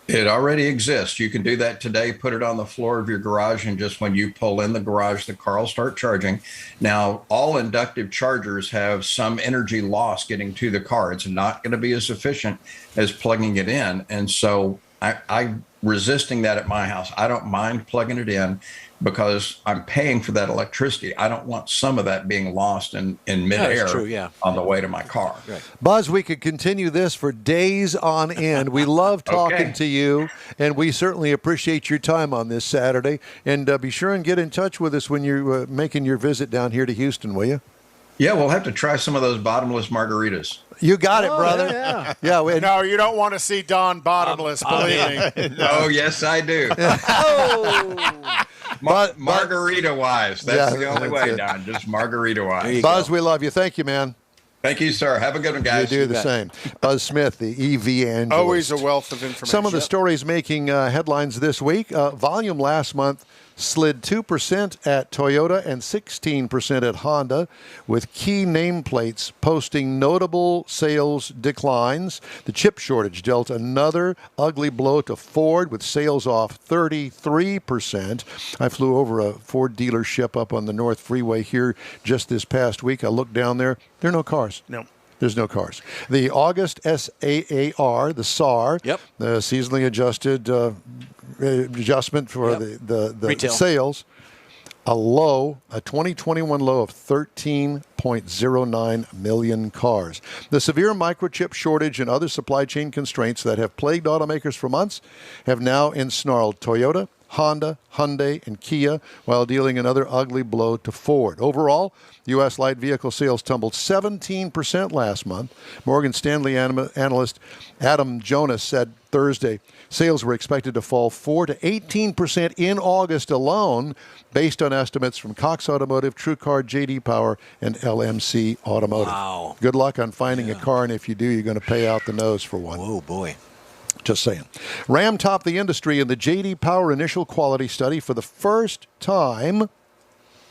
It already exists. You can do that today, put it on the floor of your garage, and just when you pull in the garage, the car will start charging. Now, all inductive chargers have some energy loss getting to the car. It's not going to be as efficient as plugging it in. And so I'm resisting that at my house. I don't mind plugging it in because I'm paying for that electricity. I don't want some of that being lost in midair on the way to my car. Right. Buzz, we could continue this for days on end. We love talking to you, and we certainly appreciate your time on this Saturday. And be sure and get in touch with us when you're making your visit down here to Houston, will you? Yeah, we'll have to try some of those bottomless margaritas. You got it, brother. Yeah. No, you don't want to see Don bottomless, believe me. Oh, yes, I do. Margarita-wise. That's the only way, Don. Just margarita-wise. Buzz, we love you. Thank you, man. Thank you, sir. Have a good one, guys. You do the same. Buzz Smith, the EVangelist. Always a wealth of information. Some of the stories making headlines this week. Volume last month slid 2% at Toyota and 16% at Honda, with key nameplates posting notable sales declines. The chip shortage dealt another ugly blow to Ford, with sales off 33%. I flew over a Ford dealership up on the North Freeway here just this past week. I looked down there. There are no cars. No. There's no cars. The August SAAR, the SAR, the seasonally adjusted adjustment for the sales, a 2021 low of 13.09 million cars. The severe microchip shortage and other supply chain constraints that have plagued automakers for months have now ensnarled Toyota, Honda, Hyundai, and Kia, while dealing another ugly blow to Ford. Overall, U.S. light vehicle sales tumbled 17% last month. Morgan Stanley analyst Adam Jonas said Thursday sales were expected to fall 4 to 18% in August alone, based on estimates from Cox Automotive, TrueCar, J.D. Power, and LMC Automotive. Wow. Good luck on finding a car, and if you do, you're going to pay out the nose for one. Oh, boy. Just saying. Ram topped the industry in the J.D. Power initial quality study for the first time.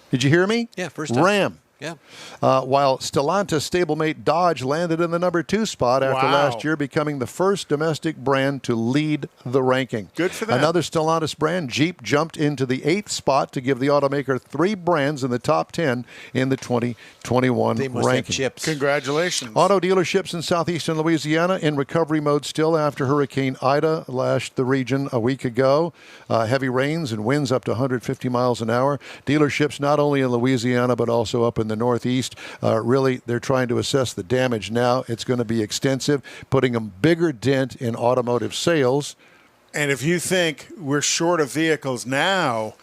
Did you hear me? Yeah, first time. Ram. Yeah. While Stellantis stablemate Dodge landed in the number 2 spot after last year becoming the first domestic brand to lead the ranking. Good for them. Another Stellantis brand, Jeep, jumped into the 8th spot to give the automaker 3 brands in the top 10 in the 2021 they must ranking. Have chips. Congratulations. Auto dealerships in southeastern Louisiana in recovery mode still after Hurricane Ida lashed the region a week ago. Heavy rains and winds up to 150 miles an hour. Dealerships not only in Louisiana but also up in the Northeast, really, they're trying to assess the damage now. It's going to be extensive, putting a bigger dent in automotive sales. And if you think we're short of vehicles now,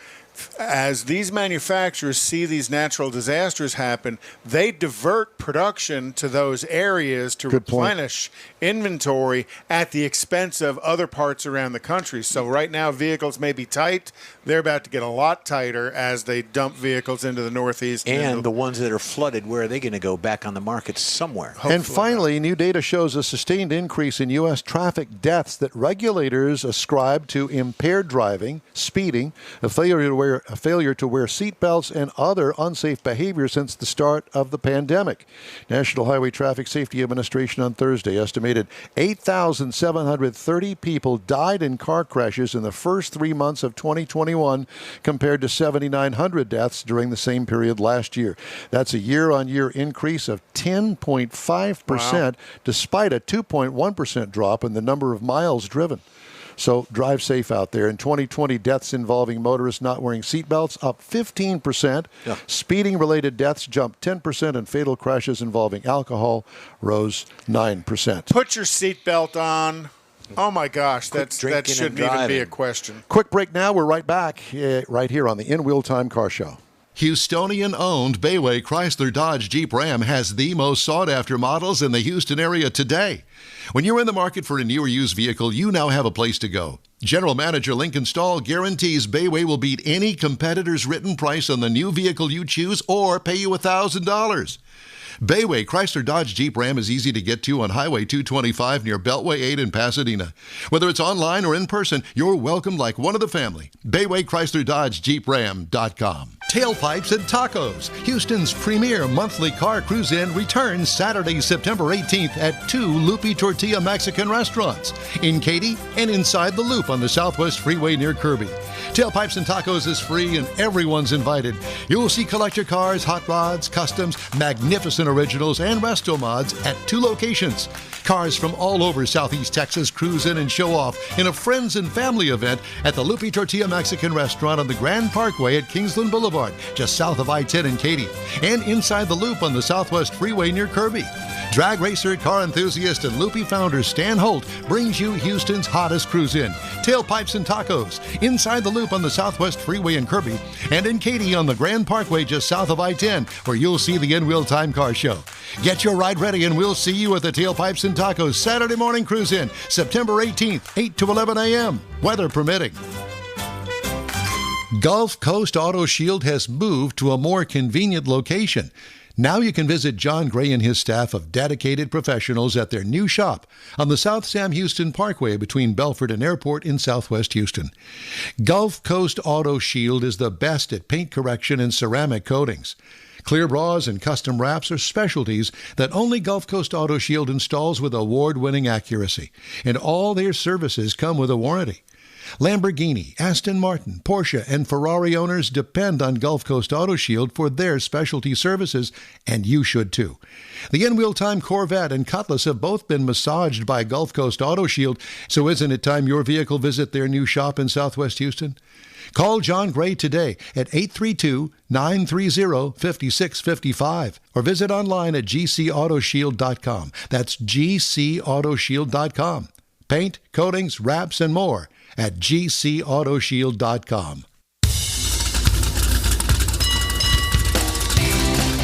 as these manufacturers see these natural disasters happen, they divert production to those areas to replenish inventory at the expense of other parts around the country. So right now, vehicles may be tight. They're about to get a lot tighter as they dump vehicles into the Northeast. And the ones that are flooded, where are they going to go? Back on the market somewhere. Hopefully. And finally, new data shows a sustained increase in U.S. traffic deaths that regulators ascribe to impaired driving, speeding, a failure to wear seatbelts, and other unsafe behavior since the start of the pandemic. National Highway Traffic Safety Administration on Thursday estimated 8,730 people died in car crashes in the first 3 months of 2021, compared to 7,900 deaths during the same period last year. That's a year-on-year increase of 10.5%, despite a 2.1% drop in the number of miles driven. So drive safe out there. In 2020, deaths involving motorists not wearing seatbelts up 15%. Yeah. Speeding-related deaths jumped 10%, and fatal crashes involving alcohol rose 9%. Put your seatbelt on. Oh, my gosh. That shouldn't even be a question. Quick break now. We're right back right here on the In Wheel Time Car Show. Houstonian-owned Bayway Chrysler Dodge Jeep Ram has the most sought-after models in the Houston area today. When you're in the market for a new or used vehicle, you now have a place to go. General Manager Lincoln Stahl guarantees Bayway will beat any competitor's written price on the new vehicle you choose or pay you $1,000. Bayway Chrysler Dodge Jeep Ram is easy to get to on Highway 225 near Beltway 8 in Pasadena. Whether it's online or in person, you're welcome like one of the family. Bayway Chrysler Dodge Jeep Ram.com. Tailpipes and Tacos, Houston's premier monthly car cruise-in, returns Saturday, September 18th at 2 Loopy Tortilla Mexican restaurants in Katy and inside the Loop on the Southwest Freeway near Kirby. Tailpipes and Tacos is free and everyone's invited. You'll see collector cars, hot rods, customs, magnificent originals, and resto mods at 2 locations. Cars from all over Southeast Texas cruise in and show off in a friends and family event at the Loopy Tortilla Mexican restaurant on the Grand Parkway at Kingsland Boulevard, just south of I-10 in Katy, and inside the Loop on the Southwest Freeway near Kirby. Drag racer, car enthusiast, and Loopy founder Stan Holt brings you Houston's hottest cruise-in, Tailpipes and Tacos, inside the Loop on the Southwest Freeway in Kirby, and in Katy on the Grand Parkway just south of I-10, where you'll see the In-Wheel Time Car Show. Get your ride ready, and we'll see you at the Tailpipes and Tacos Saturday morning cruise-in, September 18th, 8 to 11 a.m., weather permitting. Gulf Coast Auto Shield has moved to a more convenient location. Now you can visit John Gray and his staff of dedicated professionals at their new shop on the South Sam Houston Parkway between Belford and Airport in Southwest Houston. Gulf Coast Auto Shield is the best at paint correction and ceramic coatings. Clear bras and custom wraps are specialties that only Gulf Coast Auto Shield installs with award-winning accuracy, and all their services come with a warranty. Lamborghini, Aston Martin, Porsche, and Ferrari owners depend on Gulf Coast Auto Shield for their specialty services, and you should too. The In-Wheel Time Corvette and Cutlass have both been massaged by Gulf Coast Auto Shield, so isn't it time your vehicle visit their new shop in Southwest Houston? Call John Gray today at 832-930-5655 or visit online at gcautoshield.com. That's gcautoshield.com. Paint, coatings, wraps, and more at gcautoshield.com.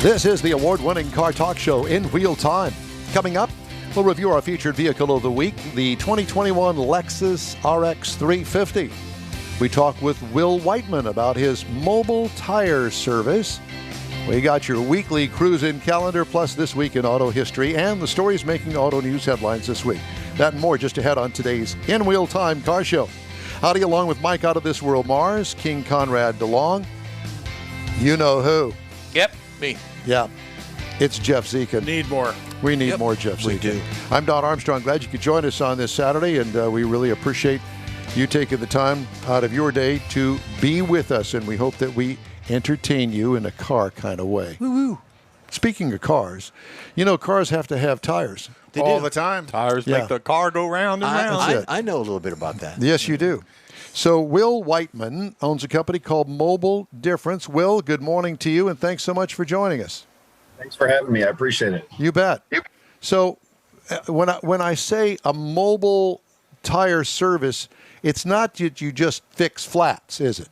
This is the award-winning car talk show, In-Wheel Time. Coming up, we'll review our featured vehicle of the week, the 2021 Lexus RX 350. We talk with Will Wightman about his mobile tire service. We got your weekly cruise-in calendar, plus This Week in Auto History, and the stories making auto news headlines this week. That and more just ahead on today's In-Wheel Time Car Show. Howdy, along with Mike Out of This World Mars, King Conrad DeLong. You know who? Yep, me. Yeah, it's Jeff Zekin. Need more. We need more Jeff Zekin. We do. I'm Don Armstrong. Glad you could join us on this Saturday, and we really appreciate you taking the time out of your day to be with us, and we hope that we entertain you in a car kind of way. Woo-woo. Speaking of cars, you know, cars have to have tires. They all do. the time. Tires Yeah. make the car go round and round. I know a little bit about that. Yes, you do. So Will Wightman owns a company called Mobile Difference. Will, good morning to you, and thanks so much for joining us. Thanks for having me. I appreciate it. You bet. So when I say a mobile tire service, it's not that you just fix flats, is it?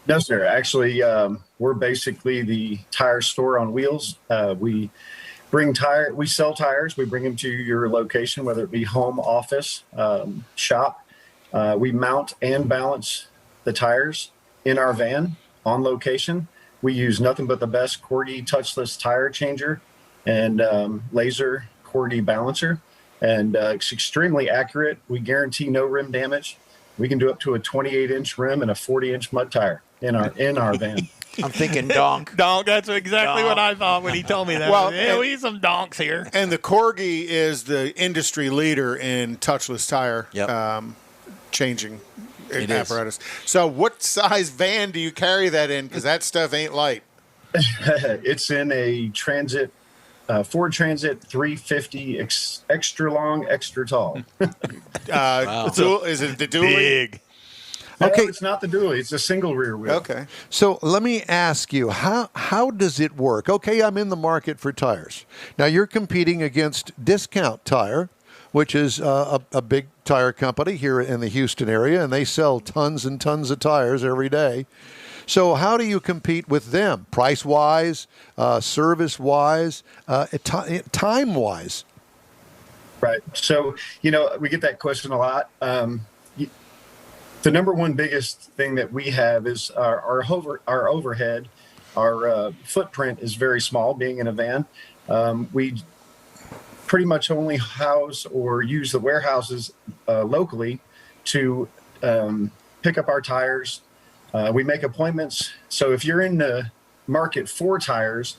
No, sir. Actually, we're basically the tire store on wheels. We sell tires. We bring them to your location, whether it be home, office, shop. We mount and balance the tires in our van on location. We use nothing but the best Corgi touchless tire changer and laser Corgi balancer. And it's extremely accurate. We guarantee no rim damage. We can do up to a 28-inch rim and a 40-inch mud tire in our van. I'm thinking donk. Donk, that's exactly what I thought when he told me that. Well, Yeah, we need some donks here. And the Corgi is the industry leader in touchless tire changing It apparatus. So what size van do you carry that in? Because that stuff ain't light. It's in a Transit, Ford Transit 350 extra long, extra tall. Wow. Is it the dually? Big. Okay. No, it's not the dually. It's a single rear wheel. Okay. So let me ask you, how does it work? Okay, I'm in the market for tires. Now you're competing against Discount Tire, which is a big tire company here in the Houston area, and they sell tons and tons of tires every day. So how do you compete with them, price-wise, service-wise, time-wise? Right. So, we get that question a lot. The number one biggest thing that we have is our overhead. Our footprint is very small, being in a van. We pretty much only house or use the warehouses locally to pick up our tires. We make appointments. So if you're in the market for tires,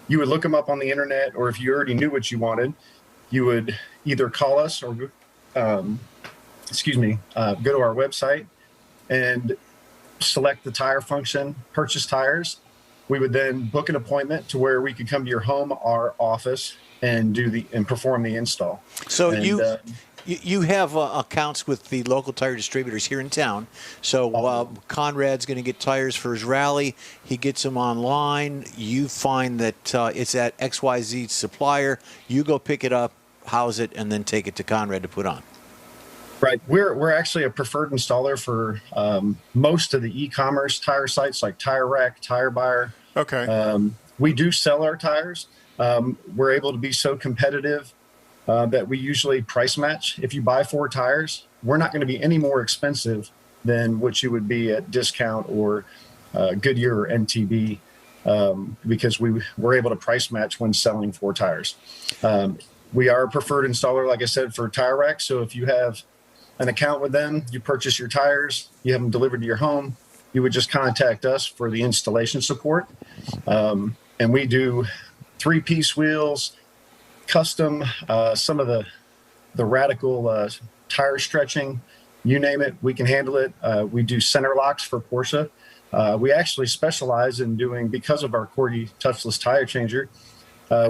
you would look them up on the internet, or if you already knew what you wanted, you would either call us or go to our website and select the tire function, purchase tires. We would then book an appointment to where we could come to your home, our office, and perform the install. So you have accounts with the local tire distributors here in town. So Conrad's going to get tires for his rally. He gets them online. You find that it's at XYZ supplier. You go pick it up, house it, and then take it to Conrad to put on. Right. We're actually a preferred installer for most of the e-commerce tire sites like Tire Rack, Tire Buyer. Okay. We do sell our tires. We're able to be so competitive that we usually price match. If you buy 4 tires, we're not going to be any more expensive than what you would be at Discount or Goodyear or NTB because we're able to price match when selling 4 tires. We are a preferred installer, like I said, for Tire Rack. So if you have an account with them, you purchase your tires, you have them delivered to your home, you would just contact us for the installation support. And we do 3-piece wheels, custom, some of the radical tire stretching, you name it, we can handle it. We do center locks for Porsche. We actually specialize in doing, because of our Cordy touchless tire changer,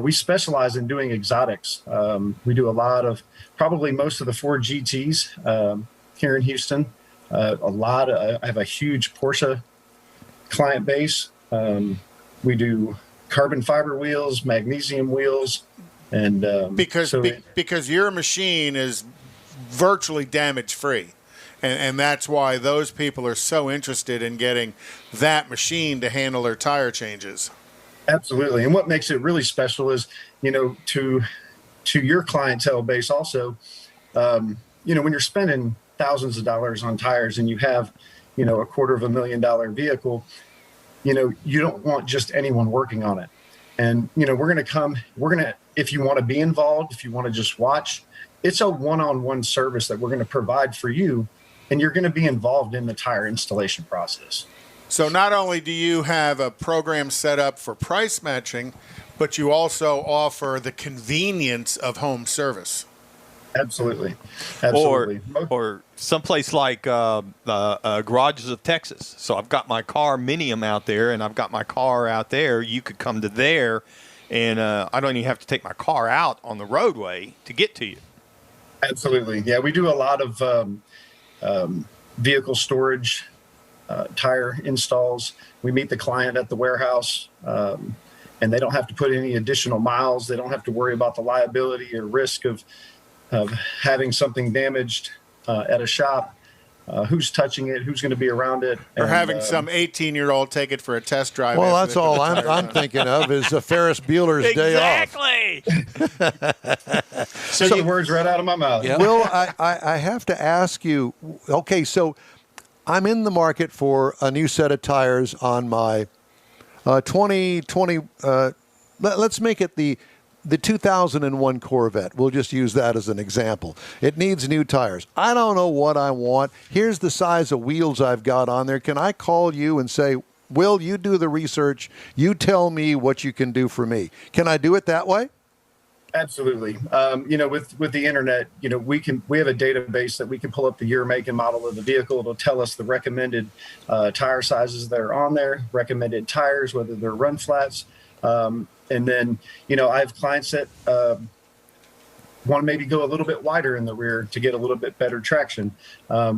we specialize in doing exotics. We do a lot of, probably most of the Ford GTs here in Houston. I have a huge Porsche client base. We do carbon fiber wheels, magnesium wheels, and because your machine is virtually damage free, and that's why those people are so interested in getting that machine to handle their tire changes. Absolutely. And what makes it really special is, to your clientele base also, when you're spending thousands of dollars on tires and you have, a $250,000 vehicle, you don't want just anyone working on it. And, if you want to be involved, if you want to just watch, it's a one-on-one service that we're going to provide for you, and you're going to be involved in the tire installation process. So not only do you have a program set up for price matching, but you also offer the convenience of home service. Absolutely. Or someplace like Garages of Texas. So I've got my car Minium out there, and I've got my car out there. You could come to there, and I don't even have to take my car out on the roadway to get to you. Absolutely. Yeah, we do a lot of vehicle storage, tire installs. We meet the client at the warehouse, and they don't have to put any additional miles. They don't have to worry about the liability or risk of having something damaged at a shop. Who's touching it? Who's going to be around it? Or having some 18-year-old take it for a test drive. Well, that's all I'm thinking of is a Ferris Bueller's Day Off. Exactly. So the words right out of my mouth. Yep. Will, I have to ask you, okay, so I'm in the market for a new set of tires on my 2020, let's make it the 2001 Corvette. We'll just use that as an example. It needs new tires. I don't know what I want. Here's the size of wheels I've got on there. Can I call you and say, Will, you do the research. You tell me what you can do for me. Can I do it that way? Absolutely. With the internet, we have a database that we can pull up the year, make, and model of the vehicle. It'll tell us the recommended tire sizes that are on there, recommended tires, whether they're run flats. And then, I have clients that want to maybe go a little bit wider in the rear to get a little bit better traction.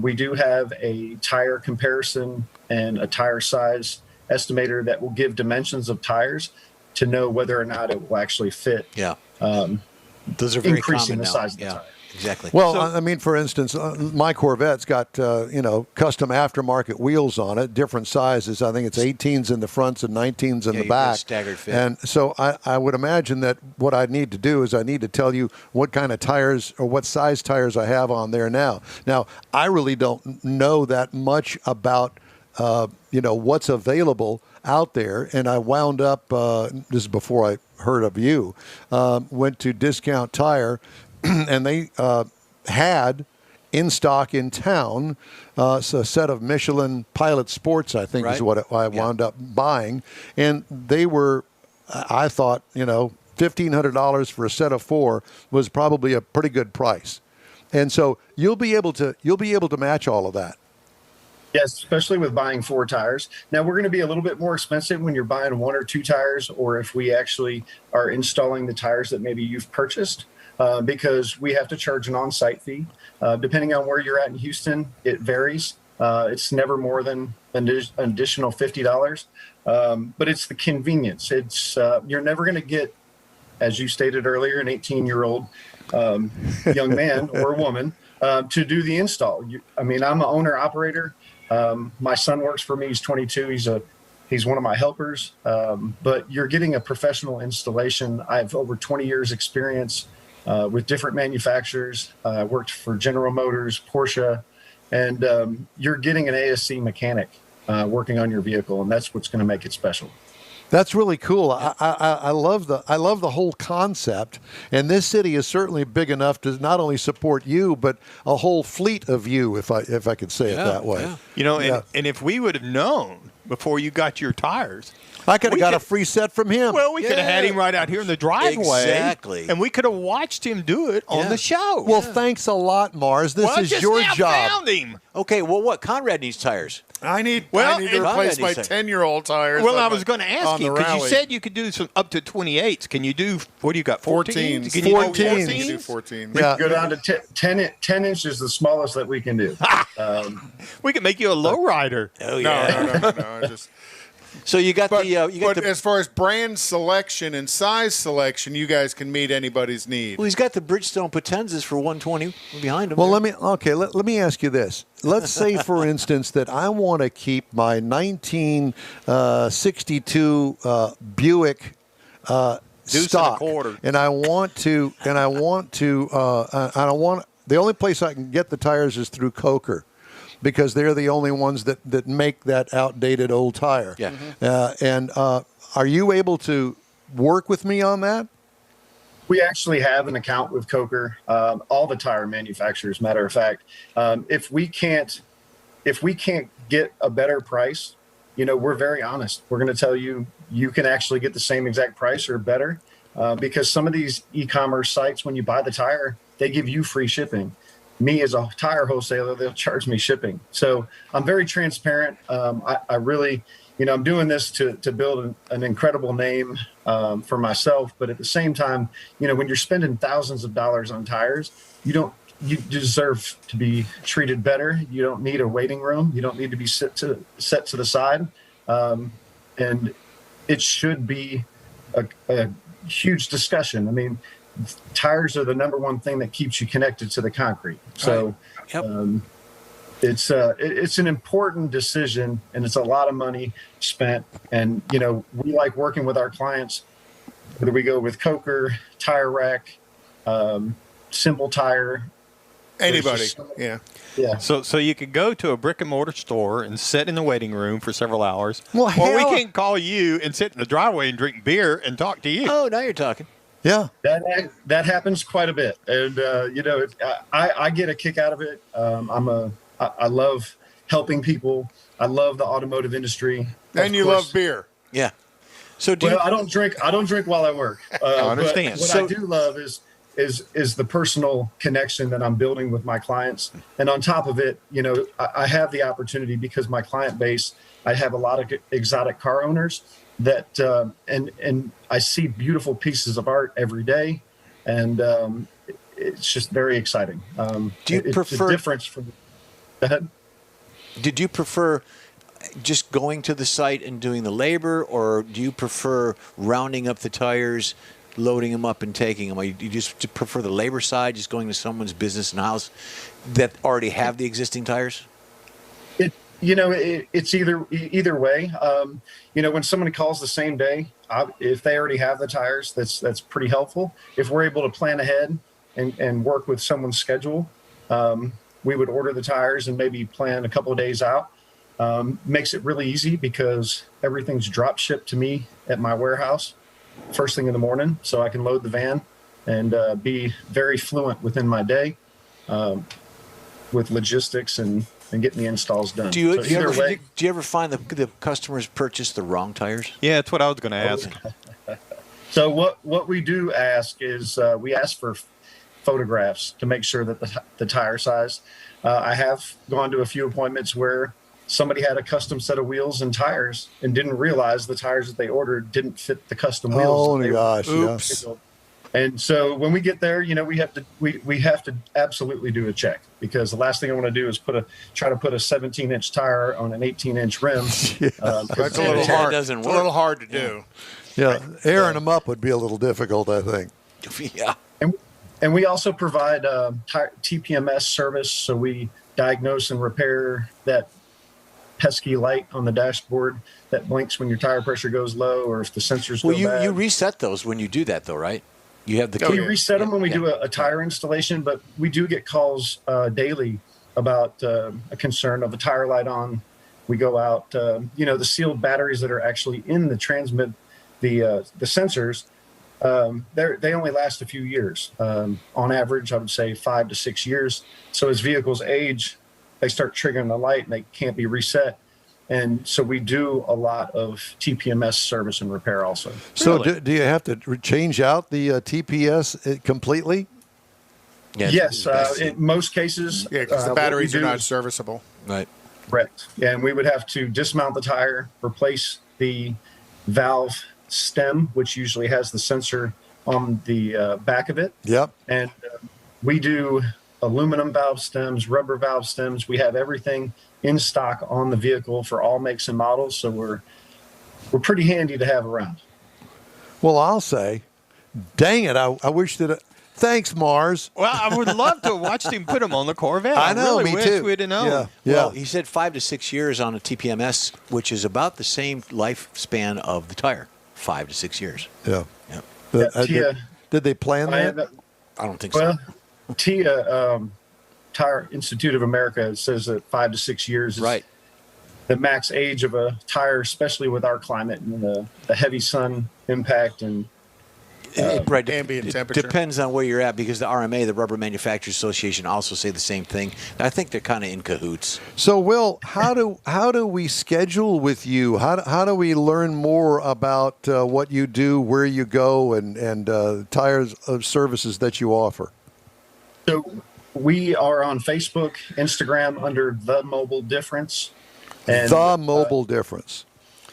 We do have a tire comparison and a tire size estimator that will give dimensions of tires to know whether or not it will actually fit. Yeah. Those are very increasing common the now. size of the Yeah. tire. exactly. Well, I mean, for instance, my Corvette's got custom aftermarket wheels on it, different sizes. I think it's 18s in the fronts and 19s in the back. Staggered fit. And so I would imagine that what I need to do is I need to tell you what kind of tires or what size tires I have on there now. Now, I really don't know that much about what's available out there, and I wound up. This is before I heard of you. Went to Discount Tire. And they had in stock in town a set of Michelin Pilot Sports, I think is what I wound up buying. And they were, I thought, $1,500 for a set of 4 was probably a pretty good price. And so you'll be able to match all of that. Yes, especially with buying 4 tires. Now, we're going to be a little bit more expensive when you're buying 1 or 2 tires, or if we actually are installing the tires that maybe you've purchased. Because we have to charge an on-site fee. Depending on where you're at in Houston, it varies. It's never more than an additional $50. But it's the convenience. It's you're never going to get, as you stated earlier, an 18-year-old young man or woman to do the install. I'm an owner-operator. My son works for me. He's 22. He's one of my helpers. But you're getting a professional installation. I have over 20 years experience with different manufacturers. Worked for General Motors, Porsche, and you're getting an ASC mechanic working on your vehicle, and that's what's going to make it special. That's really cool. I love the whole concept, and this city is certainly big enough to not only support you, but a whole fleet of you, if I could say it that way. Yeah. And if we would have known before you got your tires, I could have got a free set from him. Well, we could have had him right out here in the driveway. Exactly. And we could have watched him do it on the show. Well, thanks a lot, Mars. This is your job. Found him. Okay, well, what? Conrad needs tires. I need to replace my 10-year-old tires. Well, I was going to ask you, because you Rally. said you could do some up to 28s. Can you do, what do you got, 14s? 14s. Can you 14s. do 14s? We can do 14s. We can go down to 10 inches, the smallest that we can do. We can make you a lowrider. Oh, yeah. No. So you got But the as far as brand selection and size selection, you guys can meet anybody's need. Well, he's got the Bridgestone Potenzas for 120 behind him. Well, let me ask you this. Let's say, for instance, that I want to keep my 1962 Buick stock, and I want to, the only place I can get the tires is through Coker, because they're the only ones that make that outdated old tire. Yeah. And are you able to work with me on that? We actually have an account with Coker, all the tire manufacturers, matter of fact. If we can't get a better price, we're very honest. We're going to tell you can actually get the same exact price or better, because some of these e-commerce sites, when you buy the tire, they give you free shipping. Me as a tire wholesaler, they'll charge me shipping. So I'm very transparent. I really, I'm doing this to build an incredible name for myself. But at the same time, when you're spending thousands of dollars on tires, you deserve to be treated better. You don't need a waiting room. You don't need to be set to the side. And it should be a huge discussion. I mean, tires are the number one thing that keeps you connected to the concrete. So it's an important decision, and it's a lot of money spent. And, we like working with our clients, whether we go with Coker, Tire Rack, Simple Tire. Anybody. Yeah. So you could go to a brick and mortar store and sit in the waiting room for several hours. Well, or we can call you and sit in the driveway and drink beer and talk to you. Oh, now you're talking. Yeah, that happens quite a bit, and I get a kick out of it. I love helping people. I love the automotive industry. And you love beer. Yeah. So I don't drink while I work. I understand. But what I do love is the personal connection that I'm building with my clients, and on top of it, I have the opportunity, because my client base, I have a lot of exotic car owners that and I see beautiful pieces of art every day, and it's just very exciting. Do you prefer it's a difference from? Go ahead. Did you prefer just going to the site and doing the labor, or do you prefer rounding up the tires loading them up and taking them? Or you just prefer the labor side, just going to someone's business and house that already have the existing tires? It's either way. When somebody calls the same day, if they already have the tires, that's pretty helpful. If we're able to plan ahead and work with someone's schedule, we would order the tires and maybe plan a couple of days out. Makes it really easy because everything's drop shipped to me at my warehouse first thing in the morning, so I can load the van and be very fluent within my day with logistics and getting the installs done. Do you ever find the customers purchase the wrong tires? Yeah, that's what I was going to ask. So what we do ask is we ask for photographs to make sure that the tire size. I have gone to a few appointments where somebody had a custom set of wheels and tires and didn't realize the tires that they ordered didn't fit the custom wheels. Oh my gosh! Oops. Yeah. And so when we get there, we have to absolutely do a check, because the last thing I want to do is try to put a 17-inch tire on an 18-inch rim. That's a little hard. It's a little hard to do. Yeah, airing them up would be a little difficult, I think. Yeah. And we also provide TPMS service, so we diagnose and repair that pesky light on the dashboard that blinks when your tire pressure goes low or if the sensors go bad. You reset those when you do that, though, right? You have the we reset them when we do a tire installation, but we do get calls daily about a concern of a tire light on. We go out, the sealed batteries that are actually in the transmit, the sensors. They only last a few years. On average, I would say 5 to 6 years. So as vehicles age, they start triggering the light and they can't be reset. And so we do a lot of TPMS service and repair also. So do you have to change out the TPS completely? Yes, in most cases. Yeah, because the batteries are not serviceable. Right. Correct. Yeah, and we would have to dismount the tire, replace the valve stem, which usually has the sensor on the back of it. Yep. And we do aluminum valve stems, rubber valve stems. We have everything in stock on the vehicle for all makes and models, so we're pretty handy to have around. Well, I'll say, dang it, I wish that. Thanks, Mars. Well, I would love to have watched him put them on the Corvette. I know, really me wish too. We'd have known. Yeah. Well, he said 5 to 6 years on a TPMS, which is about the same lifespan of the tire. 5 to 6 years. Yeah. Yep. Did they plan that? I don't think so. TIA, Tire Institute of America, says that 5 to 6 years is right. The max age of a tire, especially with our climate and the heavy sun impact and ambient temperature. Depends on where you're at, because the RMA, the Rubber Manufacturers Association, also say the same thing. I think they're kind of in cahoots. So, Will, how do we schedule with you? How do we learn more about what you do, where you go, and tires of services that you offer? So we are on Facebook, Instagram under The Mobile Difference. And, The Mobile Difference.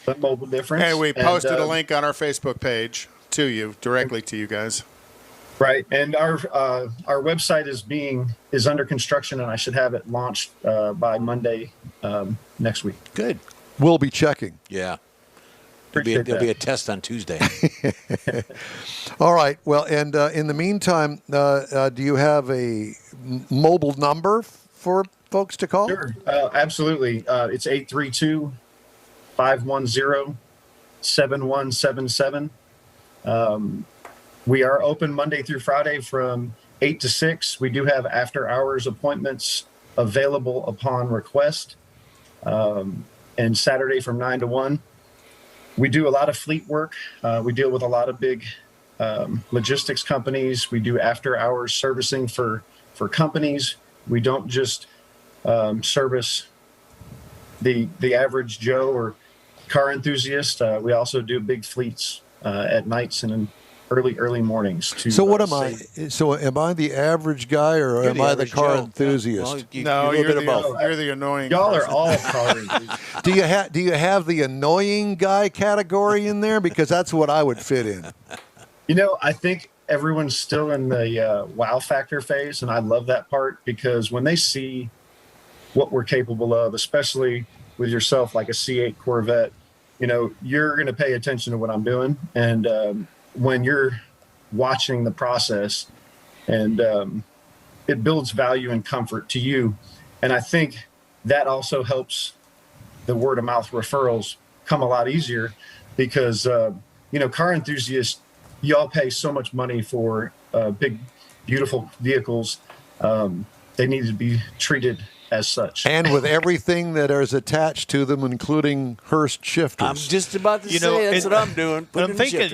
The Mobile Difference. And we posted a link on our Facebook page to you, directly to you guys. Right. And our website is under construction, and I should have it launched by Monday next week. Good. We'll be checking. Yeah. There'll be a test on Tuesday. All right. Well, and in the meantime, do you have a mobile number for folks to call? Sure. Absolutely. It's 832-510-7177. We are open Monday through Friday from 8 to 6. We do have after-hours appointments available upon request, and Saturday from 9 to 1. We do a lot of fleet work. We deal with a lot of big logistics companies. We do after-hours servicing for companies. We don't just service the average Joe or car enthusiast. We also do big fleets at nights and in early mornings. So what am I? So am I the average guy, or am I the car enthusiast? No, you're the annoying. Y'all are all car enthusiasts. Do you have the annoying guy category in there? Because that's what I would fit in. I think everyone's still in the wow factor phase, and I love that part, because when they see what we're capable of, especially with yourself, like a C8 Corvette, you're going to pay attention to what I'm doing. And when you're watching the process, and it builds value and comfort to you. And I think that also helps the word of mouth referrals come a lot easier because, car enthusiasts, y'all pay so much money for big, beautiful vehicles. They need to be treated as such. And with everything that is attached to them, including Hurst shifters. I'm just about to say that's what I'm doing. I'm thinking,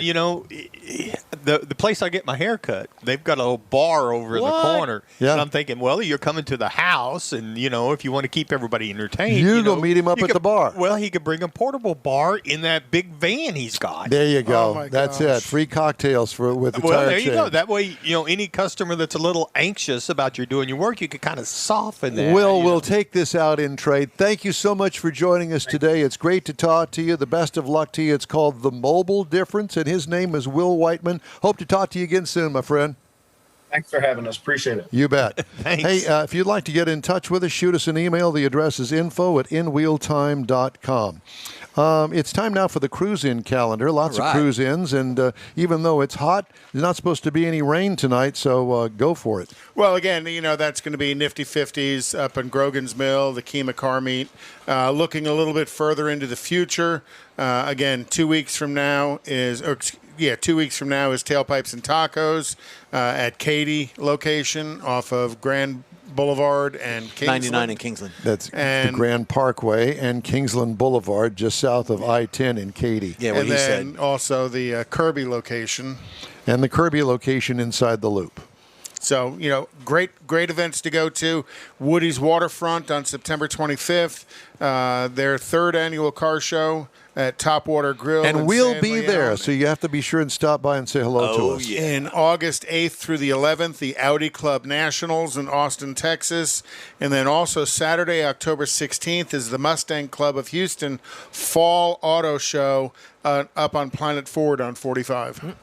the place I get my hair cut, they've got a little bar over in the corner. Yeah. And I'm thinking, well, you're coming to the house, and, if you want to keep everybody entertained. You go meet him up at the bar. Well, he could bring a portable bar in that big van he's got. There you go. Oh, my That's gosh. it. Free cocktails with the Well, tire there you change. go. That way, any customer that's a little anxious about you doing your work, you could kind of soften that. We'll take this out in trade. Thank you so much for joining us today. It's great to talk to you. The best of luck to you. It's called The Mobile Difference, and his name is Will Wightman. Hope to talk to you again soon, my friend. Thanks for having us. Appreciate it. You bet. Thanks. Hey, if you'd like to get in touch with us, shoot us an email. The address is info@inwheeltime.com. It's time now for the cruise-in calendar. Lots of cruise-ins, and even though it's hot, there's not supposed to be any rain tonight, so go for it. Well, again, that's going to be Nifty 50s up in Grogan's Mill, the Kima Car Meet. Looking a little bit further into the future, again, 2 weeks from now is 2 weeks from now is Tailpipes and Tacos at Katy location off of Grand Boulevard and Kingsland. 99 in Kingsland. That's the Grand Parkway and Kingsland Boulevard, just south of I-10 in Katy. Yeah, what and he then said. also the Kirby location. And the Kirby location inside the loop. So, great events to go to. Woody's Waterfront on September 25th, their third annual car show at Topwater Grill. And in we'll San be Leon. there, so you have to be sure and stop by and say hello to us. Yeah. In August 8th through the 11th, the Audi Club Nationals in Austin, Texas. And then also Saturday, October 16th, is the Mustang Club of Houston Fall Auto Show up on Planet Ford on 45.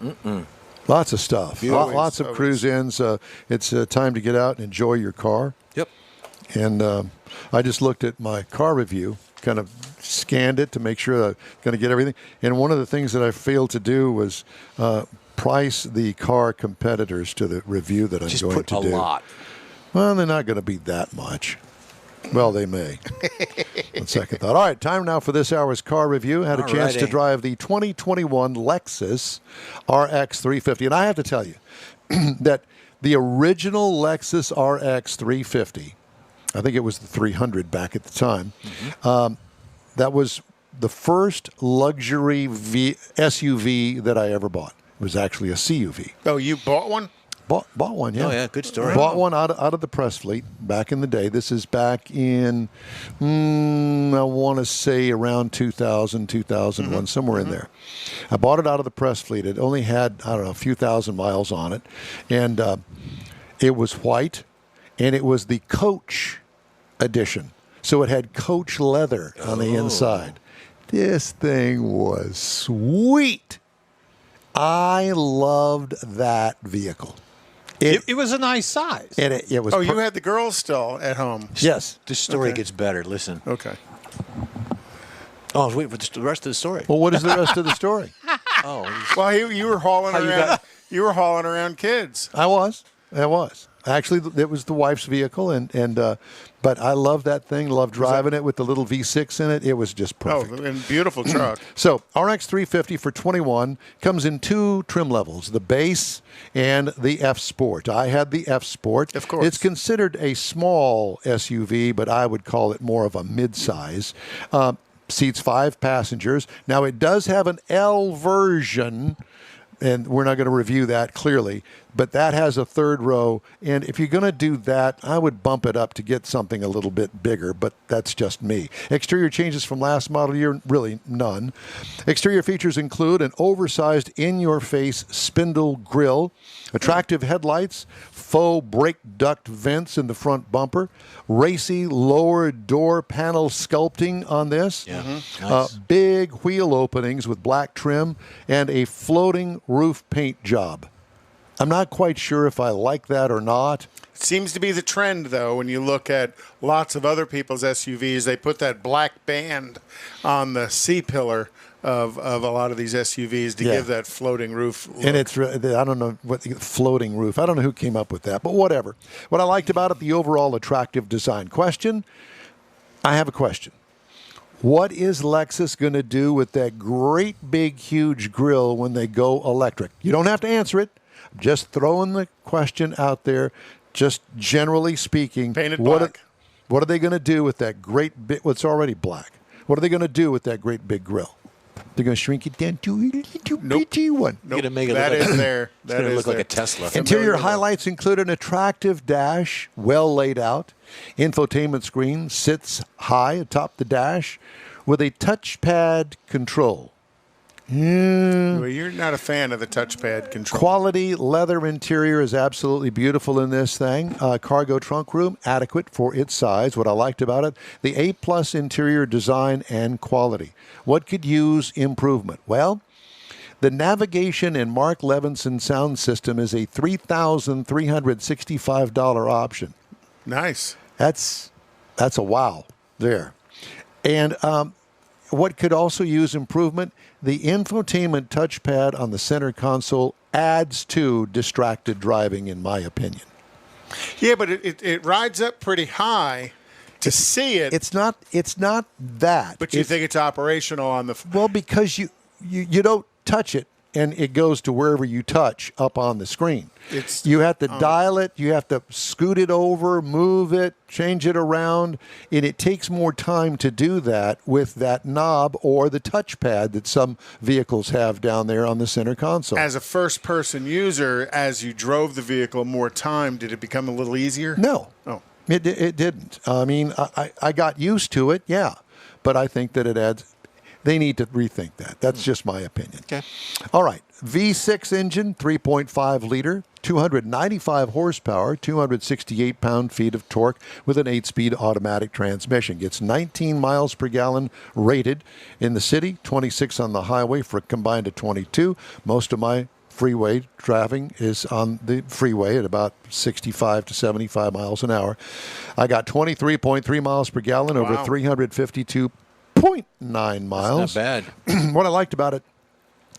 Lots of stuff. Always, Lots of always. cruise-ins. It's time to get out and enjoy your car. Yep. And I just looked at my car review, kind of scanned it to make sure I'm going to get everything. And one of the things that I failed to do was price the car competitors to the review that I'm Just going put to a do. lot. Well, they're not going to be that much. Well, they may. On second thought. All right, time now for this hour's car review. Had a chance to Alrighty. drive the 2021 Lexus RX 350. And I have to tell you that the original Lexus RX 350, I think it was the 300 back at the time, that was the first luxury SUV that I ever bought. It was actually a CUV. Oh, you bought one? Bought one, yeah. Oh, yeah, good story. Bought one out of the press fleet back in the day. This is back in, I want to say around 2000, 2001, somewhere in there. I bought it out of the press fleet. It only had, I don't know, a few thousand miles on it. And it was white, and it was the Coach edition. So it had Coach leather on the inside. This thing was sweet. I loved that vehicle. It was a nice size. And it was. Oh, you had the girls still at home? Yes. The story gets better. Listen. Okay. Oh, I was waiting for the rest of the story. Well, what is the rest of the story? Oh, Well, you were hauling How you around. got- You were hauling around kids. I was. Actually, it was the wife's vehicle, but I love that thing. Love driving it with the little V6 in it. It was just perfect. Oh, and beautiful truck. So RX 350 for 21 comes in two trim levels, the base and the F Sport. I had the F Sport. Of course. It's considered a small SUV, but I would call it more of a midsize. Seats 5 passengers. Now, it does have an L version, and we're not going to review that clearly, but that has a third row. And if you're going to do that, I would bump it up to get something a little bit bigger, but that's just me. Exterior changes from last model year, really none. Exterior features include an oversized in-your-face spindle grille, attractive headlights, faux brake duct vents in the front bumper, racy lower door panel sculpting on this, Nice. big wheel openings with black trim, and a floating roof paint job. I'm not quite sure if I like that or not. Seems to be the trend, though, when you look at lots of other people's SUVs. They put that black band on the C-pillar of a lot of these SUVs to give that floating roof look. And it's, I don't know what floating roof. I don't know who came up with that, but whatever. What I liked about it, the overall attractive design. Question, I have a question. What is Lexus going to do with that great big huge grille when they go electric? You don't have to answer it. I'm just throwing the question out there, just generally speaking. Painted black. What are they going to do with that great big, well, it's already black. What are they going to do with that great big grille? They're going to shrink it down to a little bitty one. You're going to make it That look is like, there. It's going to look like a Tesla. Interior highlights include an attractive dash, well laid out. Infotainment screen sits high atop the dash with a touchpad control. Well, you're not a fan of the touchpad control. Quality leather interior is absolutely beautiful in this thing. Cargo trunk room, adequate for its size. What I liked about it, the A+ interior design and quality. What could use improvement? Well, the navigation and Mark Levinson sound system is a $3,365 option. Nice. That's a wow there. And what could also use improvement? The infotainment touchpad on the center console adds to distracted driving, in my opinion. Yeah, but it rides up pretty high to see it. It's not that. But you think it's operational on the... Well, because you don't touch it, and it goes to wherever you touch up on the screen. You have to dial it, you have to scoot it over, move it, change it around, and it takes more time to do that with that knob or the touchpad that some vehicles have down there on the center console. As a first-person user, as you drove the vehicle more time, did it become a little easier? No. Oh. It didn't. I mean, I got used to it, yeah, but I think that it adds... They need to rethink that. That's just my opinion. Okay. All right. V6 engine, 3.5 liter, 295 horsepower, 268 pound-feet of torque with an 8-speed automatic transmission. Gets 19 miles per gallon rated in the city, 26 on the highway for a combined of 22. Most of my freeway driving is on the freeway at about 65 to 75 miles an hour. I got 23.3 miles per gallon over 352.9 miles. That's not bad. What I liked about it,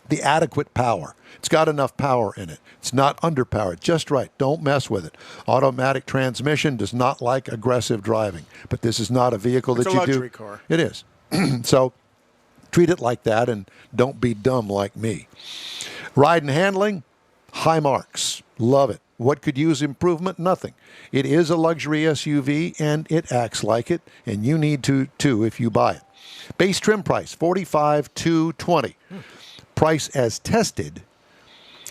the adequate power. It's got enough power in it. It's not underpowered, just right. Don't mess with it. Automatic transmission does not like aggressive driving, but this is not a vehicle that you do. It's a luxury car. It is. So treat it like that and don't be dumb like me. Ride and handling, high marks. Love it. What could use improvement? Nothing. It is a luxury SUV, and it acts like it, and you need to, too, if you buy it. Base trim price, $45,220. Price as tested,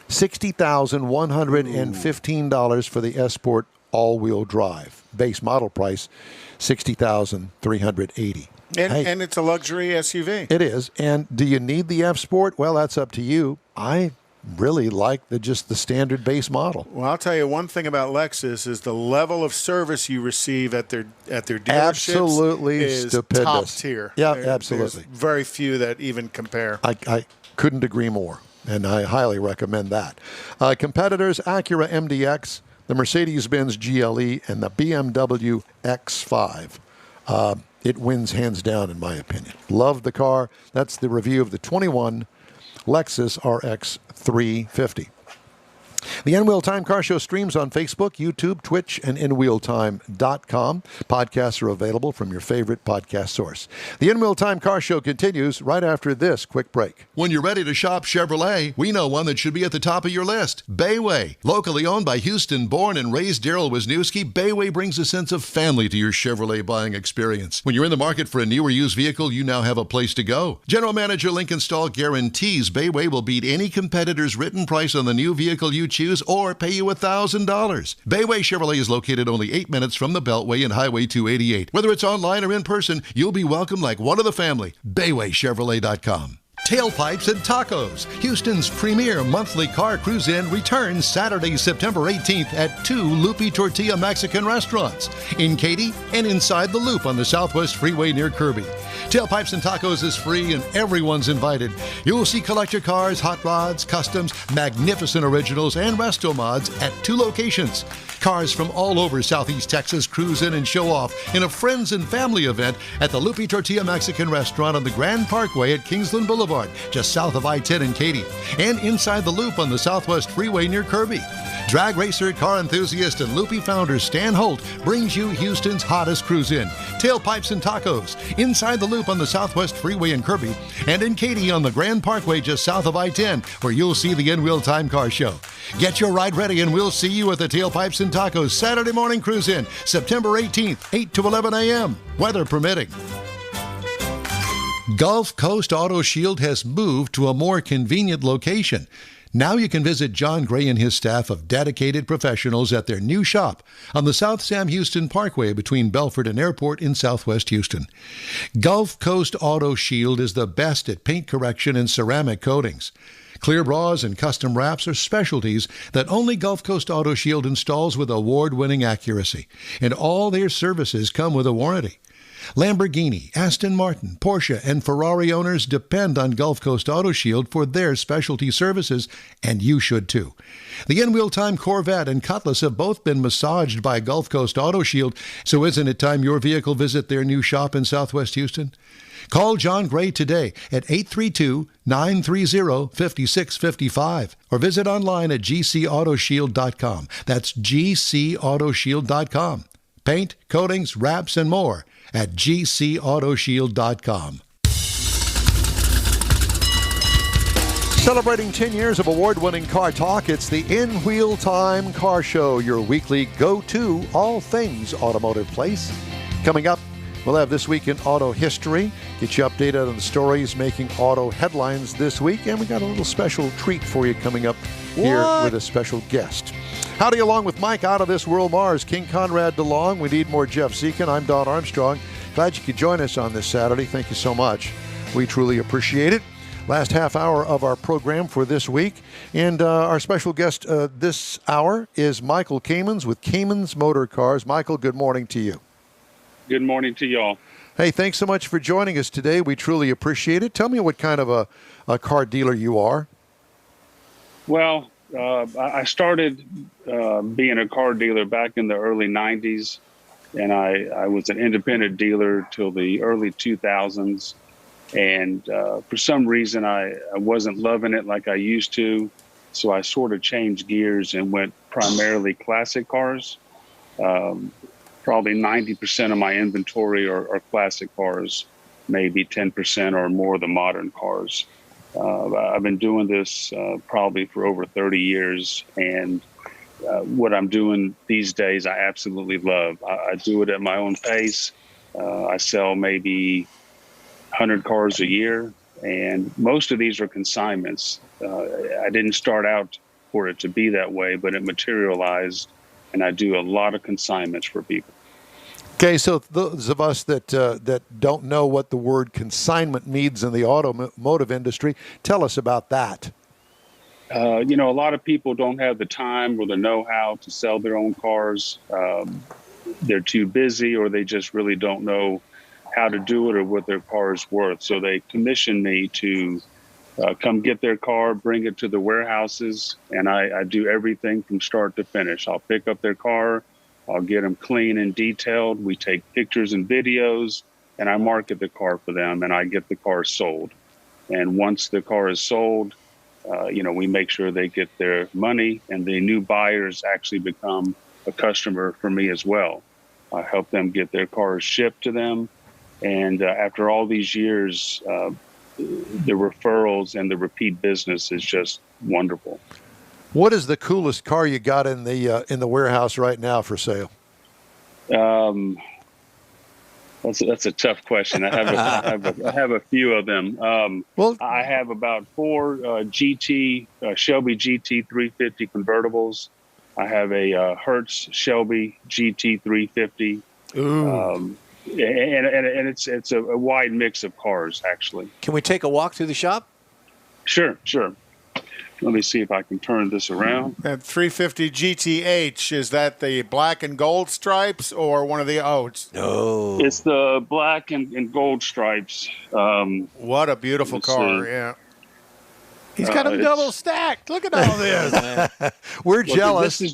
$60,115 for the Esport all-wheel drive. Base model price, $60,380. And it's a luxury SUV. It is. And do you need the F-Sport? Well, that's up to you. I really like just the standard base model. Well, I'll tell you one thing about Lexus is the level of service you receive at their dealerships absolutely is stupendous. top tier. Yeah, absolutely. There's very few that even compare. I couldn't agree more, and I highly recommend that. Competitors, Acura MDX, the Mercedes-Benz GLE, and the BMW X5. It wins hands down, in my opinion. Love the car. That's the review of the 21 Lexus RX 350. The In-Wheel Time Car Show streams on Facebook, YouTube, Twitch, and InWheelTime.com. Podcasts are available from your favorite podcast source. The In-Wheel Time Car Show continues right after this quick break. When you're ready to shop Chevrolet, we know one that should be at the top of your list. Bayway. Locally owned by Houston-born and raised Daryl Wisniewski, Bayway brings a sense of family to your Chevrolet buying experience. When you're in the market for a new or used vehicle, you now have a place to go. General Manager Lincoln Stahl guarantees Bayway will beat any competitor's written price on the new vehicle you choose or pay you $1,000. Bayway Chevrolet is located only 8 minutes from the Beltway and Highway 288. Whether it's online or in person, you'll be welcomed like one of the family. BaywayChevrolet.com. Tailpipes and Tacos. Houston's premier monthly car cruise-in returns Saturday, September 18th at 2 Loopy Tortilla Mexican restaurants in Katy and inside the Loop on the Southwest Freeway near Kirby. Tailpipes and Tacos is free and everyone's invited. You'll see collector cars, hot rods, customs, magnificent originals, and resto mods at 2 locations. Cars from all over Southeast Texas cruise in and show off in a friends and family event at the Loopy Tortilla Mexican Restaurant on the Grand Parkway at Kingsland Boulevard. Hawthorne, just south of I-10 in Katy, and Inside the Loop on the Southwest Freeway near Kirby. Drag racer, car enthusiast, and Loopy founder Stan Holt brings you Houston's hottest cruise-in, Tailpipes and Tacos, Inside the Loop on the Southwest Freeway in Kirby, and in Katy on the Grand Parkway just south of I-10, where you'll see the In-Wheel Time Car Show. Get your ride ready, and we'll see you at the Tailpipes and Tacos Saturday morning cruise-in, September 18th, 8 to 11 a.m., weather permitting. Gulf Coast Auto Shield has moved to a more convenient location. Now you can visit John Gray and his staff of dedicated professionals at their new shop on the South Sam Houston Parkway between Belford and Airport in Southwest Houston. Gulf Coast Auto Shield is the best at paint correction and ceramic coatings. Clear bras and custom wraps are specialties that only Gulf Coast Auto Shield installs with award-winning accuracy, and all their services come with a warranty. Lamborghini, Aston Martin, Porsche, and Ferrari owners depend on Gulf Coast Auto Shield for their specialty services, and you should too. The In-Wheel Time Corvette and Cutlass have both been massaged by Gulf Coast Auto Shield, so isn't it time your vehicle visit their new shop in Southwest Houston? Call John Gray today at 832-930-5655 or visit online at gcautoshield.com. That's gcautoshield.com. Paint, coatings, wraps, and more at gcautoshield.com. Celebrating 10 years of award-winning car talk, it's the In-Wheel Time Car Show, your weekly go-to all things automotive place. Coming up, we'll have This Week in Auto History, get you updated on the stories making auto headlines this week, and we got a little special treat for you coming up here with a special guest. Howdy, along with Mike out of this world Mars, King Conrad DeLong. We need more Jeff Zekin. I'm Don Armstrong. Glad you could join us on this Saturday. Thank you so much. We truly appreciate it. Last half hour of our program for this week. And our special guest this hour is Micheal Kamins with Kamins Motorcars. Micheal, good morning to you. Good morning to y'all. Hey, thanks so much for joining us today. We truly appreciate it. Tell me what kind of a car dealer you are. Well, I started being a car dealer back in the early 90s, and I was an independent dealer till the early 2000s. And for some reason, I wasn't loving it like I used to, so I sort of changed gears and went primarily classic cars. Probably 90% of my inventory are classic cars, maybe 10% or more the modern cars. I've been doing this probably for over 30 years, and what I'm doing these days I absolutely love. I do it at my own pace. I sell maybe 100 cars a year, and most of these are consignments. I didn't start out for it to be that way, but it materialized, and I do a lot of consignments for people. Okay, so those of us that don't know what the word consignment means in the automotive industry, tell us about that. A lot of people don't have the time or the know-how to sell their own cars. They're too busy, or they just really don't know how to do it or what their car is worth. So they commission me to come get their car, bring it to the warehouses, and I do everything from start to finish. I'll pick up their car, I'll get them clean and detailed. We take pictures and videos, and I market the car for them, and I get the car sold. And once the car is sold, we make sure they get their money, and the new buyers actually become a customer for me as well. I help them get their cars shipped to them. And after all these years, the referrals and the repeat business is just wonderful. What is the coolest car you got in the warehouse right now for sale? That's a tough question. I have a few of them. I have about 4 Shelby GT 350 convertibles. I have a Hertz Shelby GT 350. Ooh. And it's a wide mix of cars, actually. Can we take a walk through the shop? Sure. Let me see if I can turn this around. That 350 GTH, is that the black and gold stripes or one of the O's? No. It's the black and gold stripes. What a beautiful car, yeah. He's got them double stacked. Look at all this. We're jealous.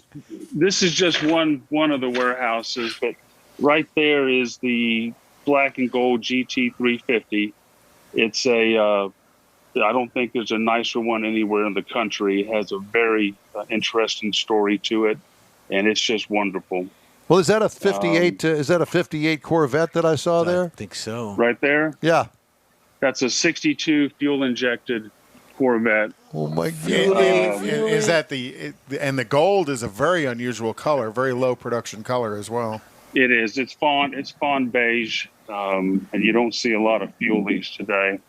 This is just one of the warehouses, but right there is the black and gold GT 350. It's a I don't think there's a nicer one anywhere in the country. It has a very interesting story to it, and it's just wonderful. Well, is that a 58? Is that a 58 Corvette that I saw there? I think so. Right there? Yeah. That's a 62 fuel-injected Corvette. Oh, my God. Is that and the gold is a very unusual color, very low production color as well. It is. It's fawn beige, and you don't see a lot of fuelies today.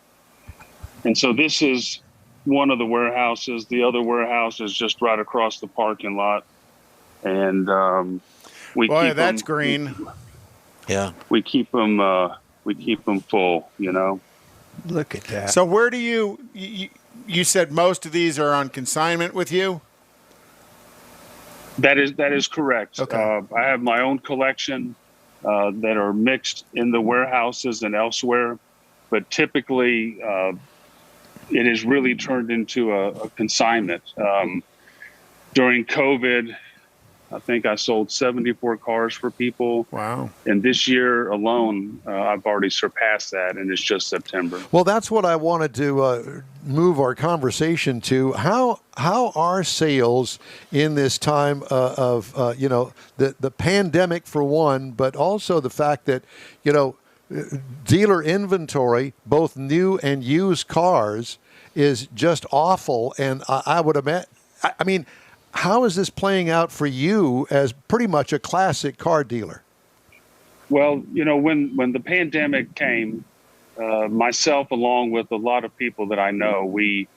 And so this is one of the warehouses. The other warehouse is just right across the parking lot. And that's green. Yeah. We keep them full, you know. Look at that. So where do you said most of these are on consignment with you? That is correct. Okay. I have my own collection that are mixed in the warehouses and elsewhere, but typically it is really turned into a consignment. During COVID, I think I sold 74 cars for people. Wow. And this year alone, I've already surpassed that, and it's just September. Well, that's what I wanted to move our conversation to. How are sales in this time of the pandemic for one, but also the fact that, dealer inventory, both new and used cars, is just awful. And I would imagine, I mean, how is this playing out for you as pretty much a classic car dealer? Well, when the pandemic came, myself, along with a lot of people that I know, we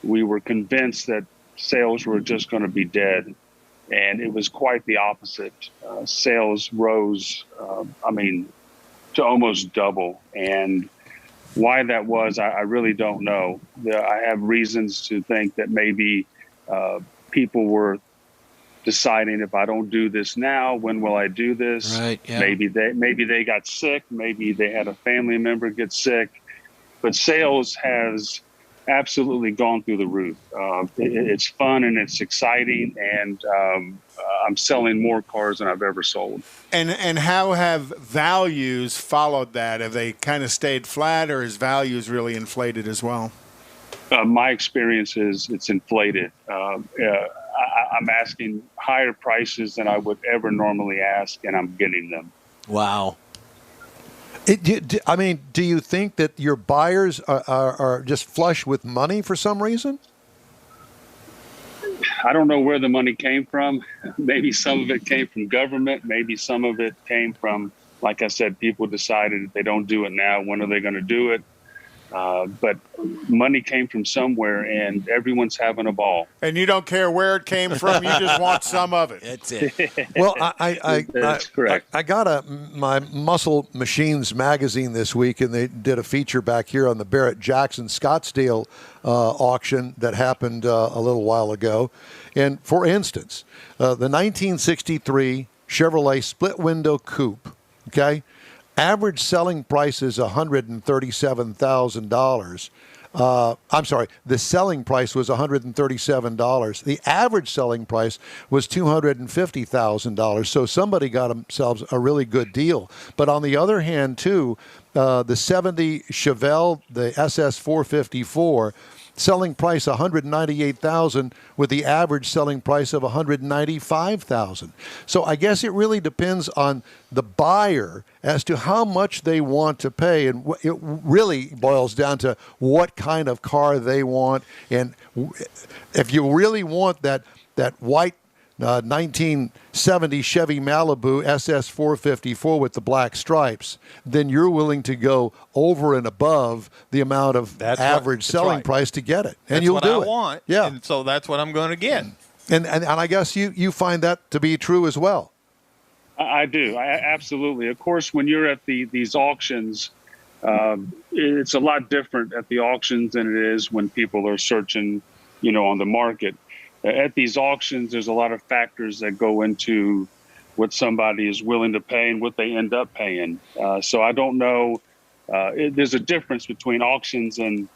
were convinced that sales were just going to be dead. And it was quite the opposite. Sales rose, to almost double. And why that was, I really don't know. I have reasons to think that maybe people were deciding, if I don't do this now, when will I do this? Right, yeah. Maybe they got sick. Maybe they had a family member get sick. But sales has absolutely gone through the roof. It's fun and it's exciting, and I'm selling more cars than I've ever sold. And how have values followed that? Have they kind of stayed flat, or is values really inflated as well? My experience is it's inflated. I'm asking higher prices than I would ever normally ask, and I'm getting them. Wow. Do you think that your buyers are just flush with money for some reason? I don't know where the money came from. Maybe some of it came from government. Maybe some of it came from, like I said, people decided if they don't do it now, when are they going to do it? But money came from somewhere, and everyone's having a ball. And you don't care where it came from; you just want some of it. That's it. Well, That's correct. I got my Muscle Machines magazine this week, and they did a feature back here on the Barrett Jackson Scottsdale auction that happened a little while ago. And for instance, the 1963 Chevrolet split window coupe. Okay. Average selling price is $137,000. I'm sorry, the selling price was $137. The average selling price was $250,000. So somebody got themselves a really good deal. But on the other hand, too, the 70 Chevelle, the SS 454, selling price $198,000 with the average selling price of $195,000. So I guess it really depends on the buyer as to how much they want to pay, and it really boils down to what kind of car they want. And if you really want that white 1970 Chevy Malibu SS 454 with the black stripes, then you're willing to go over and above the amount of average selling price to get it, and you'll do it. That's what I want. Yeah, and so that's what I'm going to get. And I guess you find that to be true as well. I do. Absolutely. Of course, when you're at these auctions, it's a lot different at the auctions than it is when people are searching, on the market. At these auctions, there's a lot of factors that go into what somebody is willing to pay and what they end up paying. So I don't know. There's a difference between auctions and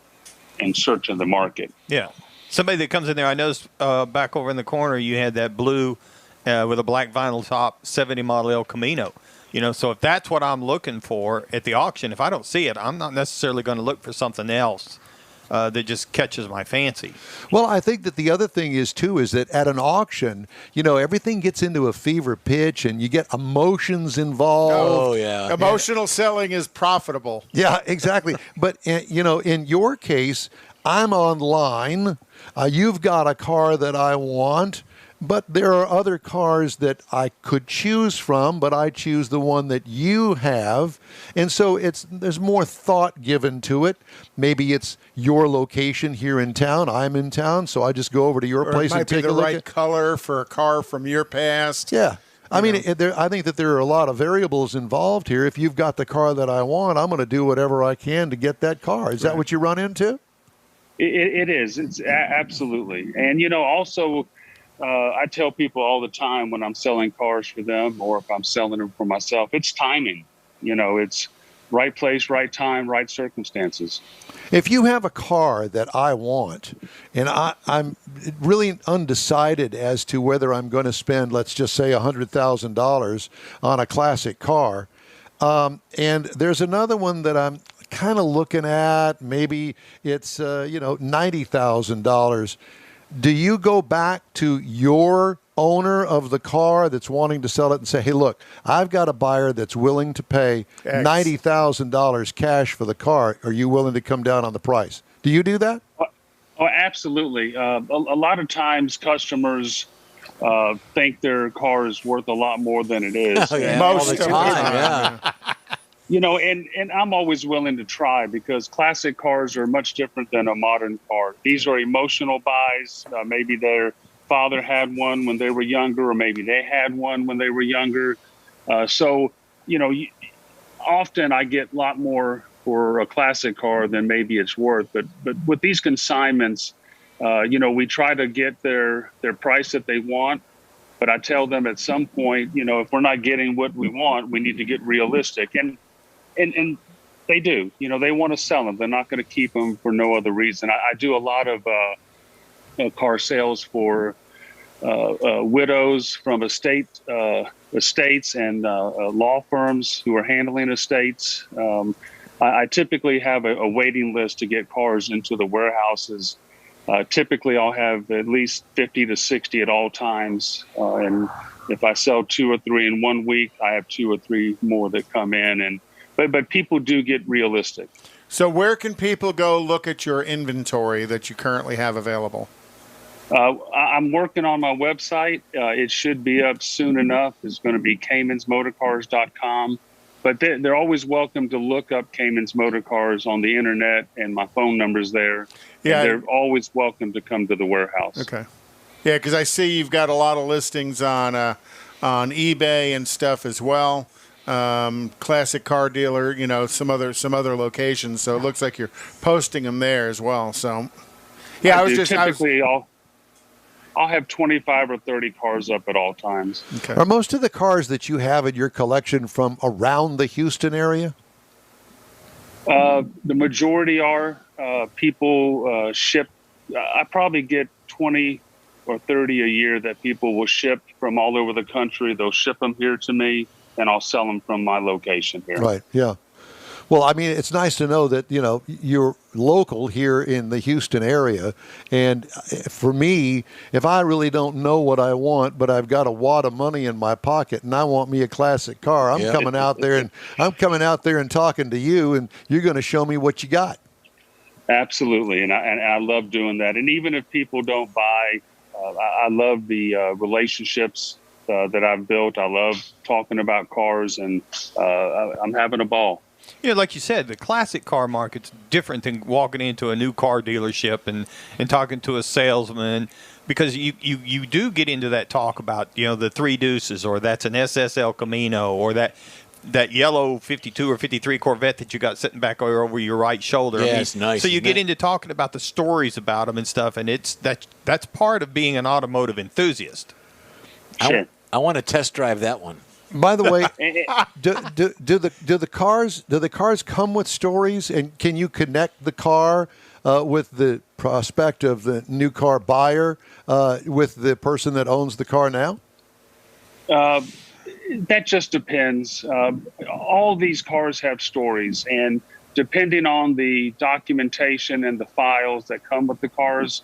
searching the market. Yeah. Somebody that comes in there, I noticed back over in the corner, you had that blue with a black vinyl top 70 model El Camino. So if that's what I'm looking for at the auction, if I don't see it, I'm not necessarily going to look for something else. that just catches my fancy. Well, I think that the other thing is that at an auction, everything gets into a fever pitch and you get emotions involved. Oh, yeah. Emotional selling is profitable. Yeah, exactly. But, in your case, I'm online. You've got a car that I want. But there are other cars that I could choose from, but I choose the one that you have. And so there's more thought given to it. Maybe it's your location here in town. I'm in town, so I just go over to your place and take a look. It might be the right color for a car from your past. Yeah. I think that there are a lot of variables involved here. If you've got the car that I want, I'm going to do whatever I can to get that car. Is that what you run into? It is. It's absolutely. And, also... I tell people all the time when I'm selling cars for them or if I'm selling them for myself, it's timing. It's right place, right time, right circumstances. If you have a car that I want and I'm really undecided as to whether I'm going to spend, let's just say, $100,000 on a classic car, and there's another one that I'm kind of looking at, maybe it's, $90,000. Do you go back to your owner of the car that's wanting to sell it and say, hey, look, I've got a buyer that's willing to pay $90,000 cash for the car. Are you willing to come down on the price? Do you do that? Oh, absolutely. A lot of times customers think their car is worth a lot more than it is. Oh, yeah. Most all the time, yeah. And I'm always willing to try because classic cars are much different than a modern car. These are emotional buys. Maybe their father had one when they were younger, or maybe they had one when they were younger. Often I get a lot more for a classic car than maybe it's worth. But with these consignments, we try to get their price that they want. But I tell them at some point, if we're not getting what we want, we need to get realistic. And they do. They want to sell them. They're not going to keep them for no other reason. I do a lot of car sales for widows from estates and law firms who are handling estates. I typically have a waiting list to get cars into the warehouses. Typically, I'll have at least 50 to 60 at all times. And if I sell 2 or 3 in 1 week, I have 2 or 3 more that come in. But people do get realistic. So where can people go look at your inventory that you currently have available? I'm working on my website. It should be up soon enough. It's going to be KaminsMotorcars.com. But they're always welcome to look up Kamins Motorcars on the internet, and my phone number's there. Yeah, and they're always welcome to come to the warehouse. Okay. Yeah, because I see you've got a lot of listings on eBay and stuff as well. Classic car dealer, some other locations. So it looks like you're posting them there as well. So, yeah, I'll have 25 or 30 cars up at all times. Okay. Are most of the cars that you have in your collection from around the Houston area? The majority are. People ship. I probably get 20 or 30 a year that people will ship from all over the country. They'll ship them here to me, and I'll sell them from my location here. Right, yeah. Well, I mean, it's nice to know that, you're local here in the Houston area. And for me, if I really don't know what I want, but I've got a wad of money in my pocket and I want me a classic car, I'm coming out there and talking to you, and you're going to show me what you got. Absolutely. And I love doing that. And even if people don't buy, I love the relationships that I've built. I love talking about cars, and I'm having a ball. Yeah, like you said, the classic car market's different than walking into a new car dealership and talking to a salesman, because you do get into that talk about, the 3 Deuces, or that's an SSL Camino, or that yellow 52 or 53 Corvette that you got sitting back over your right shoulder. Yeah, it's nice. So you get into talking about the stories about them and stuff, and that's part of being an automotive enthusiast. Sure. I want to test drive that one. By the way, do the cars come with stories, and can you connect the car with the prospect of the new car buyer with the person that owns the car now? That just depends. All these cars have stories, and depending on the documentation and the files that come with the cars,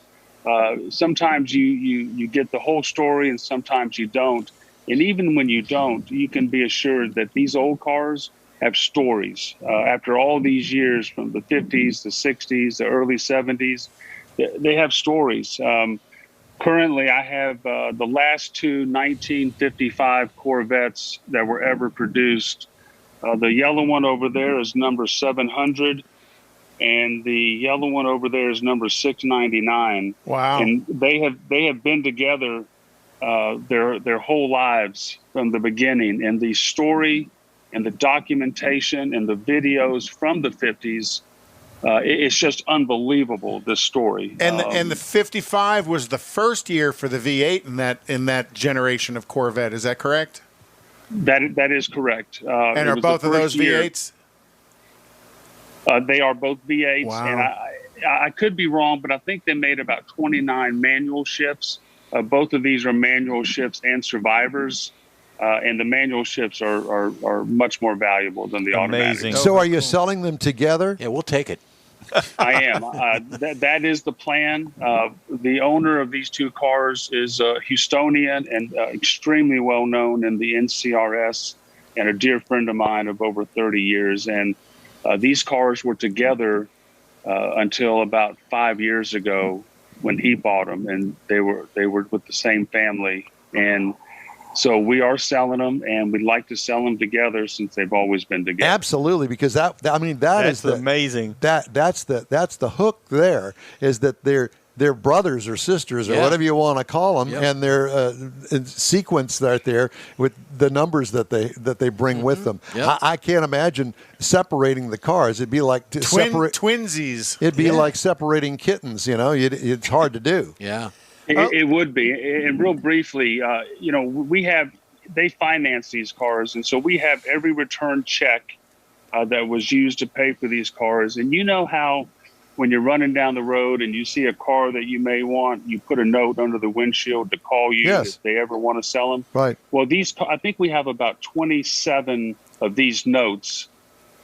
sometimes you get the whole story and sometimes you don't. And even when you don't, you can be assured that these old cars have stories. After all these years, from the 50s, the 60s, the early 70s, they have stories. Currently, I have the last two 1955 Corvettes that were ever produced. The yellow one over there is number 700, and the yellow one over there is number 699. Wow! And they have been together their whole lives from the beginning. And the story and the documentation and the videos from the 50s. It's just unbelievable, this story. And the 55 was the first year for the V8 in that generation of Corvette. Is that correct? That is correct. And are both of those V8s? They are both V8s. Wow. And I could be wrong, but I think they made about 29 manual shifts. Both of these are manual shifts and survivors. And the manual shifts are much more valuable than the automatic. So are you selling them together? Yeah, we'll take it. I am. That is the plan. The owner of these two cars is a Houstonian and extremely well known in the NCRS, and a dear friend of mine of over 30 years. And these cars were together until about 5 years ago when he bought them, and they were with the same family. And so we are selling them, and we'd like to sell them together since they've always been together. Absolutely, because that's amazing. That's the hook. There is that they're brothers or sisters or whatever you want to call them, and they're in sequence right there with the numbers that they bring with them. Yep. I can't imagine separating the cars. It'd be like twinsies. It'd be like separating kittens. It's hard to do. Yeah. It would be. And real briefly, they finance these cars. And so we have every return check that was used to pay for these cars. And you know how when you're running down the road and you see a car that you may want, you put a note under the windshield to call you if they ever want to sell them. Right. Well, I think we have about 27 of these notes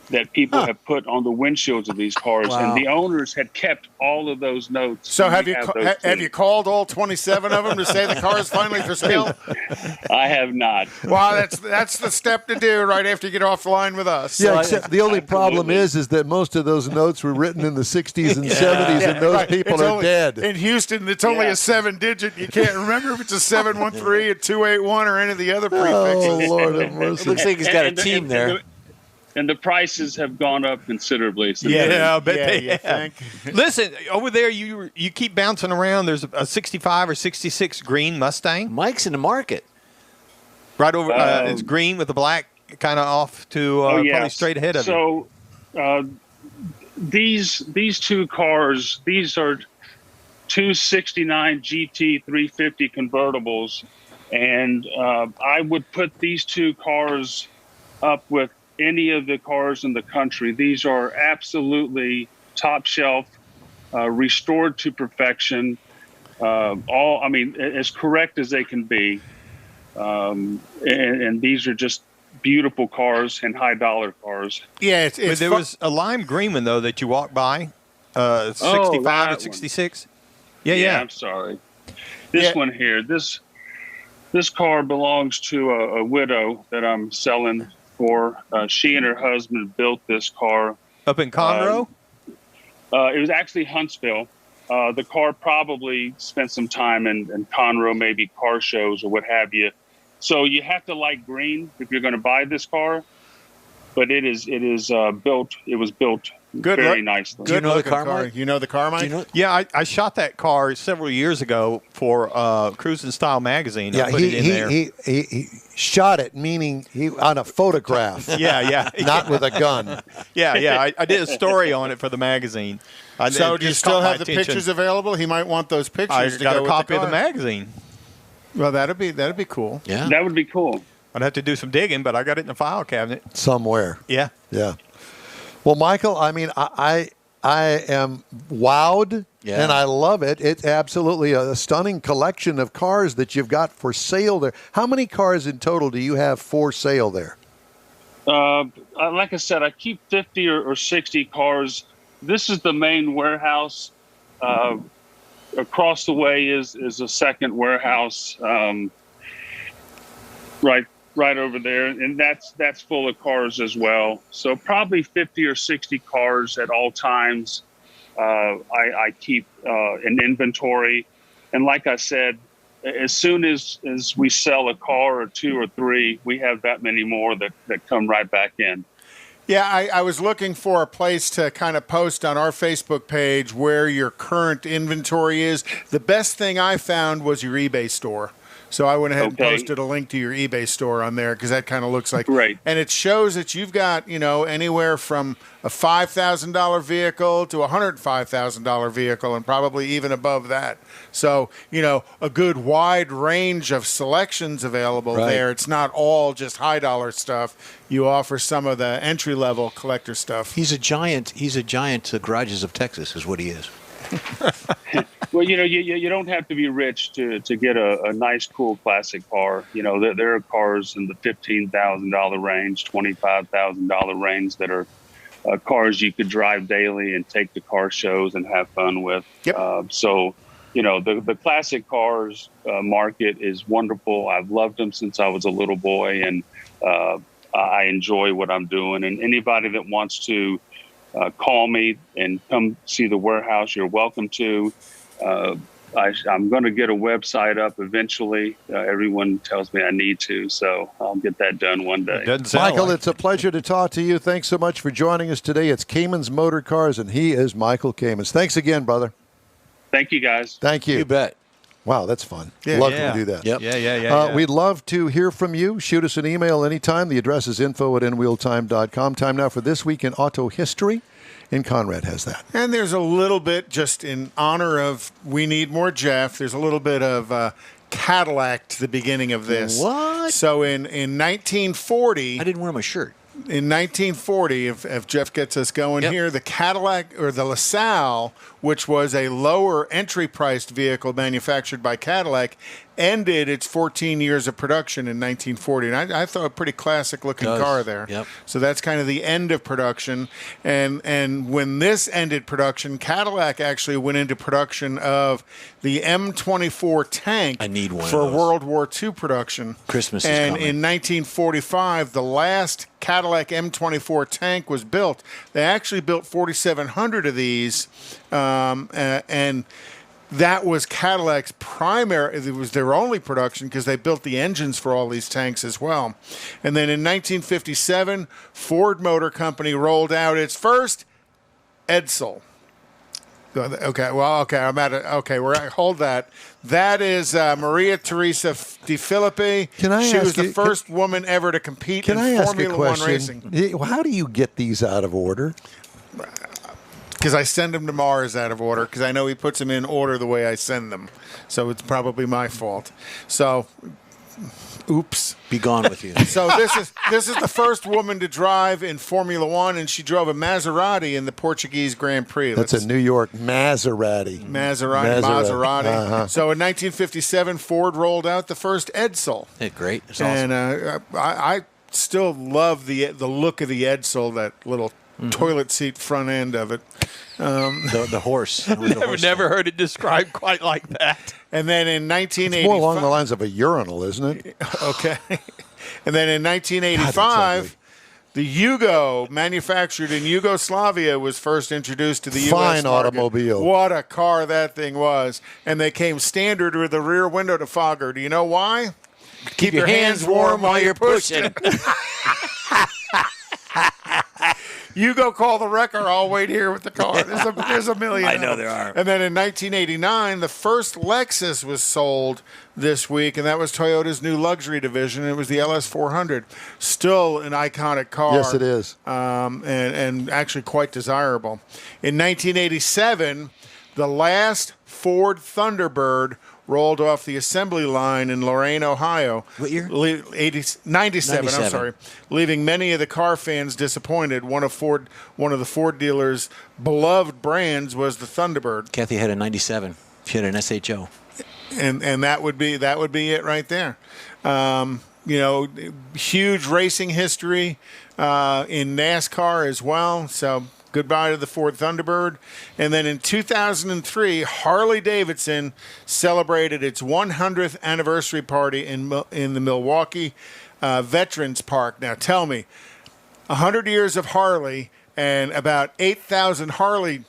that people have put on the windshields of these cars, and the owners had kept all of those notes. So have you called all 27 of them to say the car is finally for sale? I have not. Well, that's the step to do right after you get off the line with us. Yeah, except the only problem is that most of those notes were written in the 60s and 70s, and those people are dead. In Houston, it's only a 7-digit. You can't remember if it's a 713, a 281, or any of the other prefixes. Oh, Lord have mercy. Looks like he's got a team there. And the prices have gone up considerably. Since I bet they you have. think? Listen, over there, you keep bouncing around. There's a 65 or 66 green Mustang. Mike's in the market. Right over, it's green with the black kind of off to probably straight ahead of you. So these two cars, these are two 69 GT 350 convertibles. And I would put these two cars up with any of the cars in the country. These are absolutely top shelf, restored to perfection. As correct as they can be. And these are just beautiful cars and high dollar cars. Yeah, but there was a lime green one though that you walked by, 65 or 66. Yeah. I'm sorry. This one here, this car belongs to a widow that I'm selling for. She and her husband built this car up in Conroe. It was actually Huntsville. The car probably spent some time in Conroe, maybe car shows or what have you. So you have to like green if you're going to buy this car. But it was built very nicely. Do you know the car, Mike? You know the car, Mike? Yeah, I shot that car several years ago for Cruising Style magazine. Yeah, I put it in there. He shot it, meaning on a photograph. Yeah. Not with a gun. Yeah. I did a story on it for the magazine. So do you still have the pictures available? He might want those pictures. I got a copy of the magazine. Well, that'd be cool. Yeah, that would be cool. I'd have to do some digging, but I got it in the file cabinet somewhere. Yeah. Well, Michael, I mean, I am wowed, and I love it. It's absolutely a stunning collection of cars that you've got for sale there. How many cars in total do you have for sale there? Like I said, I keep 50 or 60 cars. This is the main warehouse. Across the way is a second warehouse, right over there, and that's full of cars as well. So probably 50 or 60 cars at all times. I keep an inventory, and like I said, as soon as we sell a car or two or three, we have that many more that come right back in. Yeah, I was looking for a place to kind of post on our Facebook page where your current inventory is. The best thing I found was your eBay store. So I went ahead and posted a link to your eBay store on there because that kind of looks like right. And it shows that you've got, anywhere from a $5,000 vehicle to a $105,000 vehicle and probably even above that. So, a good wide range of selections available there. It's not all just high dollar stuff. You offer some of the entry level collector stuff. He's a giant Garages of Texas is what he is. Well, you don't have to be rich to get a nice, cool classic car. There are cars in the $15,000 range, $25,000 range that are cars you could drive daily and take to car shows and have fun with. Yep. So, the classic cars market is wonderful. I've loved them since I was a little boy, and I enjoy what I'm doing. And anybody that wants to call me and come see the warehouse, you're welcome to. I'm going to get a website up eventually. Everyone tells me I need to, so I'll get that done one day. Micheal, it's a pleasure to talk to you. Thanks so much for joining us today. It's Kamins Motorcars, and he is Micheal Kamins. Thanks again, brother. Thank you, guys. Thank you. You bet. Wow, that's fun. Love to do that. Yep. Yeah. We'd love to hear from you. Shoot us an email anytime. The address is info@inwheeltime.com. Time now for This Week in Auto History. And Conrad has that. And there's a little bit, just in honor of We Need More Jeff, there's a little bit of Cadillac to the beginning of this. What? So in 1940... I didn't wear my shirt. In 1940, if Jeff gets us going here, the Cadillac, or the LaSalle, which was a lower entry-priced vehicle manufactured by Cadillac, ended its 14 years of production in 1940. And I thought a pretty classic-looking car there. Yep. So that's kind of the end of production. And when this ended production, Cadillac actually went into production of the M24 tank I need one for of those. World War II production. Christmas is and coming. in 1945, the last Cadillac M24 tank was built. They actually built 4,700 of these, and that was Cadillac's primary. It was their only production because they built the engines for all these tanks as well. And then in 1957, Ford Motor Company rolled out its first Edsel. Okay, I'm at it. Okay, hold that. That is Maria Teresa Di Filippi. She was the first woman ever to compete in Formula One racing. How do you get these out of order? Because I send them to Mars out of order, because I know he puts them in order the way I send them. So it's probably my fault. So, oops. Be gone with you. So this is the first woman to drive in Formula One, and she drove a Maserati in the Portuguese Grand Prix. That's a New York Maserati. Maserati. Uh-huh. So in 1957, Ford rolled out the first Edsel. Hey, great. It's awesome. And I still love the look of the Edsel, that little toilet seat front end of it. The horse. I've never heard it described quite like that. And then in 1985... It's more along the lines of a urinal, isn't it? Okay. And then in 1985... the Yugo, manufactured in Yugoslavia, was first introduced to the U.S. Fine market. automobile. What a car that thing was. And they came standard with a rear window defogger. Do you know why? Keep your hands warm while you're pushing. You go call the wrecker. I'll wait here with the car. There's a million. I know there are. And then in 1989, the first Lexus was sold this week, and that was Toyota's new luxury division. It was the LS400. Still an iconic car. Yes, it is. And actually quite desirable. In 1987, the last Ford Thunderbird rolled off the assembly line in Lorain, Ohio. What year? 97, I'm sorry. Leaving many of the car fans disappointed. One of the Ford dealers' beloved brands was the Thunderbird. Kathy had a 97. She had an SHO. And that would be it right there. huge racing history in NASCAR as well. So goodbye to the Ford Thunderbird. And then in 2003, Harley-Davidson celebrated its 100th anniversary party in the Milwaukee Veterans Park. Now tell me, 100 years of Harley and about 8,000 Harley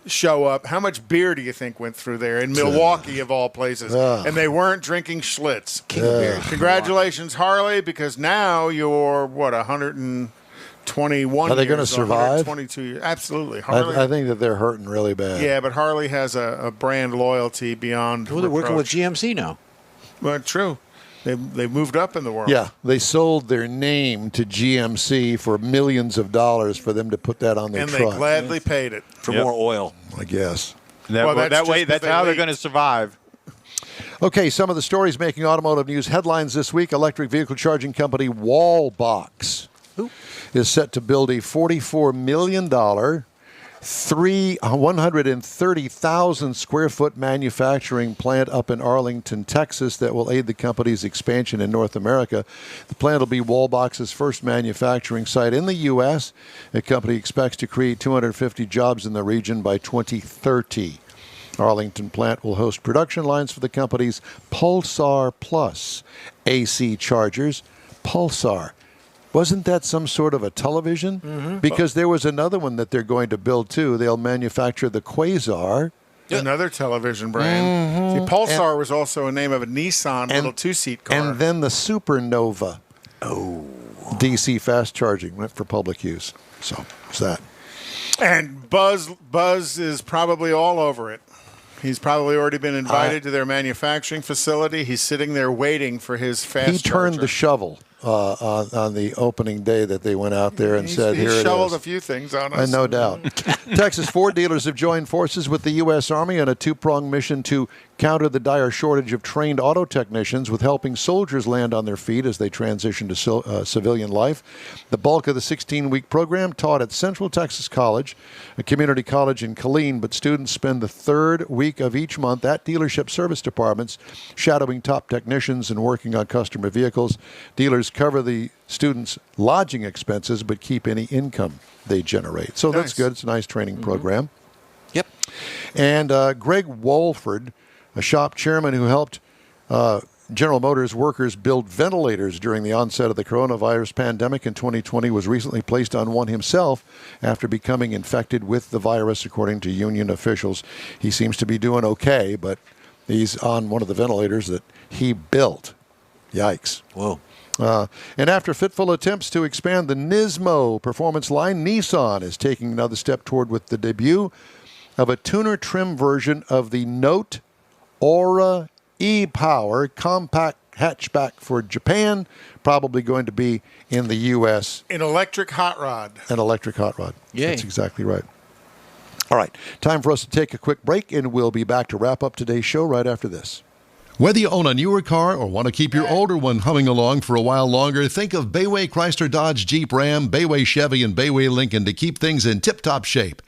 show up. How much beer do you think went through there in Milwaukee, of all places? And they weren't drinking Schlitz. King of beer. Congratulations, Harley, because now you're, 121 Are they going to years, survive? 122 years. Absolutely. Harley, I think that they're hurting really bad. yeah, but Harley has a brand loyalty beyond Well, they're working with reproach. GMC now. Well, true. They've moved up in the world. Yeah, they sold their name to GMC for millions of dollars for them to put that on their And truck. they gladly paid it. For more oil. I guess. That's how they're going to survive. Okay, some of the stories making automotive news headlines this week. Electric vehicle charging company Wallbox is set to build a $44 million, 130,000 square foot manufacturing plant up in Arlington, Texas that will aid the company's expansion in North America. The plant will be Wallbox's first manufacturing site in the U.S. The company expects to create 250 jobs in the region by 2030. Arlington plant will host production lines for the company's Pulsar Plus AC chargers. Pulsar. Wasn't that some sort of a television? Mm-hmm. Because there was another one that they're going to build too. They'll manufacture the Quasar. Another television brand. See, Pulsar was also a name of a Nissan little two-seat car. And then the Supernova. Oh. DC fast charging went for public use. So, what's that? And Buzz is probably all over it. He's probably already been invited to their manufacturing facility. He's sitting there waiting for his fast He turned charger. the shovel on the opening day that they went out there and said, He here it shoveled is. a few things on us. No doubt. Texas Ford dealers have joined forces with the U.S. Army on a two-pronged mission to counter the dire shortage of trained auto technicians with helping soldiers land on their feet as they transition to civilian life. The bulk of the 16-week program taught at Central Texas College, a community college in Killeen, but students spend the third week of each month at dealership service departments shadowing top technicians and working on customer vehicles. Dealers cover the students' lodging expenses but keep any income they generate. So that's good. It's a nice training program. Yep. And Greg Wolford, a shop chairman who helped General Motors workers build ventilators during the onset of the coronavirus pandemic in 2020, was recently placed on one himself after becoming infected with the virus, according to union officials. He seems to be doing okay, but he's on one of the ventilators that he built. Yikes. Whoa. And after fitful attempts to expand the Nismo performance line, Nissan is taking another step toward with the debut of a tuner trim version of the Note Aura e-Power compact hatchback for Japan, probably going to be in the U.S. An electric hot rod. An electric hot rod. Yay. That's exactly right. All right, time for us to take a quick break, and we'll be back to wrap up today's show right after this. Whether you own a newer car or want to keep your older one humming along for a while longer, think of Bayway Chrysler Dodge Jeep Ram, Bayway Chevy, and Bayway Lincoln to keep things in tip-top shape.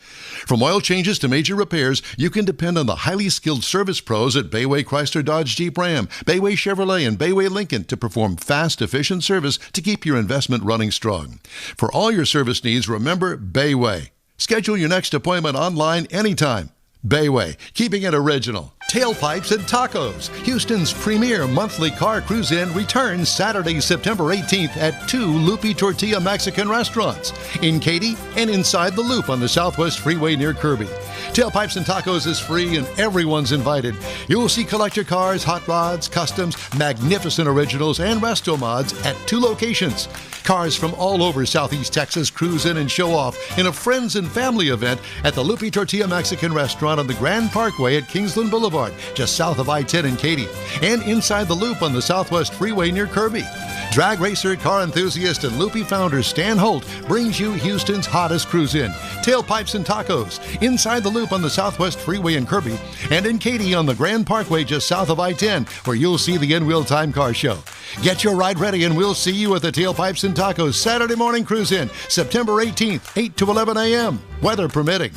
From oil changes to major repairs, you can depend on the highly skilled service pros at Bayway Chrysler Dodge Jeep Ram, Bayway Chevrolet, and Bayway Lincoln to perform fast, efficient service to keep your investment running strong. For all your service needs, remember Bayway. Schedule your next appointment online anytime. Bayway, keeping it original. Tailpipes and Tacos, Houston's premier monthly car cruise-in, returns Saturday, September 18th at 2 Loopy Tortilla Mexican restaurants in Katy and inside the Loop on the Southwest Freeway near Kirby. Tailpipes and Tacos is free and everyone's invited. You'll see collector cars, hot rods, customs, magnificent originals, and resto mods at 2 locations. Cars from all over Southeast Texas cruise in and show off in a friends and family event at the Loopy Tortilla Mexican restaurant on the Grand Parkway at Kingsland Boulevard, just south of I-10 in Katy, and inside the Loop on the Southwest Freeway near Kirby. Drag racer, car enthusiast, and Loopy founder Stan Holt brings you Houston's hottest cruise-in. Tailpipes and Tacos, inside the Loop on the Southwest Freeway in Kirby, and in Katy on the Grand Parkway just south of I-10, where you'll see the In-Wheel Time Car Show. Get your ride ready and we'll see you at the Tailpipes and Tacos Saturday morning cruise-in, September 18th, 8 to 11 a.m., weather permitting.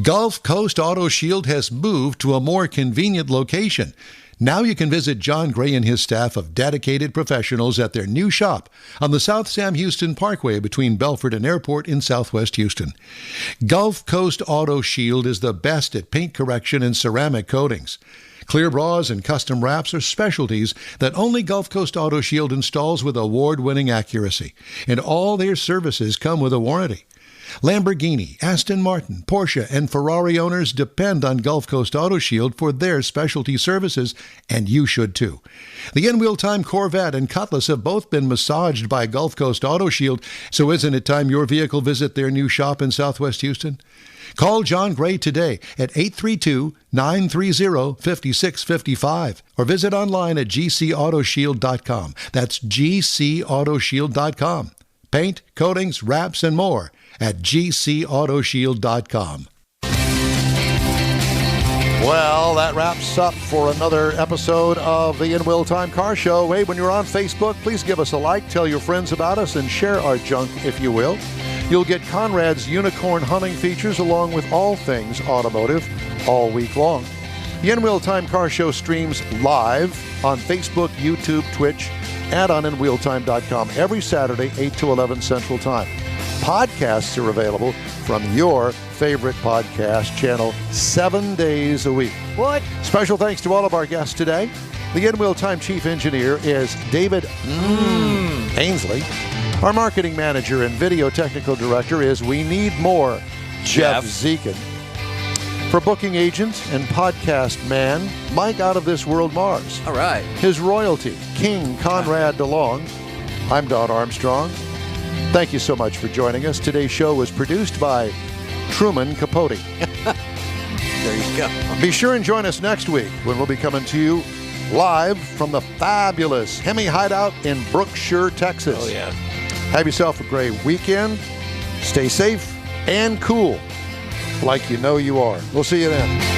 Gulf Coast Auto Shield has moved to a more convenient location. Now you can visit John Gray and his staff of dedicated professionals at their new shop on the South Sam Houston Parkway between Belford and Airport in Southwest Houston. Gulf Coast Auto Shield is the best at paint correction and ceramic coatings. Clear bras and custom wraps are specialties that only Gulf Coast Auto Shield installs with award-winning accuracy, and all their services come with a warranty. Lamborghini, Aston Martin, Porsche, and Ferrari owners depend on Gulf Coast Auto Shield for their specialty services, and you should too. The in-wheel time Corvette and Cutlass have both been massaged by Gulf Coast Auto Shield, so isn't it time your vehicle visit their new shop in Southwest Houston? Call John Gray today at 832-930-5655 or visit online at gcautoshield.com. That's gcautoshield.com. Paint, coatings, wraps, and more at gcautoshield.com. Well, that wraps up for another episode of the In Wheel Time Car Show. Wade, when you're on Facebook, please give us a like, tell your friends about us, and share our junk, if you will. You'll get Conrad's unicorn hunting features along with all things automotive all week long. The In Wheel Time Car Show streams live on Facebook, YouTube, Twitch, and on InWheelTime.com every Saturday, 8 to 11 Central Time. Podcasts are available from your favorite podcast channel 7 days a week. What? Special thanks to all of our guests today. The In Wheel Time Chief Engineer is David Ainsley. Our Marketing Manager and Video Technical Director is We Need More, Jeff Zekin. For Booking Agent and Podcast Man, Mike Out of This World Mars. All right. His royalty, King Conrad DeLong. I'm Don Armstrong. Thank you so much for joining us. Today's show was produced by Truman Capote. There you go. Be sure and join us next week when we'll be coming to you live from the fabulous Hemi Hideout in Brookshire, Texas. Oh, yeah. Have yourself a great weekend. Stay safe and cool like you know you are. We'll see you then.